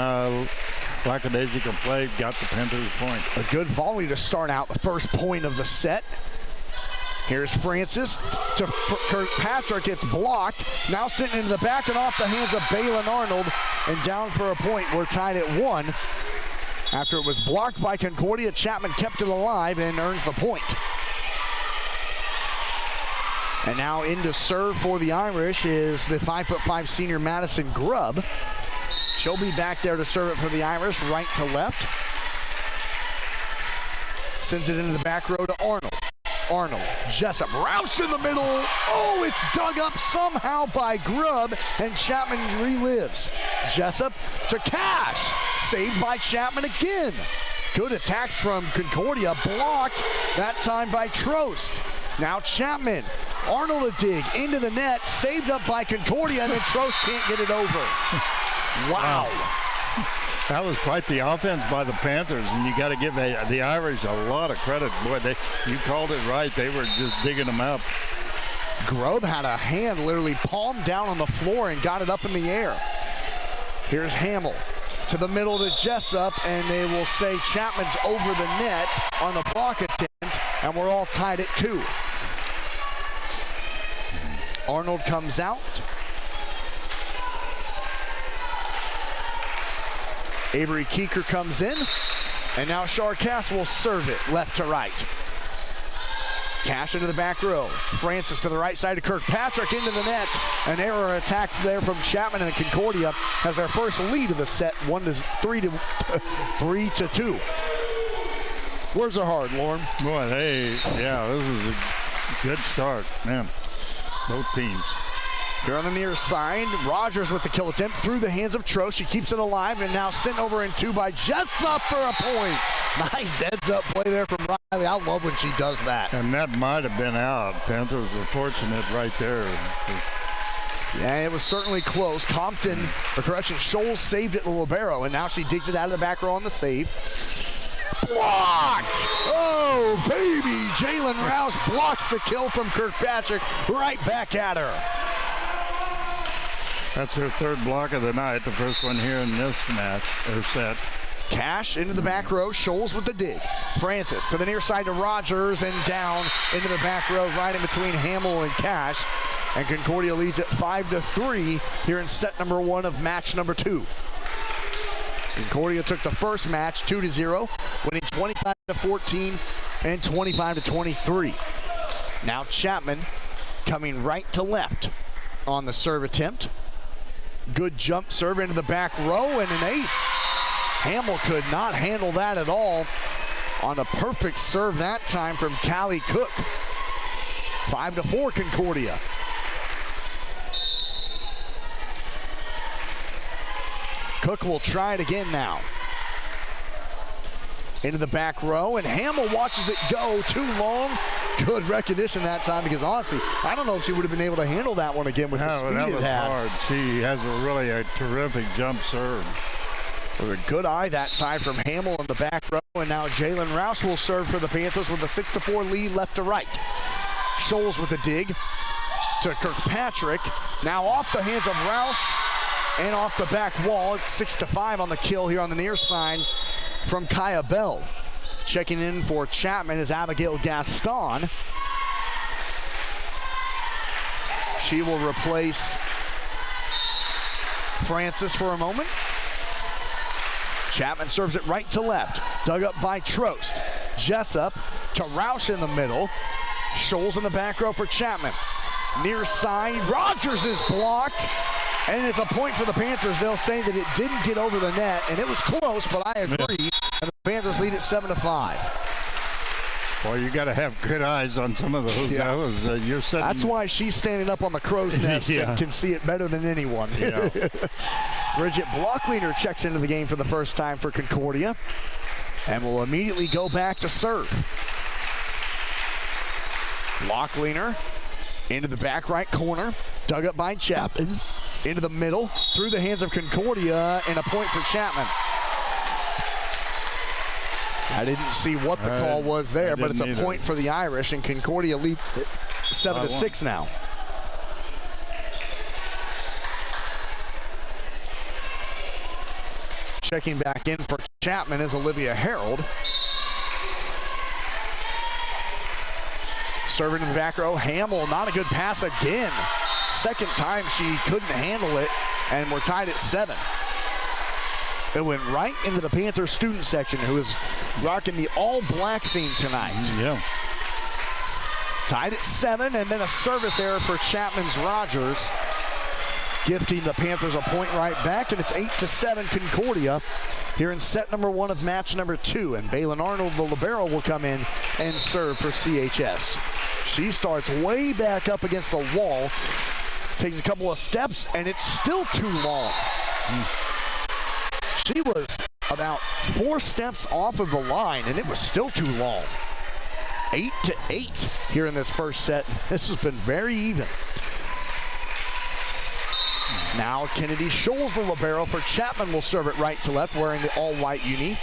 Speaker 3: lackadaisical play got the Panthers a point.
Speaker 2: A good volley to start out the first point of the set. Here's Francis to Kirkpatrick. It's blocked. Now sitting into the back and off the hands of Balin Arnold, and down for a point. We're tied at 1. After it was blocked by Concordia, Chapman kept it alive and earns the point. And now into serve for the Irish is the 5'5" senior Madison Grubb. She'll be back there to serve it for the Irish, right to left. Sends it into the back row to Arnold. Arnold, Jessup, Roush in the middle. Oh, it's dug up somehow by Grubb, and Chapman relives. Jessup to Cash, saved by Chapman again. Good attacks from Concordia, blocked that time by Trost. Now Chapman, Arnold a dig into the net, saved up by Concordia, and then Trost can't get it over. Wow.
Speaker 3: That was quite the offense by the Panthers, and you got to give the Irish a lot of credit. Boy, you called it right. They were just digging them up.
Speaker 2: Grubb had a hand literally palmed down on the floor and got it up in the air. Here's Hamill to the middle to Jessup, and they will say Chapman's over the net on the block attempt, and we're all tied at 2. Arnold comes out. Avery Keeker comes in, and now Charcass will serve it left to right. Cash into the back row. Francis to the right side to Kirkpatrick into the net. An error attack there from Chapman, and Concordia has their first lead of the set, 3 to 2. Where's our hard, Lauren?
Speaker 3: Boy, this is a good start, man. Both teams.
Speaker 2: Here on the near side, Rogers with the kill attempt through the hands of Trost. She keeps it alive and now sent over in 2 by Jessup for a point. Nice heads-up play there from Riley. I love when she does that.
Speaker 3: And that might have been out. Panthers are fortunate right there.
Speaker 2: Yeah, it was certainly close. Scholes saved it the libero, and now she digs it out of the back row on the save. Blocked! Oh, baby! Jalen Roush blocks the kill from Kirkpatrick. Right back at her.
Speaker 3: That's her 3rd block of the night, the first one here in this match, or set.
Speaker 2: Cash into the back row, Scholes with the dig. Francis to the near side to Rogers, and down into the back row, right in between Hamill and Cash. And Concordia leads it 5-3 here in set number 1 of match number 2. Concordia took the first match 2-0, winning 25-14 and 25-23. Now Chapman coming right to left on the serve attempt. Good jump serve into the back row, and an ace Hamill could not handle that at all on a perfect serve that time from Callie Cook. 5-4 Concordia. Cook will try it again now. Into the back row, and Hamill watches it go too long. Good recognition that time, because honestly, I don't know if she would have been able to handle that one again with the speed
Speaker 3: that
Speaker 2: it
Speaker 3: was
Speaker 2: had.
Speaker 3: hard. She has a terrific jump serve.
Speaker 2: With a good eye that time from Hamill in the back row, and now Jalen Roush will serve for the Panthers with a 6-4 lead left to right. Scholes with the dig to Kirkpatrick. Now off the hands of Roush and off the back wall. It's 6-5 on the kill here on the near side from Kaya Bell. Checking in for Chapman is Abigail Gaston. She will replace Francis for a moment. Chapman serves it right to left. Dug up by Trost. Jessup to Roush in the middle. Scholes in the back row for Chapman. Near side, Rogers is blocked. And it's a point for the Panthers. They'll say that it didn't get over the net, and it was close, but I agree. And the Panthers lead it 7-5.
Speaker 3: Well, you got to have good eyes on some of those.
Speaker 2: Yeah.
Speaker 3: You're setting...
Speaker 2: That's why she's standing up on the crow's nest and can see it better than anyone.
Speaker 3: Yeah.
Speaker 2: Bridget Blockleaner checks into the game for the first time for Concordia, and will immediately go back to serve. Blockleaner into the back right corner, dug up by Chapman. Into the middle, through the hands of Concordia, and a point for Chapman. I didn't see what the call was there, but it's a point for the Irish, and Concordia leads 7-6 now. Checking back in for Chapman is Olivia Harold. Serving in the back row, Hamill, not a good pass again. Second time she couldn't handle it, and we're tied at 7. It went right into the Panthers student section, who is rocking the all-black theme tonight.
Speaker 3: Yeah.
Speaker 2: Tied at 7, and then a service error for Chapman's Rogers, gifting the Panthers a point right back, and it's 8-7 Concordia here in set number 1 of match number 2. And Baylin Arnold, the libero, will come in and serve for CHS. She starts way back up against the wall, takes a couple of steps, and it's still too long. She was about 4 steps off of the line, and it was still too long. 8-8 here in this first set. This has been very even. Now Kennedy Scholes, the libero for Chapman, will serve it right to left, wearing the all-white uni.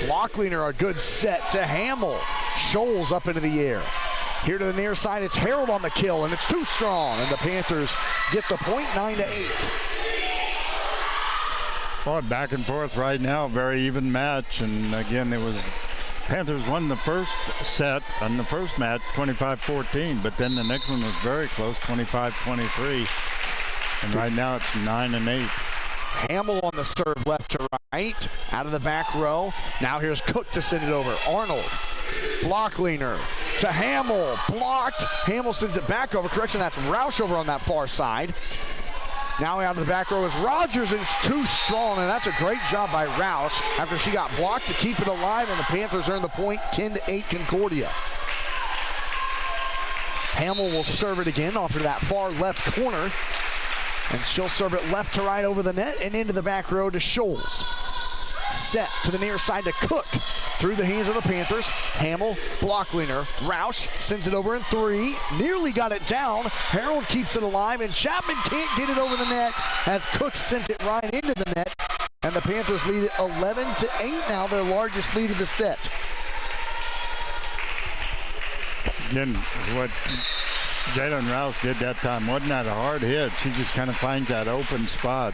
Speaker 2: Blockleaner, a good set to Hamill. Scholes up into the air. Here to the near side, it's Harold on the kill, and it's too strong, and the Panthers get the point, 9-8.
Speaker 3: Well, back and forth right now, very even match, and again, it was Panthers won the first set on the first match, 25-14, but then the next one was very close, 25-23, and right now it's 9-8.
Speaker 2: Hamill on the serve left to right, out of the back row. Now here's Cook to send it over. Arnold, Blockleaner to Hamill, blocked. Hamill sends it back over. Correction, that's Roush over on that far side. Now out of the back row is Rogers, and it's too strong, and that's a great job by Roush after she got blocked to keep it alive, and the Panthers earn the point, 10-8 Concordia. Hamill will serve it again off to that far left corner, and she'll serve it left to right over the net and into the back row to Scholes. Set to the near side to Cook. Through the hands of the Panthers. Hamill, Blockleaner, Roush sends it over in 3. Nearly got it down. Harold keeps it alive, and Chapman can't get it over the net as Cook sent it right into the net. And the Panthers lead it 11-8 now, their largest lead of the set.
Speaker 3: Again, what Jalen Roush did that time wasn't that a hard hit. She just kind of finds that open spot.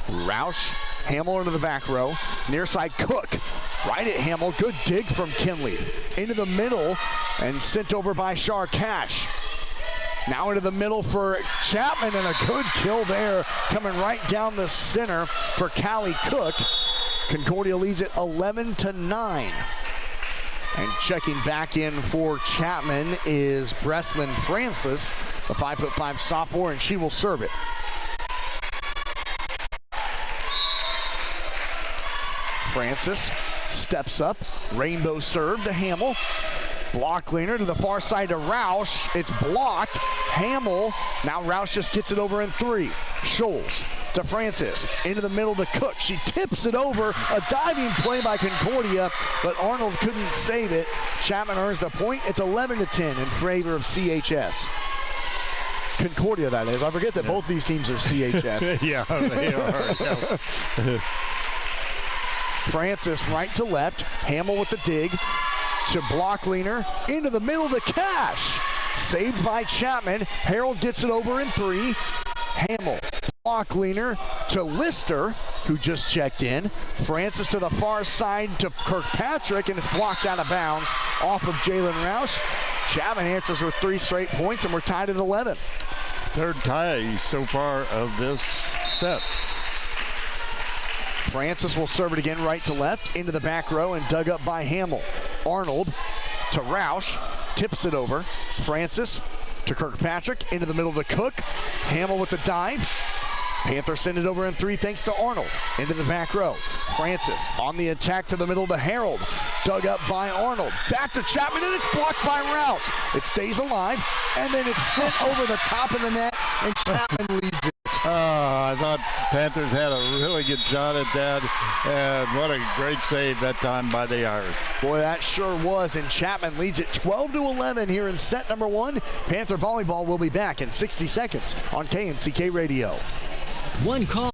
Speaker 2: Roush, Hamill into the back row. Near side Cook, right at Hamill. Good dig from Kinley. Into the middle and sent over by Shar Cash. Now into the middle for Chapman, and a good kill there coming right down the center for Callie Cook. Concordia leads it 11-9. And checking back in for Chapman is Breslin Francis, the 5'5" sophomore, and she will serve it. Francis steps up, rainbow serve to Hamill. Block leaner to the far side to Roush. It's blocked. Hamill. Now Roush just gets it over in 3. Scholes to Francis. Into the middle to Cook. She tips it over. A diving play by Concordia, but Arnold couldn't save it. Chapman earns the point. It's 11-10 in favor of CHS. Concordia, that is. I forget that both these teams are CHS.
Speaker 3: Yeah, they are. Yeah.
Speaker 2: Francis right to left. Hamill with the dig. To block leaner. Into the middle to Cash. Saved by Chapman. Harold gets it over in 3. Hamill. Block leaner to Lister, who just checked in. Francis to the far side to Kirkpatrick, and it's blocked out of bounds off of Jalen Roush. Chapman answers with 3 straight points, and we're tied at 11.
Speaker 3: Third tie so far of this set.
Speaker 2: Francis will serve it again right to left into the back row and dug up by Hamill. Arnold to Roush, tips it over. Francis to Kirkpatrick, into the middle to Cook. Hamill with the dive. Panthers send it over in 3 thanks to Arnold. Into the back row. Francis on the attack to the middle to Harold. Dug up by Arnold. Back to Chapman, and it's blocked by Rouse. It stays alive, and then it's sent over the top of the net, and Chapman leads it.
Speaker 3: I thought Panthers had a really good shot at that, and what a great save that time by the Irish.
Speaker 2: Boy, that sure was, and Chapman leads it 12-11 here in set number 1. Panther volleyball will be back in 60 seconds on KNCK Radio.
Speaker 14: One call.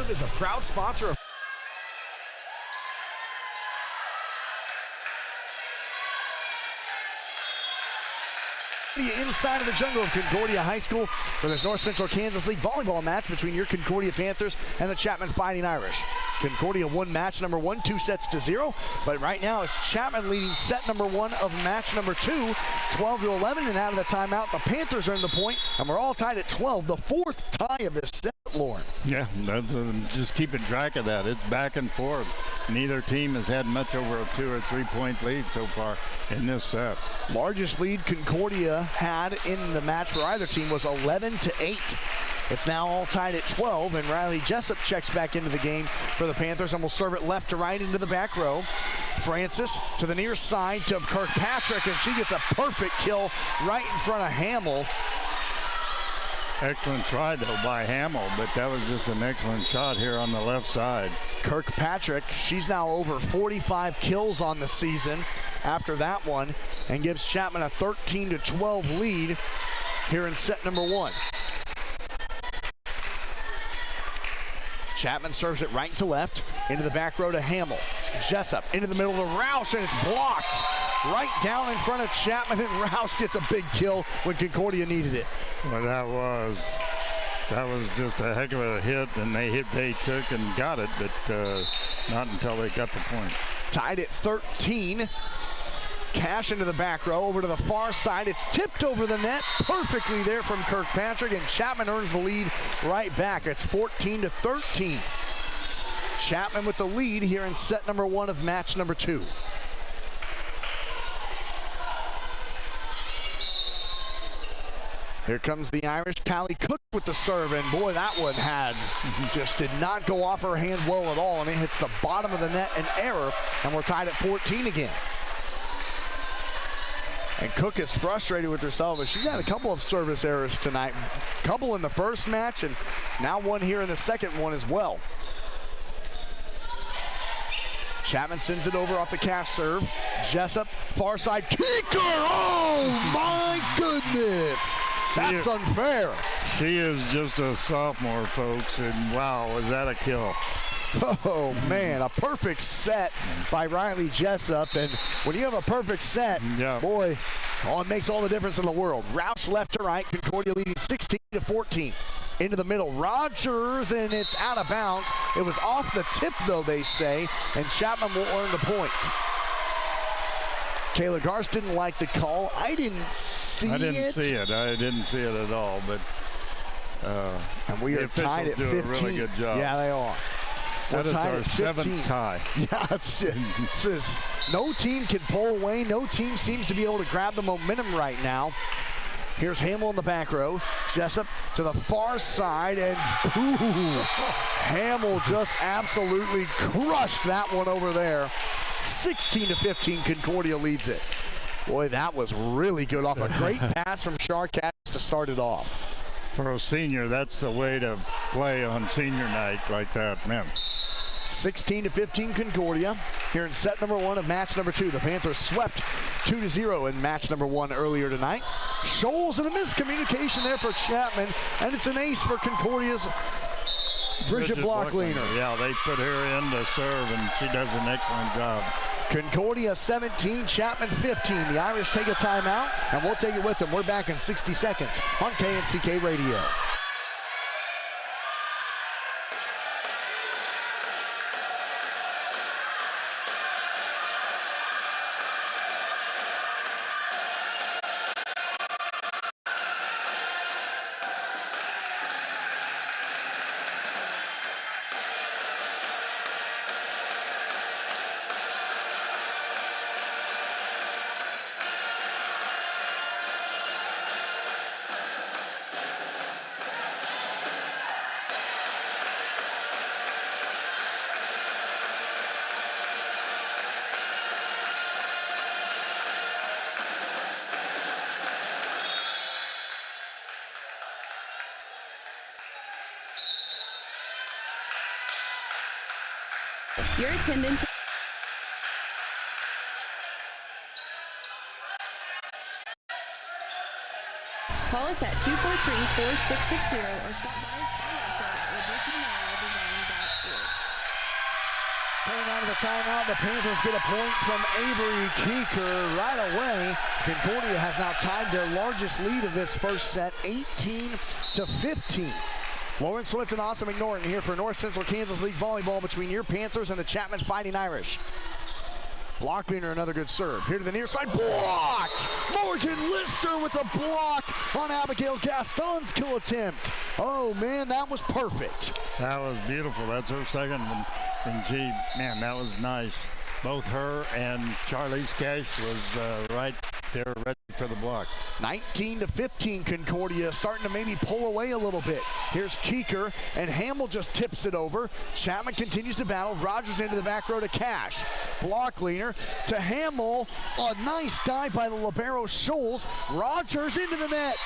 Speaker 2: Is a proud sponsor of inside of the jungle of Concordia High School for this North Central Kansas League volleyball match between your Concordia Panthers and the Chapman Fighting Irish. Concordia won match number 1, 2-0, but right now it's Chapman leading set number 1 of match number 2, 12-11, and out of the timeout, the Panthers earn the point, and we're all tied at 12, the 4th tie of this set, Lauren.
Speaker 3: Yeah, that's just keeping track of that. It's back and forth. Neither team has had much over a 2 or 3 point lead so far in this set.
Speaker 2: Largest lead Concordia had in the match for either team was 11-8. It's now all tied at 12, and Riley Jessup checks back into the game for the Panthers and will serve it left to right into the back row. Francis to the near side to Kirkpatrick, and she gets a perfect kill right in front of Hamill.
Speaker 3: Excellent try, though, by Hamill, but that was just an excellent shot here on the left side.
Speaker 2: Kirkpatrick, she's now over 45 kills on the season after that one, and gives Chapman a 13-12 lead here in set number 1. Chapman serves it right to left, into the back row to Hamill. Jessup into the middle to Roush, and it's blocked right down in front of Chapman, and Roush gets a big kill when Concordia needed it.
Speaker 3: Well, that was just a heck of a hit, and they took and got it, but not until they got the point.
Speaker 2: Tied at 13. Cash into the back row, over to the far side. It's tipped over the net perfectly there from Kirkpatrick, and Chapman earns the lead right back. It's 14-13. Chapman with the lead here in set number 1 of match number 2. Here comes the Irish. Callie Cook with the serve, and boy, that one just did not go off her hand well at all, and it hits the bottom of the net, an error, and we're tied at 14 again. And Cook is frustrated with herself, but she's had a couple of service errors tonight. A couple in the first match, and now one here in the second one as well. Chapman sends it over off the Cash serve. Jessup, far side kicker. Oh my goodness. That's unfair.
Speaker 3: She is just a sophomore, folks, and wow, was that a kill.
Speaker 2: Oh, man, a perfect set by Riley Jessup. And when you have a perfect set, boy, it makes all the difference in the world. Roush left to right, Concordia leading 16-14. Into the middle, Rogers, and it's out of bounds. It was off the tip, though, they say, and Chapman will earn the point. Kayla Garst didn't like the call. I didn't see it.
Speaker 3: I didn't see it at all, but
Speaker 2: and we are tied at 15.
Speaker 3: Do a really good job.
Speaker 2: Yeah, they are.
Speaker 3: That is our
Speaker 2: 15th
Speaker 3: 7th tie.
Speaker 2: Yeah, that's it. No team can pull away. No team seems to be able to grab the momentum right now. Here's Hamill in the back row. Jessup to the far side, and Hamill just absolutely crushed that one over there. 16-15, Concordia leads it. Boy, that was really good off a great pass from Charcat to start it off.
Speaker 3: For a senior, that's the way to play on senior night like that, man.
Speaker 2: 16-15 Concordia here in set number 1 of match number 2. The Panthers swept 2-0 in match number 1 earlier tonight. Scholes and a miscommunication there for Chapman, and it's an ace for Concordia's Bridget Blockleaner.
Speaker 3: Yeah, they put her in to serve, and she does an excellent job.
Speaker 2: Concordia 17, Chapman 15. The Irish take a timeout, and we'll take it with them. We're back in 60 seconds on KNCK Radio.
Speaker 11: Your attendance. Call us at 243-4660 or stop by
Speaker 2: Coming out of the timeout, the Panthers get a point from Avery Keeker right away. Concordia has now tied their largest lead of this first set, 18-15. Lauren Switz and Austin McNorton here for North Central Kansas League Volleyball between your Panthers and the Chapman Fighting Irish. Blockleaner, another good serve. Here to the near side, blocked! Morgan Lister with a block on Abigail Gaston's kill attempt. Oh man, that was perfect.
Speaker 3: That was beautiful. That's her second one. And gee, man, that was nice. Both her and Charlize Cash was right there ready for the block.
Speaker 2: 19-15 Concordia, starting to maybe pull away a little bit. Here's Keeker, and Hamill just tips it over. Chapman continues to battle. Rogers into the back row to Cash. Blockleaner to Hamill. A nice dive by the libero Scholes. Rogers into the net.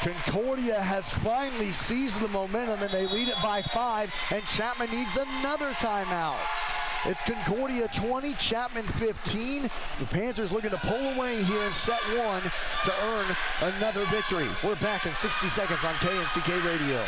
Speaker 2: Concordia has finally seized the momentum, and they lead it by 5, and Chapman needs another timeout. It's Concordia 20, Chapman 15. The Panthers looking to pull away here in set 1 to earn another victory. We're back in 60 seconds on KNCK Radio.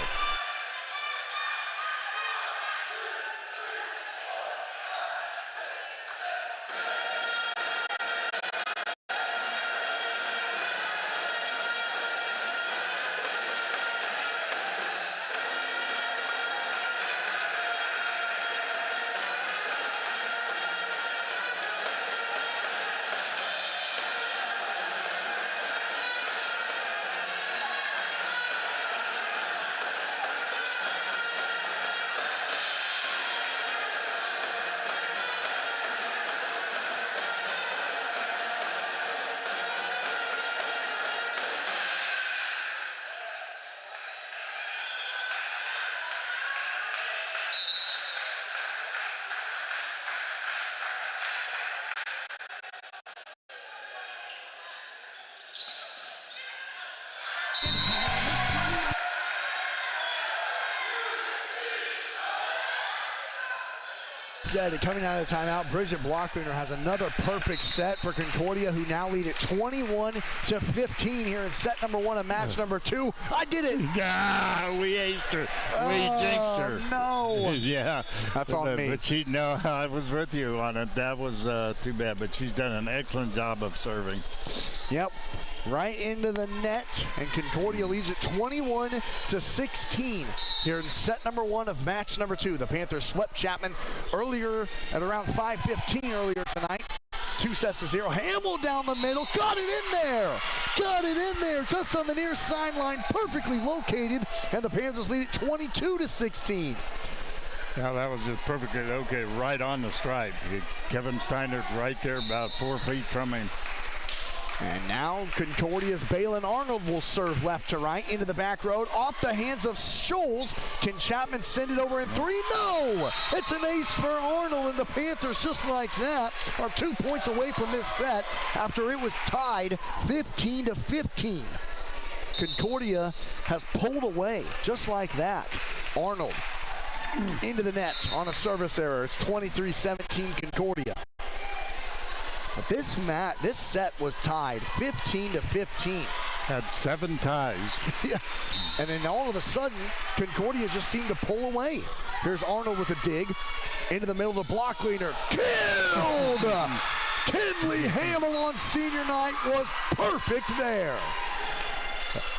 Speaker 2: said, coming out of the timeout, Bridget Blockleaner has another perfect set for Concordia, who now lead at 21-15 here in set number 1 of match number 2. I did it!
Speaker 3: Ah, we aced her. We jinxed her.
Speaker 2: No!
Speaker 3: Yeah.
Speaker 2: That's on me.
Speaker 3: But no, I was with you on it. That was too bad, but she's done an excellent job of serving.
Speaker 2: Yep. Right into the net, and Concordia leads at 21-16 here in set number 1 of match number 2. The Panthers swept Chapman earlier at around 5:15 earlier tonight. 2-0. Hamill down the middle, got it in there! Got it in there, just on the near sideline, perfectly located, and the Panthers lead at 22-16.
Speaker 3: Yeah, that was just perfectly okay, right on the stripe. Kevin Steiner's right there, about 4 feet from him.
Speaker 2: And now Concordia's Balin Arnold will serve left to right into the back road, off the hands of Scholes. Can Chapman send it over in 3? No! It's an ace for Arnold, and the Panthers, just like that, are 2 points away from this set after it was tied 15-15. Concordia has pulled away just like that. Arnold into the net on a service error. It's 23-17 Concordia. But this set was tied 15-15.
Speaker 3: Had 7 ties.
Speaker 2: Yeah. And then all of a sudden, Concordia just seemed to pull away. Here's Arnold with a dig into the middle of the block leader. Killed! Kinley Hamill on senior night was perfect there.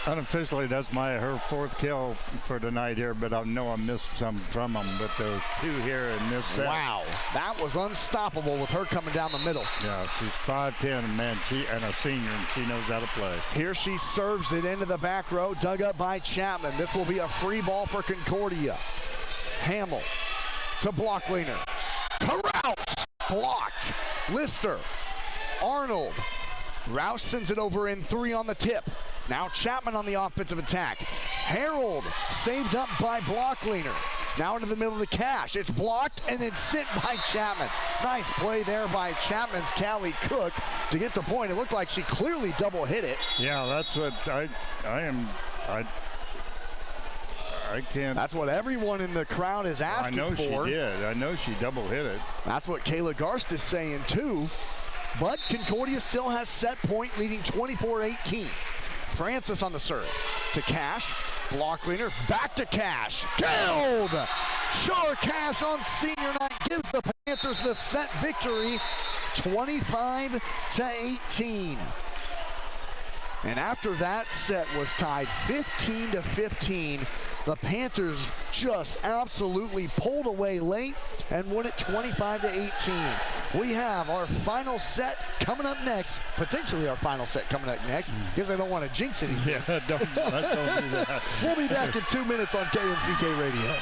Speaker 3: Unofficially, that's her 4th kill for tonight here, but I know I missed some from them. But there were 2 here in this set.
Speaker 2: Wow, that was unstoppable with her coming down the middle.
Speaker 3: Yeah, she's 5'10", man, and a senior, and she knows how to play.
Speaker 2: Here she serves it into the back row, dug up by Chapman. This will be a free ball for Concordia. Hamill to Blockleaner. To Rouse, blocked. Lister, Arnold. Rouse sends it over in 3 on the tip. Now Chapman on the offensive attack. Harold saved up by Blockleaner. Now into the middle of the cash. It's blocked and then sent by Chapman. Nice play there by Chapman's Callie Cook to get the point. It looked like she clearly double hit it.
Speaker 3: Yeah, that's what I can't.
Speaker 2: That's what everyone in the crowd is asking for.
Speaker 3: I know she did. I know she double hit it.
Speaker 2: That's what Kayla Garst is saying too. But Concordia still has set point, leading 24-18. Francis on the serve to Cash. Blockleaner back to Cash. Killed! Shar Cash on senior night gives the Panthers the set victory, 25-18. And after that set was tied 15-15, the Panthers just absolutely pulled away late and won it 25-18. We have our final set coming up next, potentially our final set coming up next, because I don't want to jinx anything.
Speaker 3: Yeah, don't do that.
Speaker 2: We'll be back in 2 minutes on KNCK Radio.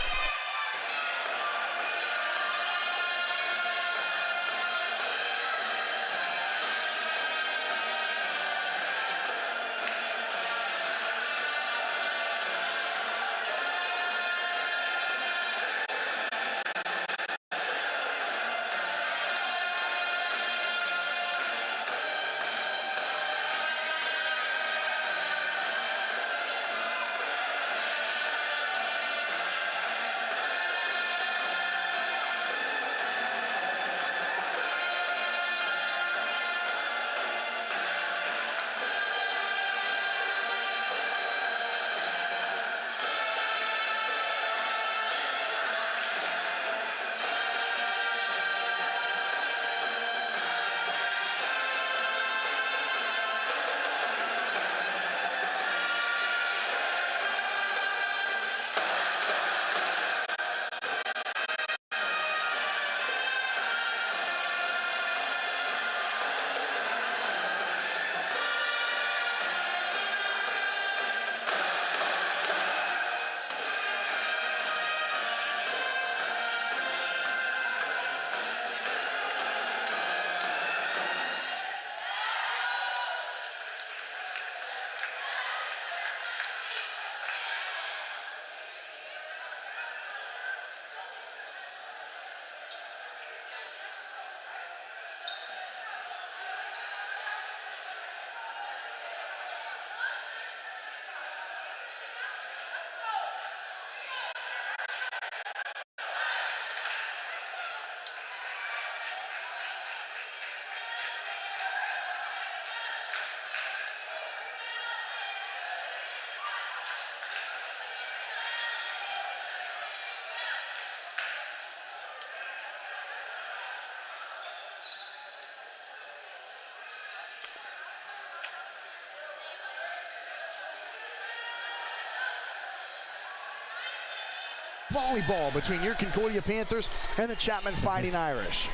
Speaker 2: volleyball between your Concordia Panthers and the Chapman Fighting Irish.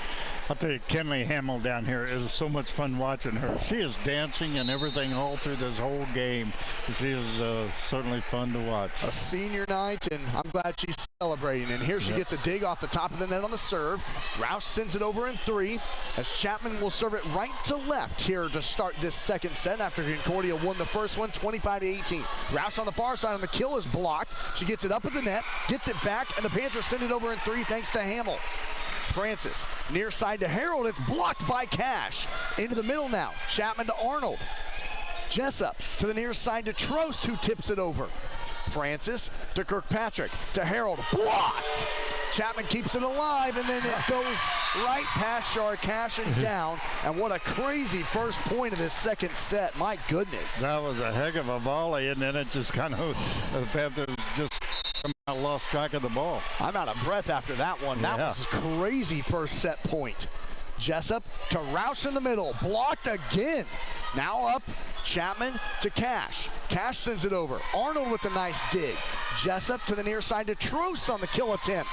Speaker 3: I'll tell you, Kenley Hamill down here is so much fun watching her. She is dancing and everything all through this whole game. She is certainly fun to watch.
Speaker 2: A senior night, and I'm glad she's celebrating. And here she gets a dig off the top of the net on the serve. Roush sends it over in 3, as Chapman will serve it right to left here to start this second set after Concordia won the first one 25-18. Roush on the far side on the kill is blocked. She gets it up at the net, gets it back, and the Panthers send it over in 3 thanks to Hamill. Francis, near side to Harold. It's blocked by Cash. Into the middle now. Chapman to Arnold. Jessup to the near side to Trost, who tips it over. Francis to Kirkpatrick. To Harold. Blocked! Chapman keeps it alive, and then it goes right past Cash and down. And what a crazy first point of this second set. My goodness.
Speaker 3: That was a heck of a volley, and then it just kind of, the Panthers just somehow lost track of the ball.
Speaker 2: I'm out of breath after that one. That was a crazy first set point. Jessup to Roush in the middle. Blocked again. Now up, Chapman to Cash. Cash sends it over. Arnold with a nice dig. Jessup to the near side to Trost on the kill attempt.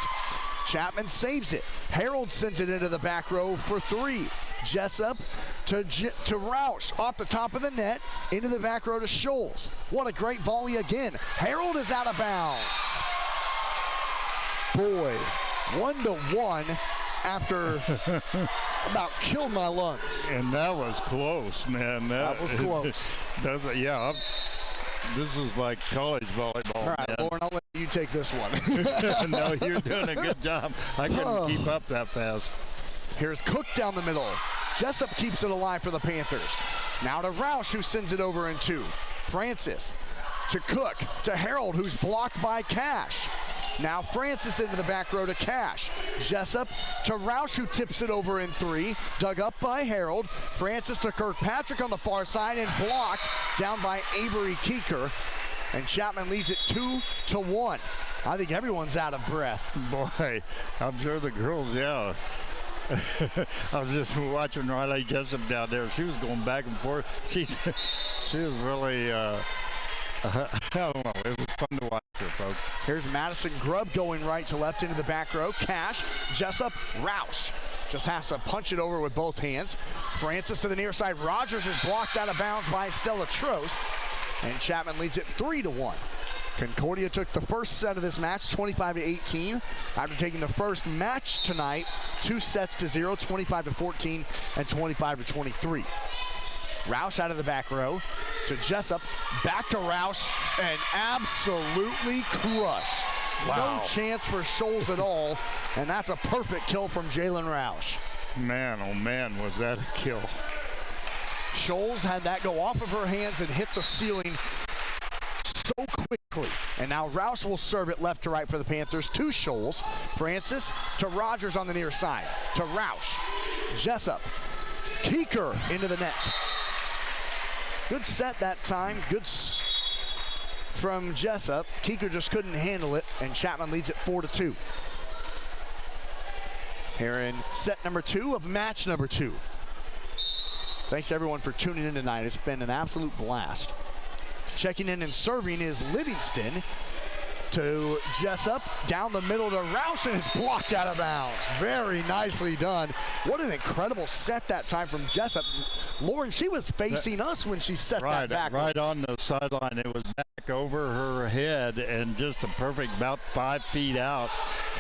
Speaker 2: Chapman saves it. Harold sends it into the back row for 3. Jessup to Roush off the top of the net into the back row to Scholes. What a great volley again. Harold is out of bounds. Boy, 1-1 after about killed my lungs.
Speaker 3: And that was close, man.
Speaker 2: That was close.
Speaker 3: Yeah, this is like college volleyball.
Speaker 2: All right,
Speaker 3: man.
Speaker 2: Lauren, I'll let you take this one.
Speaker 3: No, you're doing a good job. I couldn't keep up that fast.
Speaker 2: Here's Cook down the middle. Jessup keeps it alive for the Panthers. Now to Roush, who sends it over in 2. Francis to Cook to Harold, who's blocked by Cash. Now Francis into the back row to Cash. Jessup to Roush, who tips it over in 3. Dug up by Harold. Francis to Kirkpatrick on the far side and blocked down by Avery Keeker. And Chapman leads it 2-1. I think everyone's out of breath.
Speaker 3: Boy, I'm sure the girls, yeah. I was just watching Riley Jessup down there. She was going back and forth. She was really, I don't know. It was fun to watch her, folks.
Speaker 2: Here's Madison Grubb going right to left into the back row. Cash, Jessup, Roush. Just has to punch it over with both hands. Francis to the near side. Rogers is blocked out of bounds by Stella Trost. And Chapman leads it 3-1. Concordia took the first set of this match, 25-18. After taking the first match tonight, 2 sets to 0, 25-14 and 25-23. Roush out of the back row to Jessup, back to Roush, and absolutely crushed.
Speaker 3: Wow.
Speaker 2: No chance for Scholes at all, and that's a perfect kill from Jalen Roush.
Speaker 3: Man, oh man, was that a kill.
Speaker 2: Scholes had that go off of her hands and hit the ceiling so quickly. And now Roush will serve it left to right for the Panthers to Scholes. Francis to Rogers on the near side. To Roush. Jessup. Keeker into the net. Good set that time. Good from Jessup. Keeker just couldn't handle it, and Chapman leads it 4-2. Here in set number 2 of match number 2. Thanks everyone for tuning in tonight. It's been an absolute blast. Checking in and serving is Livingston to Jessup, down the middle to Roush, and it's blocked out of bounds. Very nicely done. What an incredible set that time from Jessup. Lauren, she was facing us when she set that back.
Speaker 3: Right on the sideline. It was back over her head and just a perfect, about 5 feet out,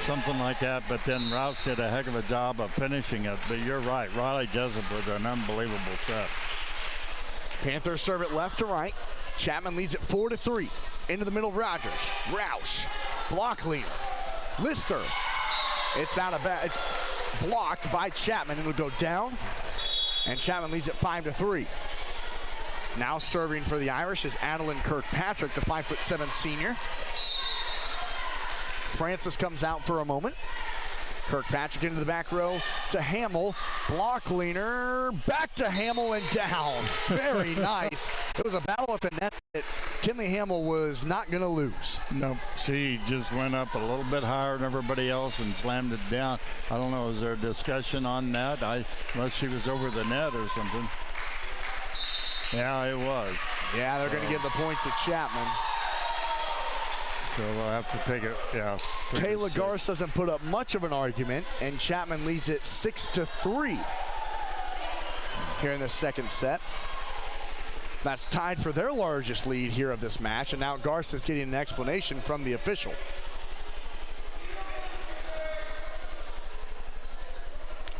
Speaker 3: something like that. But then Roush did a heck of a job of finishing it. But you're right, Riley Jessup was an unbelievable set.
Speaker 2: Panthers serve it left to right. Chapman leads it 4-3. Into the middle, Rogers. Roush. Block leader. Lister. It's out of bounds. It's blocked by Chapman and will go down. And Chapman leads it 5-3. Now serving for the Irish is Adeline Kirkpatrick, the 5'7" senior. Francis comes out for a moment. Kirkpatrick into the back row to Hamill. Block leaner, back to Hamill and down. Very nice. It was a battle at the net that Kinley Hamill was not going to lose.
Speaker 3: Nope, she just went up a little bit higher than everybody else and slammed it down. I don't know, is there a discussion on that? Unless she was over the net or something. Yeah, it was.
Speaker 2: Yeah, they're going to give the point to Chapman.
Speaker 3: So we'll have to take it, yeah.
Speaker 2: Kayla Garst doesn't put up much of an argument, and Chapman leads it 6-3 here in the second set. That's tied for their largest lead here of this match, and now Garst is getting an explanation from the official.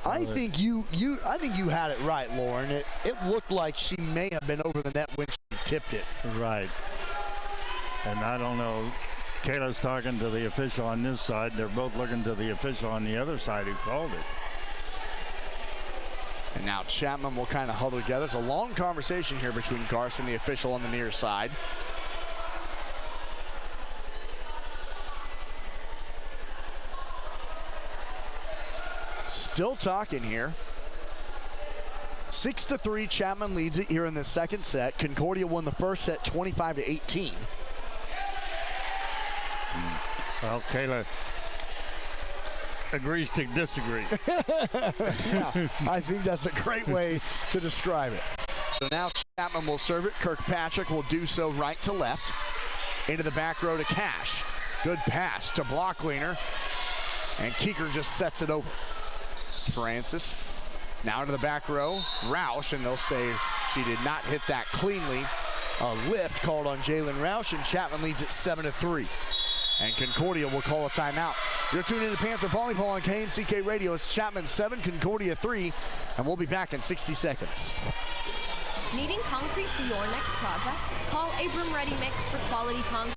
Speaker 2: I think you had it right, Lauren. It looked like she may have been over the net when she tipped it.
Speaker 3: Right. And I don't know, Kayla's talking to the official on this side. They're both looking to the official on the other side who called it.
Speaker 2: And now Chapman will kind of huddle together. It's a long conversation here between Garst and the official on the near side. Still talking here. 6-3, Chapman leads it here in the second set. Concordia won the first set 25-18.
Speaker 3: Well, Kayla agrees to disagree.
Speaker 2: Yeah, I think that's a great way to describe it. So now Chapman will serve it. Kirkpatrick will do so right to left. Into the back row to Cash. Good pass to Blockleaner. And Keeker just sets it over. Francis now to the back row. Roush, and they'll say she did not hit that cleanly. A lift called on Jalen Roush, and Chapman leads it 7-3. And Concordia will call a timeout. You're tuned into Panther Volleyball on KNCK Radio. It's Chapman 7, Concordia 3, and we'll be back in 60 seconds.
Speaker 11: Needing concrete for your next project? Call Abram Ready Mix for quality concrete.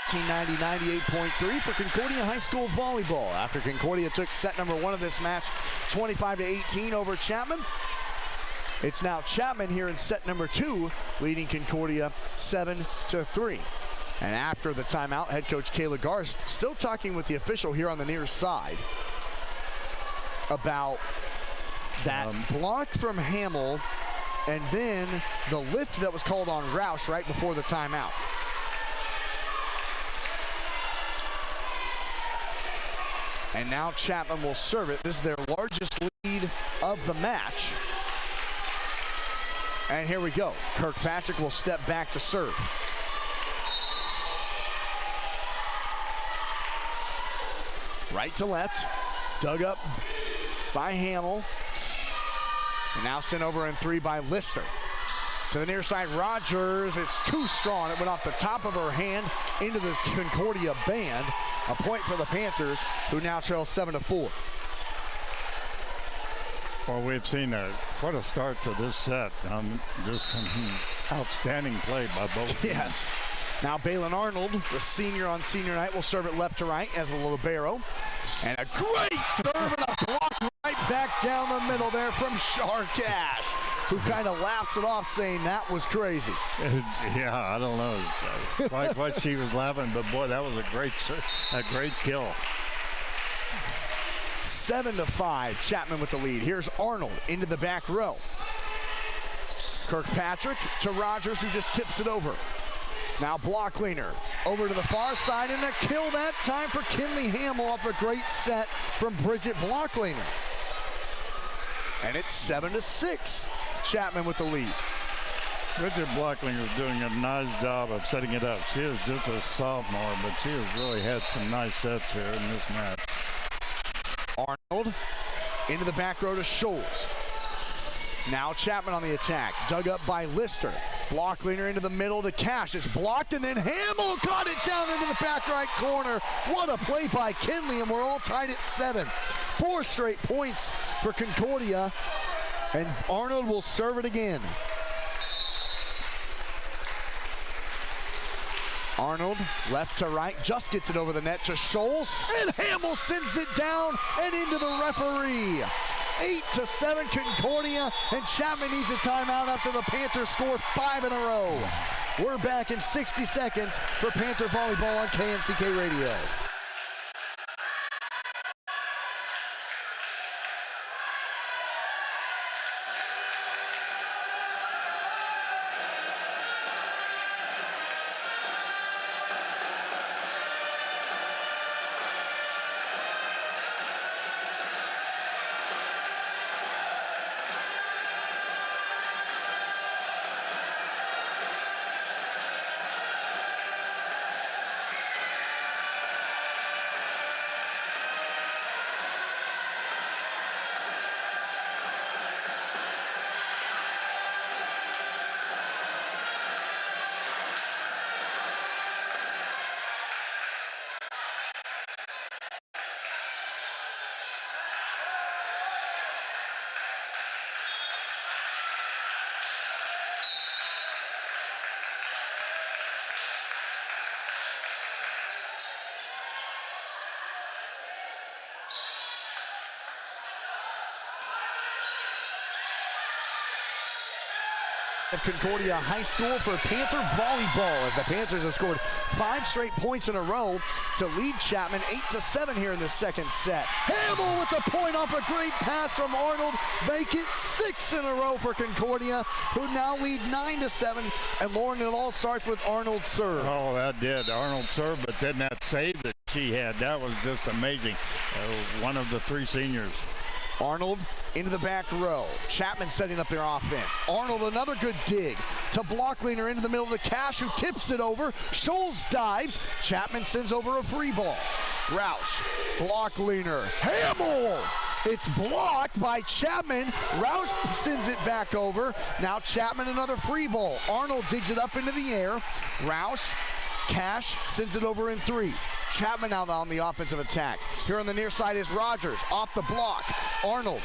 Speaker 2: .90 98.3 for Concordia High School Volleyball. After Concordia took set number 1 of this match 25-18 over Chapman, it's now Chapman here in set number 2, leading Concordia 7-3. And after the timeout, head coach Kayla Garst still talking with the official here on the near side about that block from Hamill and then the lift that was called on Roush right before the timeout. And now Chapman will serve it. This is their largest lead of the match. And here we go. Kirkpatrick will step back to serve. Right to left. Dug up by Hamill. And now sent over in 3 by Lister. To the near side, Rogers. It's too strong. It went off the top of her hand into the Concordia band. A point for the Panthers, who now trail 7-4.
Speaker 3: Well, we've seen what a start to this set. Just outstanding play by both teams.
Speaker 2: Yes. Now Balin Arnold, the senior on senior night, will serve it left to right as a libero. And a great serve and a block right back down the middle there from Shar Cash, who kind of laughs it off, saying that was crazy.
Speaker 3: Yeah, I don't know what she was laughing, but boy, that was a great kill.
Speaker 2: 7-5, Chapman with the lead. Here's Arnold into the back row. Kirkpatrick to Rogers, who just tips it over. Now Blockleaner over to the far side, and a kill that time for Kinley Hamill off a great set from Bridget Blockleaner. And it's 7-6. Chapman with the lead.
Speaker 3: Bridget Blockleaner is doing a nice job of setting it up. She is just a sophomore, but she has really had some nice sets here in this match.
Speaker 2: Arnold into the back row to Scholes. Now Chapman on the attack. Dug up by Lister. Block leaner into the middle to Cash. It's blocked, and then Hamill got it down into the back right corner. What a play by Kinley, and we're all tied at 7. 4 straight points for Concordia, and Arnold will serve it again. Arnold, left to right, just gets it over the net to Scholes, and Hamill sends it down and into the referee. 8-7 Concordia, and Chapman needs a timeout after the Panthers score 5 in a row. We're back in 60 seconds for Panther Volleyball on KNCK Radio. Of Concordia High School for Panther Volleyball, as the Panthers have scored 5 straight points in a row to lead Chapman 8-7 here in the second set. Hamill with the point off a great pass from Arnold. Make it 6 in a row for Concordia, who now lead 9-7. And Lauren, it all starts with Arnold's serve.
Speaker 3: Oh, that did. Arnold's serve, but then that save that she had, that was just amazing. One of the 3 seniors.
Speaker 2: Arnold into the back row. Chapman setting up their offense. Arnold, another good dig to block leaner into the middle to Cash, who tips it over. Scholes dives. Chapman sends over a free ball. Roush, block leaner. Hamill! It's blocked by Chapman. Roush sends it back over. Now Chapman, another free ball. Arnold digs it up into the air. Roush, Cash sends it over in 3. Chapman now on the offensive attack. Here on the near side is Rogers, off the block. Arnold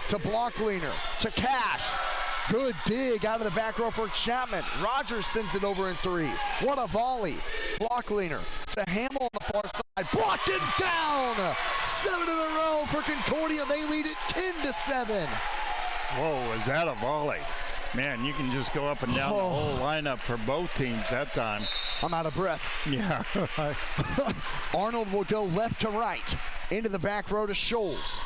Speaker 2: to block leaner, to Cash. Good dig out of the back row for Chapman. Rogers sends it over in 3. What a volley. Block leaner to Hamill on the far side. Blocked it down. 7 in a row for Concordia. They lead it 10-7.
Speaker 3: Whoa, is that a volley? Man, you can just go up and down the whole lineup for both teams that time.
Speaker 2: I'm out of breath.
Speaker 3: Yeah.
Speaker 2: Arnold will go left to right. Into the back row to Scholes.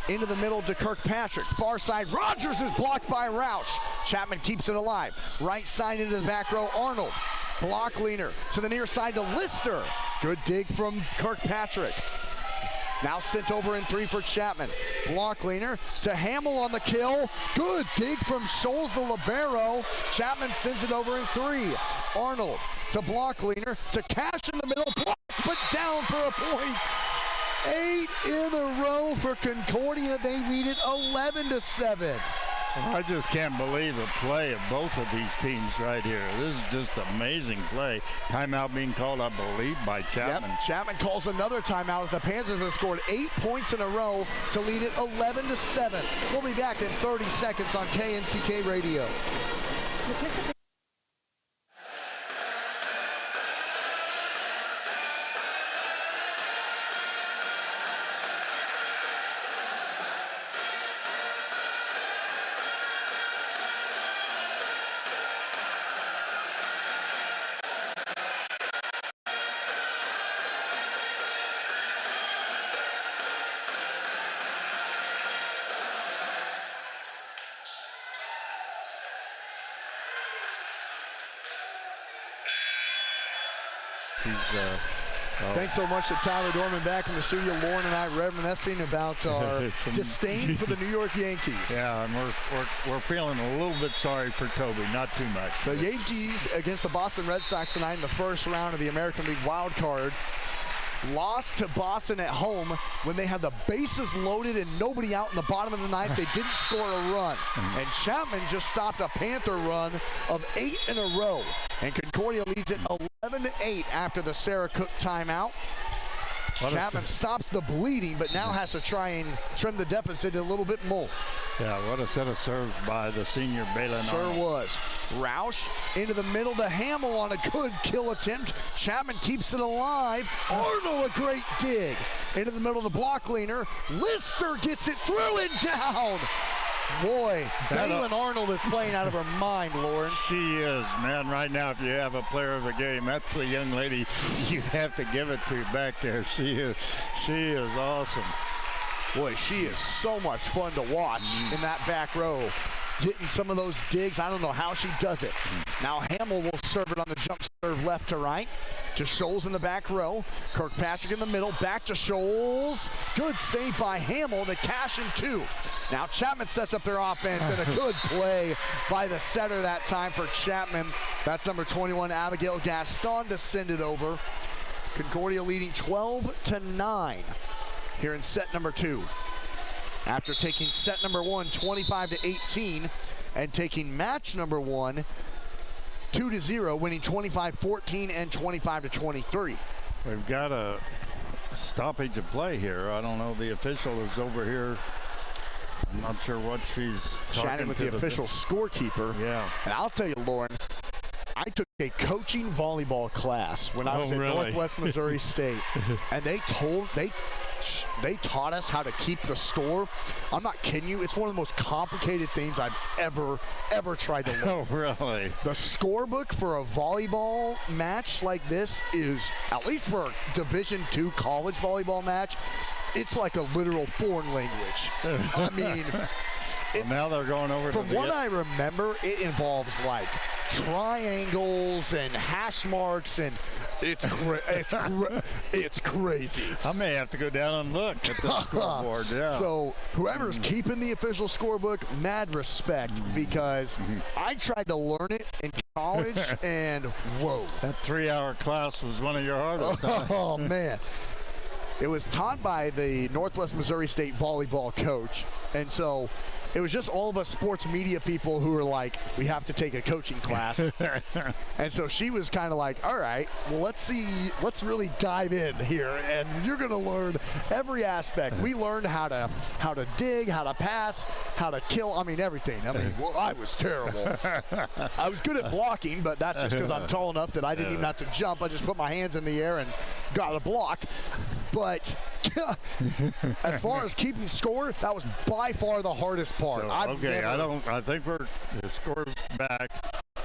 Speaker 2: Into the middle to Kirkpatrick. Far side, Rogers is blocked by Roush. Chapman keeps it alive. Right side into the back row, Arnold. Block leaner to the near side to Lister. Good dig from Kirkpatrick. Now sent over in 3 for Chapman. Block leaner to Hamill on the kill. Good dig from Scholes, the libero. Chapman sends it over in 3. Arnold to block leaner to Cash in the middle. Block, but down for a point. 8 in a row for Concordia. They lead it 11-7.
Speaker 3: I just can't believe the play of both of these teams right here. This is just amazing play. Timeout being called, I believe, by Chapman.
Speaker 2: Yep. Chapman calls another timeout as the Panthers have scored 8 points in a row to lead it 11-7. We'll be back in 30 seconds on KNCK Radio. Thanks so much to Tyler Dorman back in the studio. Lauren and I reminiscing about our disdain for the New York Yankees.
Speaker 3: Yeah, and we're feeling a little bit sorry for Toby, not too much.
Speaker 2: The Yankees against the Boston Red Sox tonight in the first round of the American League wild card. lost to Boston at home when they had the bases loaded and nobody out in the bottom of the ninth. They didn't score a run. And Chapman just stopped a Panther run of 8 in a row. And Concordia leads it 11-8 after the Sarah Cook timeout. Chapman stops the bleeding, but now has to try and trim the deficit a little bit more.
Speaker 3: Yeah, what a set of serves by the senior Balin.
Speaker 2: Sure was. Roush into the middle to Hamill on a good kill attempt. Chapman keeps it alive. Arnold, a great dig. Into the middle of the block leaner. Lister gets it through and down. Boy, Balin Arnold is playing out of her mind, Lauren.
Speaker 3: She is, man. Right now, if you have a player of the game, that's the young lady you have to give it to back there. She is awesome.
Speaker 2: Boy, she is so much fun to watch in that back row. Getting some of those digs. I don't know how she does it. Now Hamill will serve it on the jump serve left to right. To Scholes in the back row. Kirkpatrick in the middle. Back to Scholes. Good save by Hamill to cash in 2. Now Chapman sets up their offense and a good play by the setter that time for Chapman. That's number 21, Abigail Gaston, to send it over. Concordia leading 12-9 here in set number 2. After taking set number 1, 25-18, and taking match number 1, 2-0, winning 25-14 and 25-23.
Speaker 3: We've got a stoppage of play here. I don't know. The official is over here. I'm not sure what she's
Speaker 2: chatting with the official scorekeeper.
Speaker 3: Yeah.
Speaker 2: And I'll tell you, Lauren, I took a coaching volleyball class when I was at Northwest Missouri State, and they taught us how to keep the score. I'm not kidding you. It's one of the most complicated things I've ever tried to learn.
Speaker 3: Oh, really?
Speaker 2: The scorebook for a volleyball match like this is, at least for a Division II college volleyball match, it's like a literal foreign language. I mean,
Speaker 3: now they're going over
Speaker 2: from what I remember, it involves like triangles and hash marks, and it's crazy.
Speaker 3: I may have to go down and look at the scoreboard. Yeah.
Speaker 2: So whoever's keeping the official scorebook, mad respect, because I tried to learn it in college, and whoa.
Speaker 3: That 3-hour class was one of your hardest.
Speaker 2: Oh man. It was taught by the Northwest Missouri State volleyball coach, and so it was just all of us sports media people who were like, we have to take a coaching class. And so she was kind of like, all right, well, let's really dive in here, and you're going to learn every aspect. We learned how to dig, how to pass, how to kill, I mean, everything. I mean, well, I was terrible. I was good at blocking, but that's just because I'm tall enough that I didn't even have to jump. I just put my hands in the air and got a block. But as far as keeping score, that was by far the hardest part.
Speaker 3: So, okay, I think the score's back.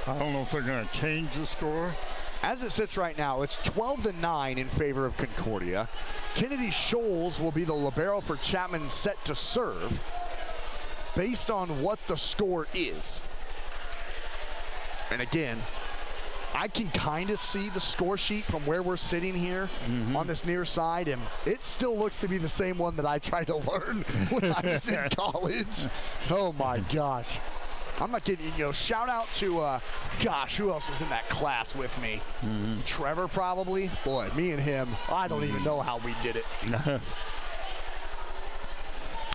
Speaker 3: I don't know if they're going to change the score.
Speaker 2: As it sits right now, it's 12-9 in favor of Concordia. Kennedy Scholes will be the libero for Chapman, set to serve based on what the score is. And again, I can kind of see the score sheet from where we're sitting here on this near side, and it still looks to be the same one that I tried to learn when I was in college. Oh my gosh. I'm not kidding, shout out to, gosh, who else was in that class with me? Trevor, probably. Boy, me and him, I don't even know how we did it.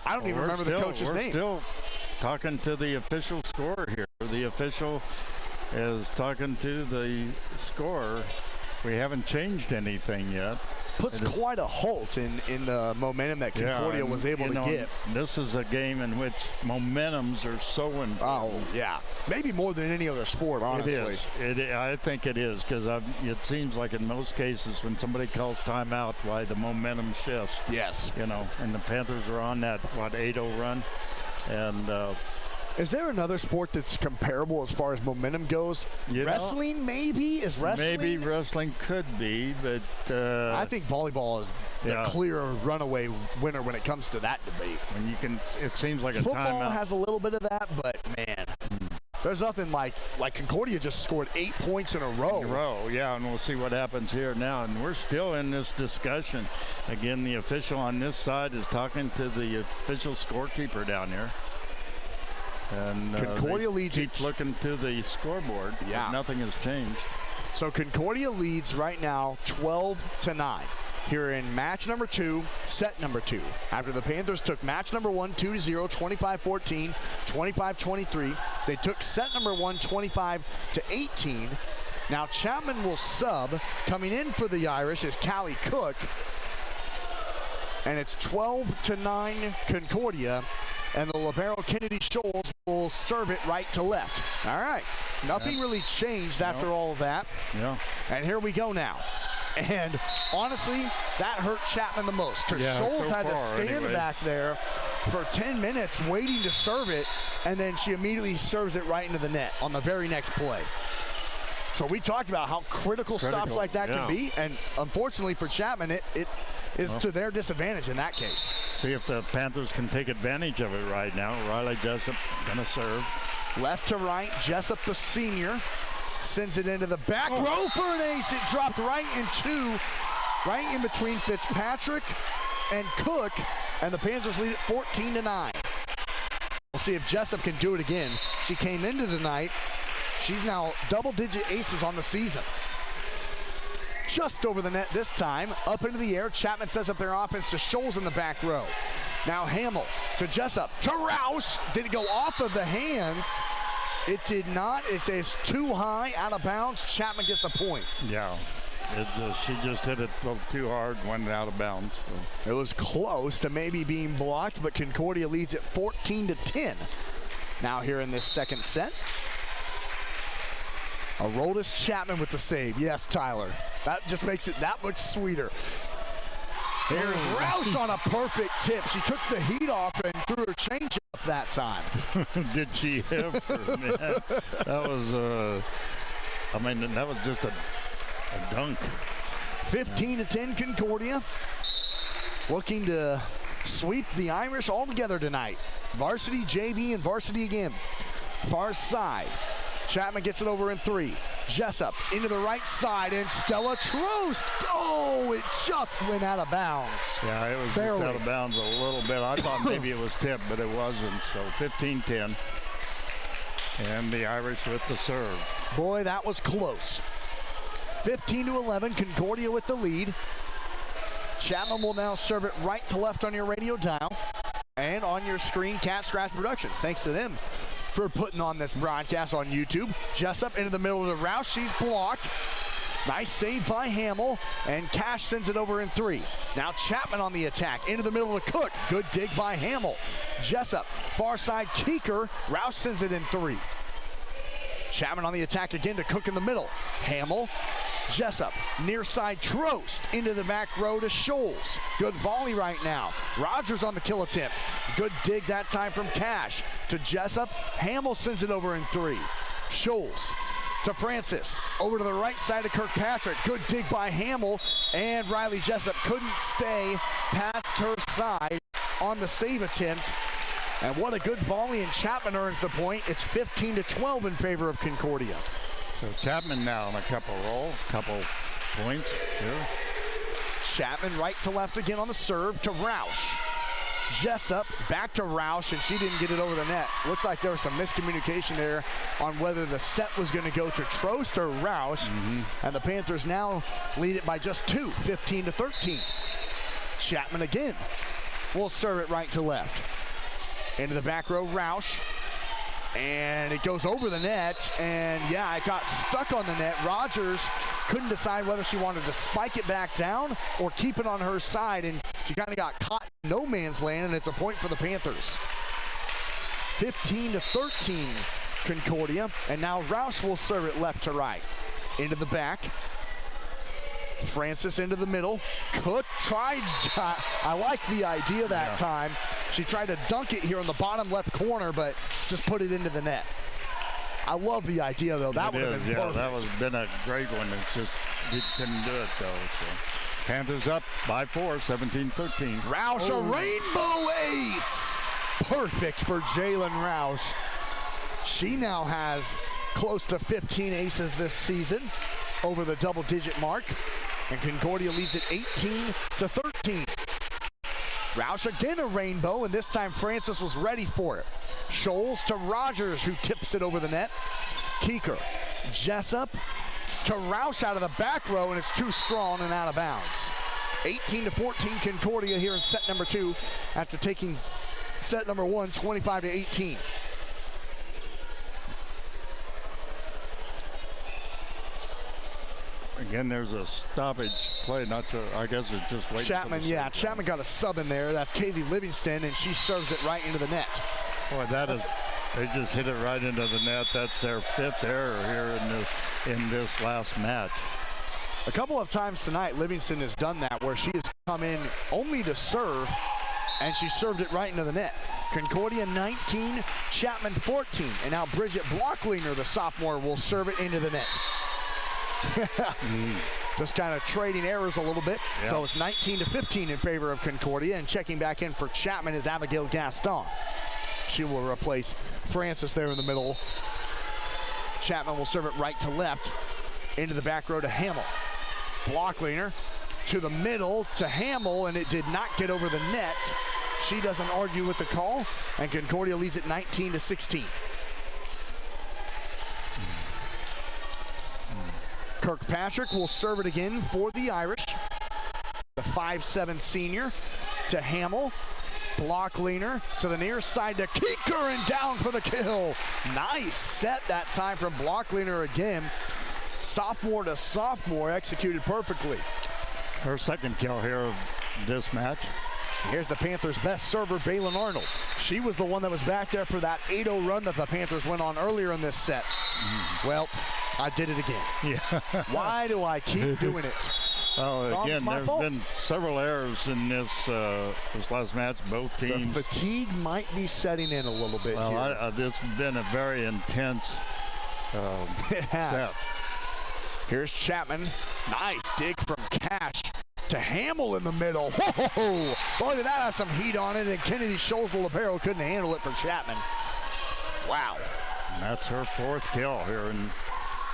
Speaker 2: I don't even remember the coach's name.
Speaker 3: We're still talking to the official scorer here. The official is talking to the scorer. We haven't changed anything yet.
Speaker 2: Puts quite a halt in the momentum that Concordia was able to get.
Speaker 3: This is a game in which momentums are so important.
Speaker 2: Oh, yeah. Maybe more than any other sport, honestly.
Speaker 3: It is. I think it is, because it seems like in most cases when somebody calls timeout, why the momentum shifts.
Speaker 2: Yes.
Speaker 3: And the Panthers are on that, 8-0 run. And
Speaker 2: is there another sport that's comparable as far as momentum goes? Wrestling, maybe? Is wrestling?
Speaker 3: Maybe wrestling could be, but
Speaker 2: I think volleyball is the clear runaway winner when it comes to that debate.
Speaker 3: When it seems like a timeout.
Speaker 2: Football has a little bit of that, but man, there's nothing like Concordia just scored 8 points in a row.
Speaker 3: Yeah, and we'll see what happens here now. And we're still in this discussion. Again, the official on this side is talking to the official scorekeeper down here. And
Speaker 2: Concordia leads.
Speaker 3: Keep looking to the scoreboard. Yeah, nothing has changed.
Speaker 2: So Concordia leads right now 12-9. here in match number 2, set number 2. After the Panthers took match number 1, 2-0, 25-14, 25-23. They took set number 1, 25-18. Now Chapman will sub. Coming in for the Irish is Callie Cook. And it's 12-9 Concordia. And the libero Kennedy Scholes will serve it right to left. All right. Nothing really changed after all of that.
Speaker 3: Yeah.
Speaker 2: And here we go now. And honestly, that hurt Chapman the most because Scholes
Speaker 3: so
Speaker 2: had to
Speaker 3: far,
Speaker 2: stand
Speaker 3: anyway.
Speaker 2: back there for 10 minutes waiting to serve it, and then she immediately serves it right into the net on the very next play. So we talked about how critical stops like that can be, and unfortunately for Chapman, it is to their disadvantage in that case.
Speaker 3: See if the Panthers can take advantage of it right now. Riley Jessup gonna serve.
Speaker 2: Left to right, Jessup the senior sends it into the back row for an ace. It dropped right in between Fitzpatrick and Cook, and the Panthers lead it 14-9. We'll see if Jessup can do it again. She came into tonight. She's now double-digit aces on the season. Just over the net this time, up into the air. Chapman sets up their offense to Scholes in the back row. Now Hamill to Jessup to Roush. Did it go off of the hands? It did not. It's too high, out of bounds. Chapman gets the point.
Speaker 3: Yeah. She just hit it a little too hard, went out of bounds. So.
Speaker 2: It was close to maybe being blocked, but Concordia leads it 14-10. Now here in this second set. Aroldis Chapman with the save. Yes, Tyler. That just makes it that much sweeter. Here's Roush on a perfect tip. She took the heat off and threw her changeup that time.
Speaker 3: Did she ever, man? That was, that was just a dunk.
Speaker 2: 15-10 Concordia. Looking to sweep the Irish altogether tonight. Varsity, JV, and varsity again. Far side. Chapman gets it over in 3. Jessup into the right side, and Stella Trost. Oh, it just went out of bounds.
Speaker 3: Yeah, it was
Speaker 2: barely
Speaker 3: just out of bounds a little bit. I thought maybe it was tipped, but it wasn't. So 15-10. And the Irish with the serve.
Speaker 2: Boy, that was close. 15-11, Concordia with the lead. Chapman will now serve it right to left on your radio dial and on your screen, Cat Scratch Productions. Thanks to them for putting on this broadcast on YouTube. Jessup into the middle of the Roush. She's blocked. Nice save by Hamill, and Cash sends it over in 3. Now Chapman on the attack, into the middle of Cook. Good dig by Hamill. Jessup, far side Keeker. Roush sends it in 3. Chapman on the attack again to Cook in the middle. Hamill, Jessup, near side Trost, into the back row to Scholes. Good volley right now. Rogers on the kill attempt. Good dig that time from Cash to Jessup. Hamill sends it over in 3. Scholes to Francis, over to the right side of Kirkpatrick. Good dig by Hamill, and Riley Jessup couldn't stay past her side on the save attempt. And what a good volley, and Chapman earns the point. It's 15-12 in favor of Concordia.
Speaker 3: So Chapman now on a couple points here.
Speaker 2: Chapman right to left again on the serve to Roush. Jessup back to Roush, and she didn't get it over the net. Looks like there was some miscommunication there on whether the set was going to go to Trost or Roush. And the Panthers now lead it by just 2, 15-13. Chapman again will serve it right to left. Into the back row, Roush. And it goes over the net, and yeah, it got stuck on the net. Rogers couldn't decide whether she wanted to spike it back down or keep it on her side, and she kind of got caught in no man's land, and it's a point for the Panthers. 15-13 Concordia, and now Roush will serve it left to right. Into the back. Francis into the middle. Cook tried, I like the idea that time. She tried to dunk it here in the bottom left corner, but just put it into the net. I love the idea, though. That would have been perfect.
Speaker 3: That would have been a great one. It's just, he couldn't do it, though. So. Panthers up by 4, 17-13.
Speaker 2: Roush, a rainbow ace. Perfect for Jalen Roush. She now has close to 15 aces this season, over the double-digit mark. And Concordia leads it 18-13. Roush again a rainbow, and this time Francis was ready for it. Scholes to Rogers, who tips it over the net. Keeker, Jessup to Roush out of the back row, and it's too strong and out of bounds. 18-14 Concordia here in set number 2 after taking set number 1, 25-18.
Speaker 3: Again, there's a stoppage play. Not sure. I guess it's just waiting.
Speaker 2: Chapman, yeah, Chapman got a sub in there. That's Kaylee Livingston, and she serves it right into the net.
Speaker 3: Boy, that is. They just hit it right into the net. That's their 5th error here in this last match.
Speaker 2: A couple of times tonight, Livingston has done that, where she has come in only to serve, and she served it right into the net. Concordia 19, Chapman 14, and now Bridget Blocklinger, the sophomore, will serve it into the net. Just kind of trading errors a little bit.
Speaker 3: Yeah.
Speaker 2: So it's 19-15 in favor of Concordia, and checking back in for Chapman is Abigail Gaston. She will replace Francis there in the middle. Chapman will serve it right to left into the back row to Hamill. Blocklinger to the middle to Hamill, and it did not get over the net. She doesn't argue with the call, and Concordia leads it 19-16. Kirkpatrick will serve it again for the Irish. The 5'7" senior to Hamill. Blocklinger to the near side to Keeker, and down for the kill. Nice set that time from Blocklinger again. Sophomore to sophomore, executed perfectly.
Speaker 3: Her 2nd kill here of this match.
Speaker 2: Here's the Panthers' best server, Baylin Arnold. She was the one that was back there for that 8-0 run that the Panthers went on earlier in this set. Well, I did it again.
Speaker 3: Yeah.
Speaker 2: Why do I keep doing it?
Speaker 3: Well, again, there's been several errors in this last match. Both teams.
Speaker 2: The fatigue might be setting in a little bit here.
Speaker 3: Well, this has been a very intense
Speaker 2: it has.
Speaker 3: set.
Speaker 2: Here's Chapman. Nice dig from Cash to Hamill in the middle. Whoa! Boy, did that have some heat on it, and Kennedy Scholes, the libero, couldn't handle it for Chapman. Wow.
Speaker 3: And that's her 4th kill here in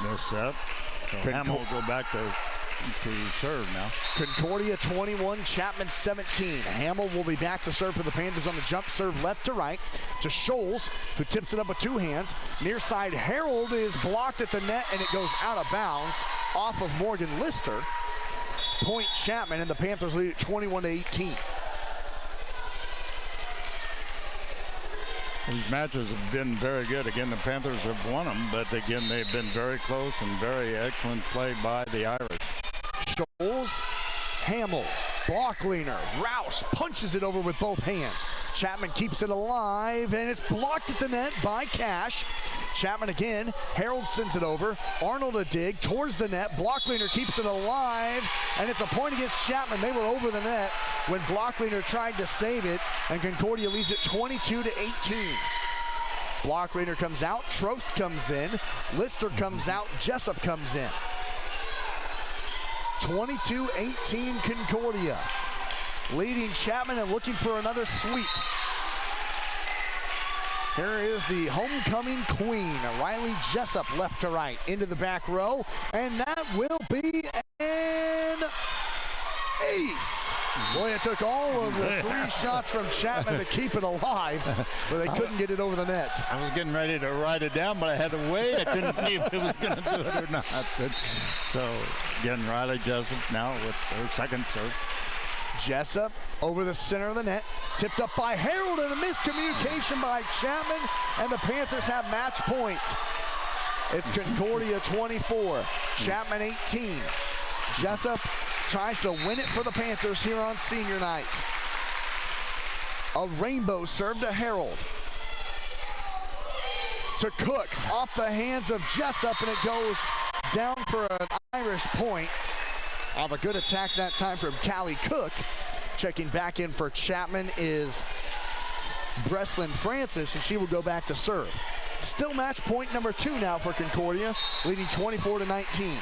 Speaker 3: this set. So Hamill will go back to serve now.
Speaker 2: Concordia 21, Chapman 17. Hamill will be back to serve for the Panthers on the jump serve left to right to Scholes, who tips it up with 2 hands. Near side Harold is blocked at the net, and it goes out of bounds off of Morgan Lister. Point Chapman, and the Panthers lead at 21-18.
Speaker 3: These matches have been very good. Again, the Panthers have won them, but again, they've been very close and very excellent play by the Irish.
Speaker 2: Scholes, Hamill, Blocklinger, Rouse punches it over with both hands. Chapman keeps it alive, and it's blocked at the net by Cash. Chapman again, Harold sends it over. Arnold a dig towards the net. Blocklinger keeps it alive, and it's a point against Chapman. They were over the net when Blocklinger tried to save it, and Concordia leads it 22-18. Blocklinger comes out, Trost comes in, Lister comes out, Jessup comes in. 22-18 Concordia. Leading Chapman and looking for another sweep. Here is the homecoming queen, Riley Jessup, left to right, into the back row, and that will be an ace. Boy, it took all of the 3 shots from Chapman to keep it alive, but they couldn't get it over the net.
Speaker 3: I was getting ready to write it down, but I had to wait. I couldn't see if it was going to do it or not. But, so, again, Riley Jessup now with her 2nd serve.
Speaker 2: Jessup over the center of the net, tipped up by Harold, and a miscommunication by Chapman, and the Panthers have match point. It's Concordia 24, Chapman 18. Jessup tries to win it for the Panthers here on senior night. A rainbow serve to Harold. To Cook, off the hands of Jessup, and it goes down for an Irish point. Of a good attack that time from Callie Cook. Checking back in for Chapman is Breslin Francis, and she will go back to serve. Still match point number 2 now for Concordia, leading 24-19.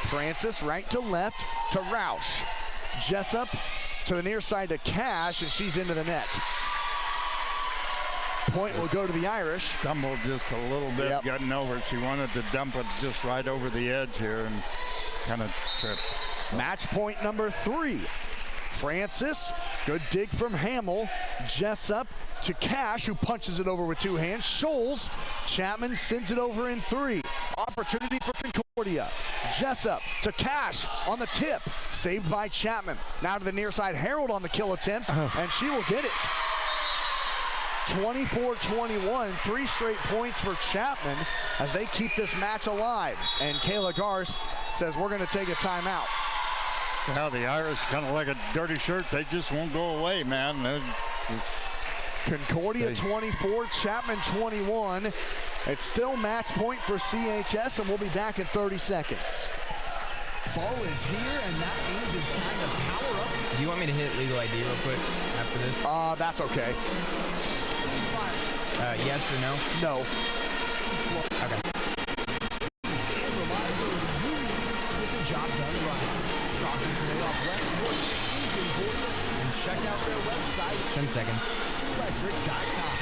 Speaker 2: Francis right to left to Roush. Jessup to the near side to Cash, and she's into the net. Point will go to the Irish.
Speaker 3: Stumbled just a little bit, getting over. She wanted to dump it just right over the edge here and kind of tripped.
Speaker 2: Match point number 3. Francis Good dig from Hamill. Jessup to Cash, who punches it over with two hands. Scholes. Chapman sends it over in 3. Opportunity for Concordia. Jessup to Cash on the tip. Saved by Chapman. Now to the near side. Harold on the kill attempt, and she will get it. 24-21, 3 straight points for Chapman as they keep this match alive. And Kayla Garst says, we're going to take a timeout.
Speaker 3: Now the Irish kind of like a dirty shirt. They just won't go away, man.
Speaker 2: Concordia 24, Chapman 21. It's still match point for CHS, and we'll be back in 30 seconds.
Speaker 7: Fall is here, and that means it's time to power up.
Speaker 14: Do you want me to hit legal ID real quick after this?
Speaker 2: That's okay.
Speaker 14: Yes or no?
Speaker 2: No.
Speaker 14: Okay.
Speaker 7: And reliability you need to get the job done right. Stocking today off Westport in Concordia, and check out their website,
Speaker 14: 10 seconds.
Speaker 7: electric.com.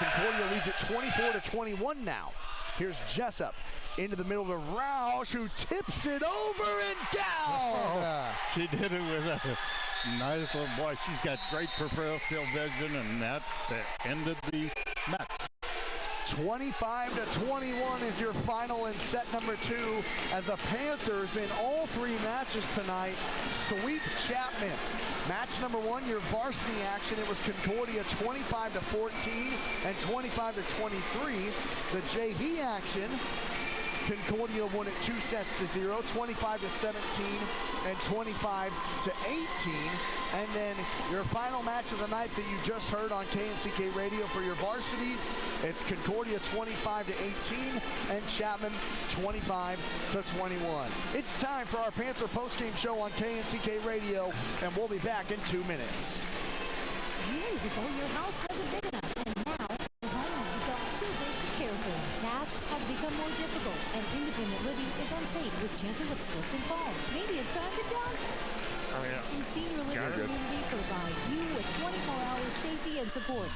Speaker 2: Concordia leads it 24-21 now. Here's Jessup into the middle to Roush, who tips it over and down.
Speaker 3: She did it with a nice little boy. She's got great peripheral field vision, and that ended the match.
Speaker 2: 25-21 is your final in set number 2 as the Panthers in all 3 matches tonight sweep Chapman. Match number 1, your varsity action, it was Concordia 25-14 and 25-23. The JV action, Concordia won it 2-0, 25-17 and 25-18. And then your final match of the night that you just heard on KNCK Radio for your varsity, it's Concordia 25-18 and Chapman 25-21. It's time for our Panther postgame show on KNCK Radio, and we'll be back in 2 minutes.
Speaker 15: Years ago, your house wasn't big enough, and now your home has become too big to care for. Tasks have become more difficult, and independent living is unsafe with chances of slips and falls. Maybe it's time to downgrade.
Speaker 3: Oh, yeah.
Speaker 15: Senior Living Community provides you with 24 hours safety and support.